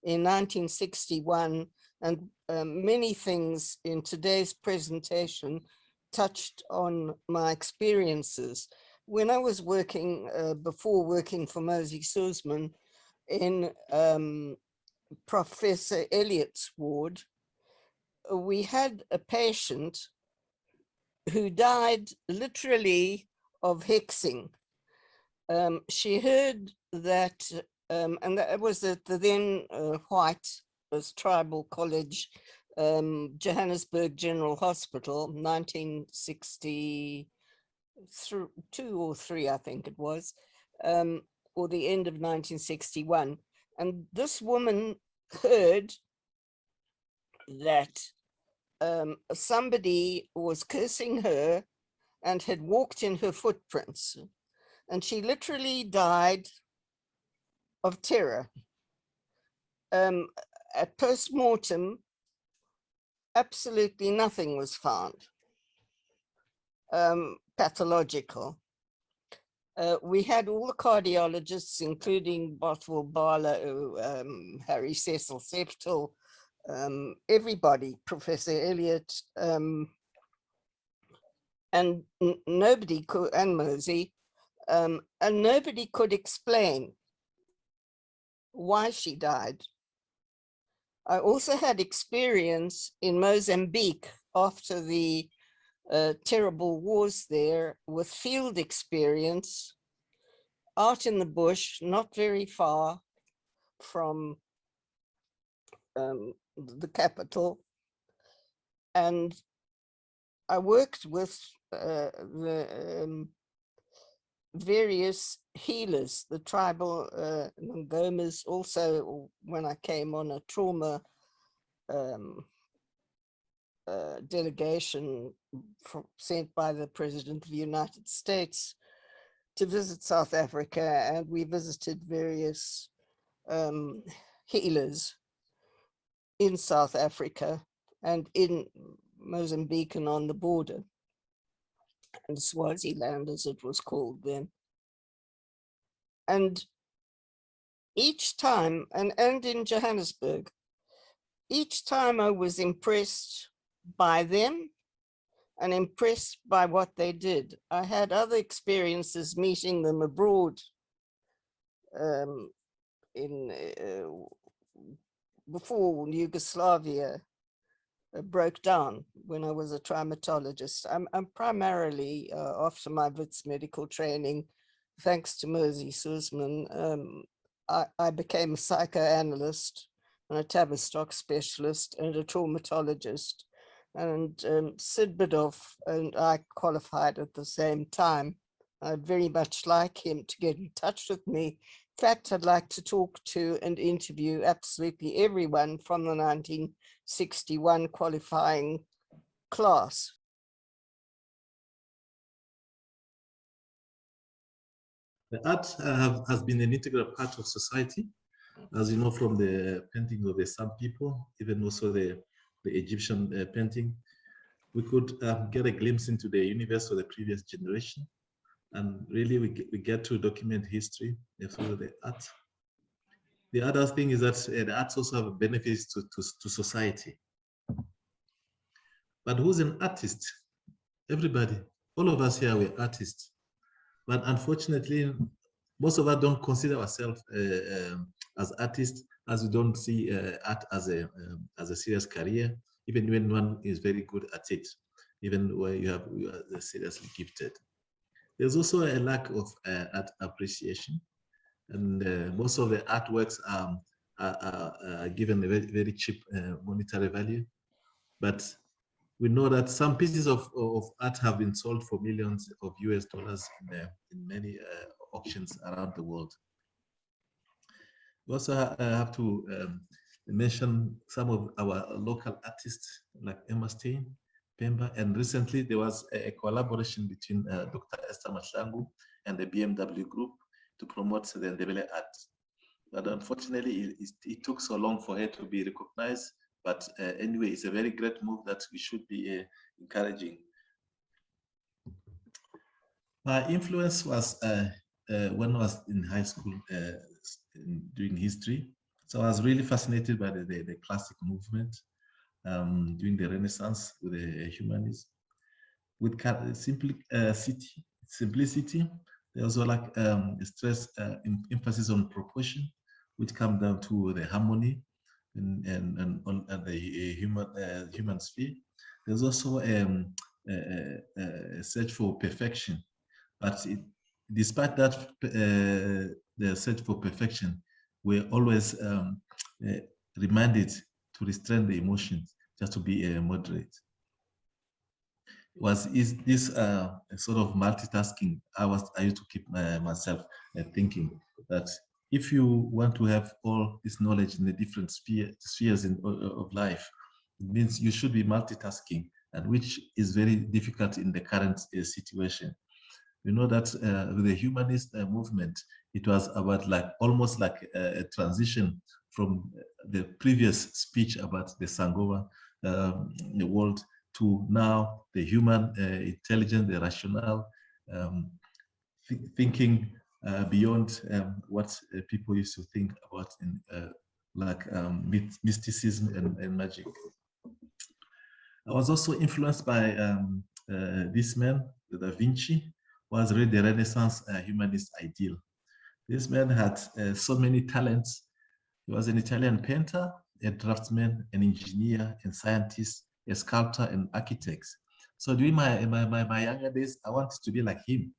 Speaker 20: in 1961, and many things in today's presentation touched on my experiences. When I was working, before working for Mosey Sussman in Professor Elliott's ward, we had a patient who died literally of hexing. She heard that, and that was at the then white tribal college, Johannesburg General Hospital, 1962 or 3, I think it was, or the end of 1961. And this woman heard that somebody was cursing her and had walked in her footprints, and she literally died of terror. At post-mortem, absolutely nothing was found pathological. We had all the cardiologists, including Bothwell Barlow, Harry Cecil Seftel, everybody, Professor Elliott, and nobody could, and Mosey, and nobody could explain why she died. I also had experience in Mozambique after the terrible wars there, with field experience out in the bush, not very far from the capital. And I worked with the various healers, the tribal Ngomas, also when I came on a trauma delegation sent by the President of the United States to visit South Africa, and we visited various healers in South Africa and in Mozambique and on the border, and Swaziland as it was called then. And each time, and in Johannesburg, each time I was impressed by them and impressed by what they did. I had other experiences meeting them abroad before Yugoslavia broke down, when I was a traumatologist. I'm primarily, after my Wits medical training, thanks to Mosey Sussman, I became a psychoanalyst and a Tavistock specialist and a traumatologist. And Sid Bidoff and I qualified at the same time. I'd very much like him to get in touch with me. In fact, I'd like to talk to and interview absolutely everyone from the 1961 qualifying class.
Speaker 21: The art has been an integral part of society, as you know, from the paintings of the Sam people, even also the Egyptian painting. We could get a glimpse into the universe of the previous generation. And really, we get to document history through the art. The other thing is that the arts also have benefits to society. But who's an artist? Everybody, all of us here, we're artists. But unfortunately, most of us don't consider ourselves as artists, as we don't see art as a serious career, even when one is very good at it, even where you are seriously gifted. There's also a lack of art appreciation, and most of the artworks are given a very, very cheap monetary value. But we know that some pieces of art have been sold for millions of US dollars in many auctions around the world. We also have to mention some of our local artists like Emma Stein, Pemba, and recently there was a collaboration between Dr. Esther Mahlangu and the BMW Group to promote the Ndebele art. But unfortunately, it took so long for her to be recognized. But anyway, it's a very great move that we should be encouraging. My influence was when I was in high school doing history. So I was really fascinated by the classic movement during the Renaissance with the humanists. With simplicity, there was also like stress, emphasis on proportion, which come down to the harmony and on the human sphere. There's also a search for perfection, but despite that, the search for perfection, we're always reminded to restrain the emotions, just to be moderate. Is this sort of multitasking? I used to keep myself thinking that if you want to have all this knowledge in the different spheres of life, it means you should be multitasking, and which is very difficult in the current situation. We know that with the humanist movement, it was about almost like a transition from the previous speech about the Sangoma, the world, to now the human intelligence, the rational, thinking beyond what people used to think about in mysticism and magic. I was also influenced by this man, Da Vinci, was really the Renaissance humanist ideal. This man had so many talents. He was an Italian painter, a draftsman, an engineer, a scientist, a sculptor, and architect. So during my younger days, I wanted to be like him.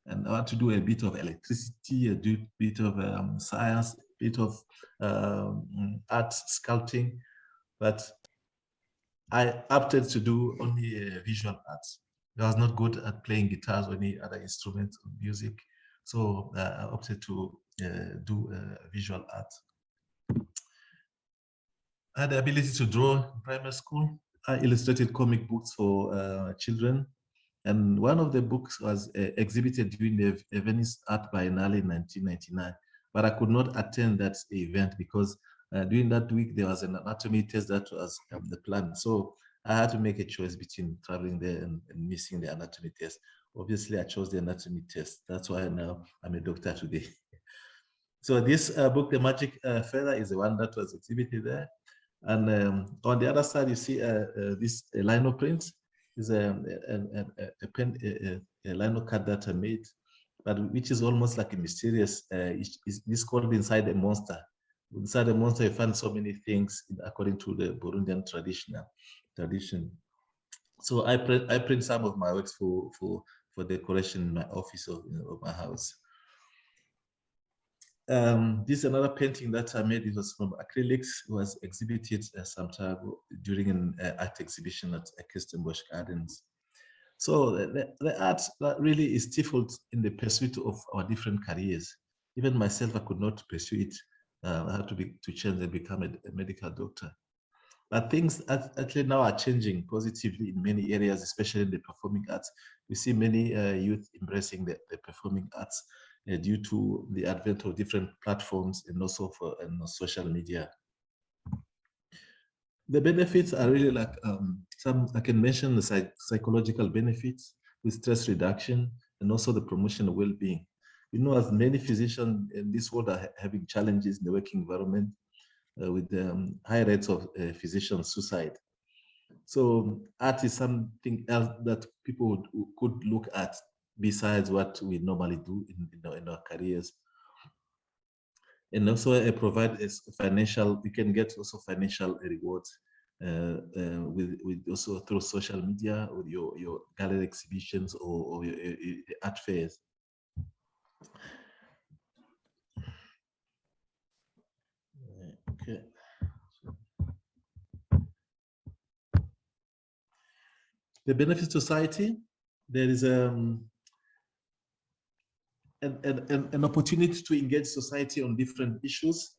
Speaker 21: And I want to do a bit of electricity, a bit of science, a bit of art sculpting. But I opted to do only visual arts. I was not good at playing guitars or any other instrument or music. So I opted to do visual art. I had the ability to draw in primary school. I illustrated comic books for children. And one of the books was exhibited during the Venice Art Biennale in 1999. But I could not attend that event because during that week, there was an anatomy test that was the plan. So I had to make a choice between traveling there and missing the anatomy test. Obviously, I chose the anatomy test. That's why now I'm a doctor today. So this book, The Magic Feather, is the one that was exhibited there. And on the other side, you see this lino print. Is a lino card that I made, but which is almost like a mysterious. It's called Inside a Monster. Inside a monster, you find so many things according to the Burundian tradition. So I print some of my works for decoration in my office of my house. This is another painting that I made. It was from acrylics. It was exhibited sometime during an art exhibition at Kirstenbosch Gardens. So the art really is stifled in the pursuit of our different careers. Even myself, I could not pursue it. I had to change and become a medical doctor. But things actually now are changing positively in many areas, especially in the performing arts. We see many youth embracing the performing arts due to the advent of different platforms and also for social media. The benefits are really like I can mention the psychological benefits with stress reduction and also the promotion of well-being. You know, as many physicians in this world are having challenges in the working environment with high rates of physician suicide. So art is something else that people could look at besides what we normally do in our careers. and also provide financial. You can get also financial rewards with also through social media or your gallery exhibitions or your art fairs. Okay. The benefit society, there is an opportunity to engage society on different issues,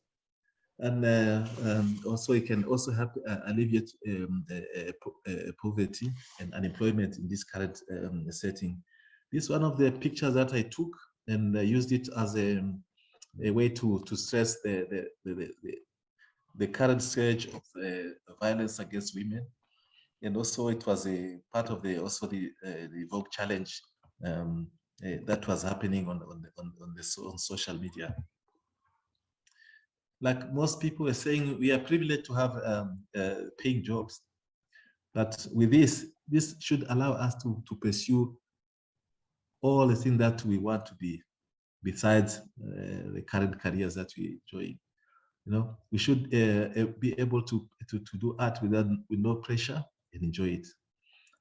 Speaker 21: and also it can also help alleviate poverty and unemployment in this current setting. This is one of the pictures that I took and used it as a way to stress the current surge of violence against women, and also it was a part of the Vogue challenge that was happening on social media. Like most people were saying, we are privileged to have paying jobs, but with this should allow us to pursue all the things that we want to be, besides the current careers that we enjoy. You know, we should be able to do art with no pressure and enjoy it.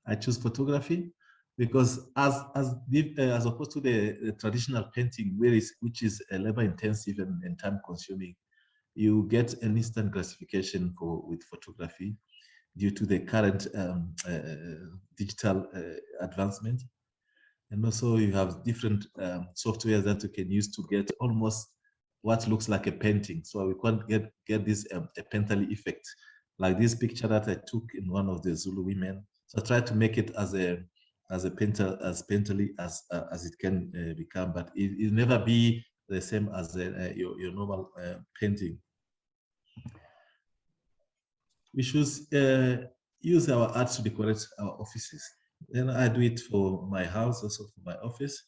Speaker 21: I choose photography because as opposed to the traditional painting, which is labor intensive and time consuming, you get an instant gratification with photography due to the current digital advancement. And also you have different softwares that you can use to get almost what looks like a painting. So we can't get this a painterly effect, like this picture that I took in one of the Zulu women. So I try to make it as painterly as it can become, but it never be the same as your normal painting. We should use our art to decorate our offices. And I do it for my house, also for my office.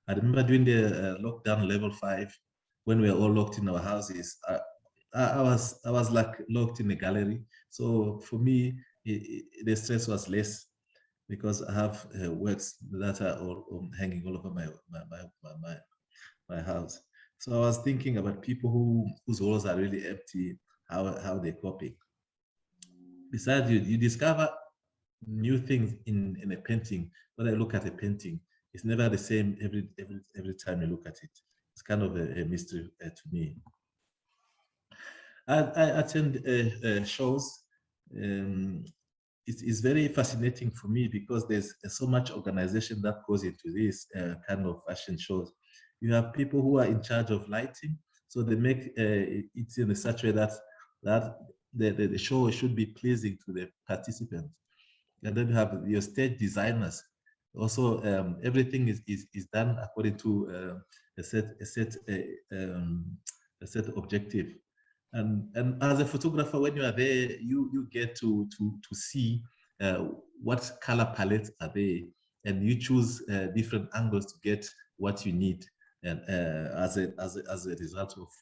Speaker 21: I remember during the lockdown level 5, when we were all locked in our houses, I was like locked in a gallery. So for me, the stress was less because I have works that are all hanging all over my house. So I was thinking about people whose walls are really empty, how they're coping. Besides, you discover new things in a painting. When I look at a painting, it's never the same every time you look at it. It's kind of a mystery to me. I attend shows. It's very fascinating for me because there's so much organization that goes into this kind of fashion shows. You have people who are in charge of lighting, so they make it in such a way that the show should be pleasing to the participants. And then you have your stage designers. Also, everything is done according to a set objective. And as a photographer, when you are there, you get to see what color palettes are there, and you choose different angles to get what you need, and as a result of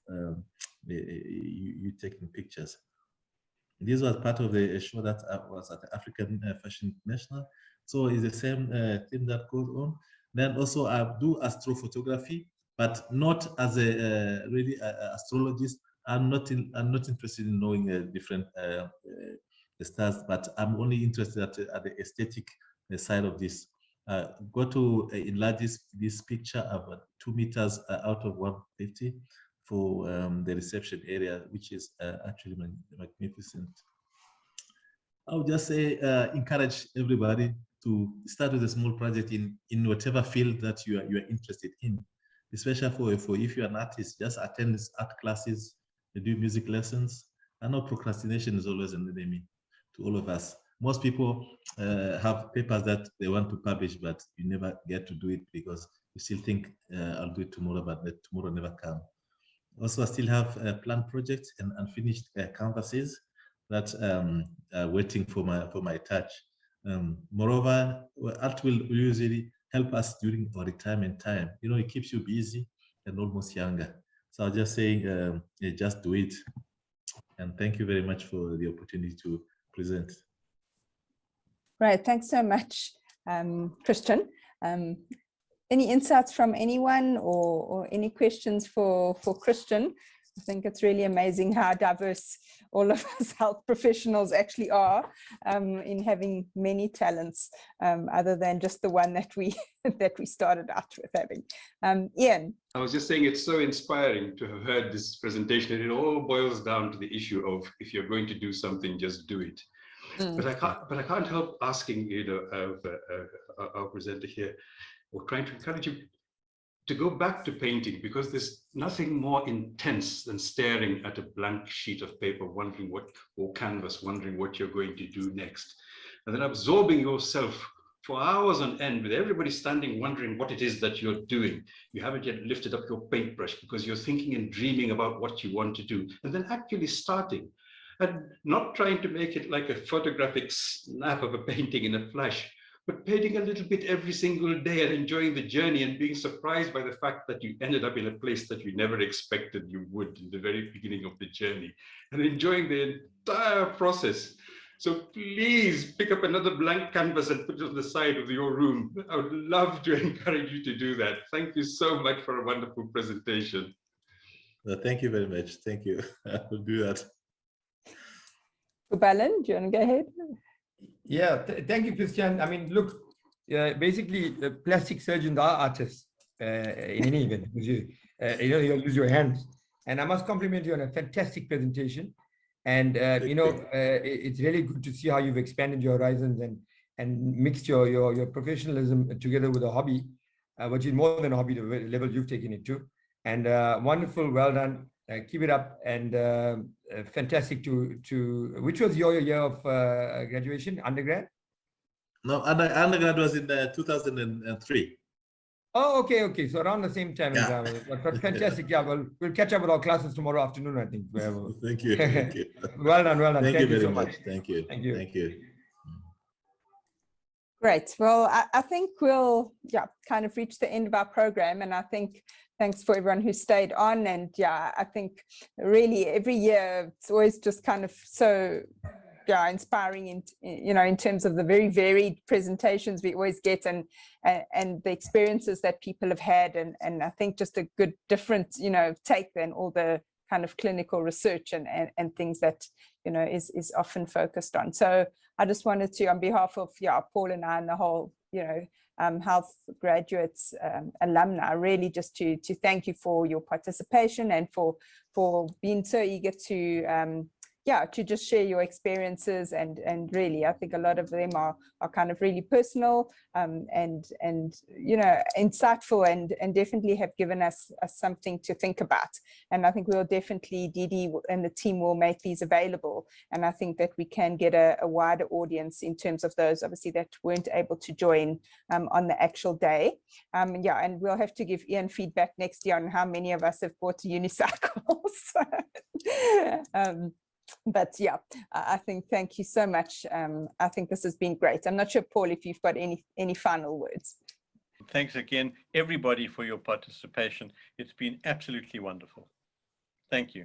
Speaker 21: you taking pictures. This was part of the show that was at the African Fashion International. So it's the same thing that goes on. Then also I do astrophotography, but not as a really astrologist. I'm not interested in knowing different stars, but I'm only interested at the aesthetic side of this. Go to enlarge this picture about 2 meters out of 150 for the reception area, which is actually magnificent. I would just say encourage everybody to start with a small project in whatever field that you are interested in, especially for if you're an artist. Just attend art classes, do music lessons. I know procrastination is always an enemy to all of us. Most people have papers that they want to publish, but you never get to do it because you still think I'll do it tomorrow, but tomorrow never comes. Also, I still have planned projects and unfinished canvases that are waiting for my touch. Moreover, art will usually help us during our retirement time. You know, it keeps you busy and almost younger. So I'm just saying, just do it. And thank you very much for the opportunity to present.
Speaker 6: Right, thanks so much, Christian. Any insights from anyone or any questions for Christian? I think it's really amazing how diverse all of us health professionals actually are, in having many talents, other than just the one that we started out with having. Ian.
Speaker 8: I was just saying, it's so inspiring to have heard this presentation, and it all boils down to the issue of, if you're going to do something, just do it. But I can't help asking, our presenter here, or trying to encourage you to go back to painting, because there's nothing more intense than staring at a blank sheet of paper, wondering or canvas, wondering what you're going to do next, and then absorbing yourself for hours on end, with everybody standing wondering what it is that you're doing. You haven't yet lifted up your paintbrush because you're thinking and dreaming about what you want to do, and then actually starting, and not trying to make it like a photographic snap of a painting in a flash, but painting a little bit every single day and enjoying the journey, and being surprised by the fact that you ended up in a place that you never expected you would in the very beginning of the journey, and enjoying the entire process. So please pick up another blank canvas and put it on the side of your room. I would love to encourage you to do that. Thank you so much for a wonderful presentation.
Speaker 21: Thank you very much. Thank you. I will do that.
Speaker 6: Balin, do you want to go ahead?
Speaker 15: Yeah, thank you, Christian. I mean, look, basically, plastic surgeons are artists in any event, because you use your hands. And I must compliment you on a fantastic presentation. And it's really good to see how you've expanded your horizons and mixed your professionalism together with a hobby, which is more than a hobby, the level you've taken it to. And wonderful, well done. Keep it up, and fantastic to which was your year of graduation, undergrad?
Speaker 21: No, undergrad was in 2003.
Speaker 15: Oh, okay. So around the same time as I was. But fantastic. Yeah, well, we'll catch up with our classes tomorrow afternoon, I think.
Speaker 21: Thank you. Thank you.
Speaker 15: Well done.
Speaker 21: Thank you very
Speaker 15: so
Speaker 21: much. Thank you.
Speaker 15: Thank you.
Speaker 21: Thank you.
Speaker 6: Great. Well, I think we'll kind of reach the end of our program, and I think thanks for everyone who stayed on. And I think really every year it's always just kind of so inspiring in terms of the very varied presentations we always get, and the experiences that people have had, and I think just a good different take than all the kind of clinical research and things that is often focused on. So I just wanted to, on behalf of Paul and I and the whole health graduates, alumni, really just to thank you for your participation and for being so eager to just share your experiences, and really I think a lot of them are kind of really personal, and insightful, and definitely have given us something to think about. And I think we'll definitely, Didi and the team will make these available, and I think that we can get a wider audience in terms of those obviously that weren't able to join on the actual day. And we'll have to give Ian feedback next year on how many of us have bought unicycles. But I think thank you so much. I think this has been great. I'm not sure, Paul, if you've got any final words.
Speaker 2: Thanks again, everybody, for your participation. It's been absolutely wonderful. Thank you.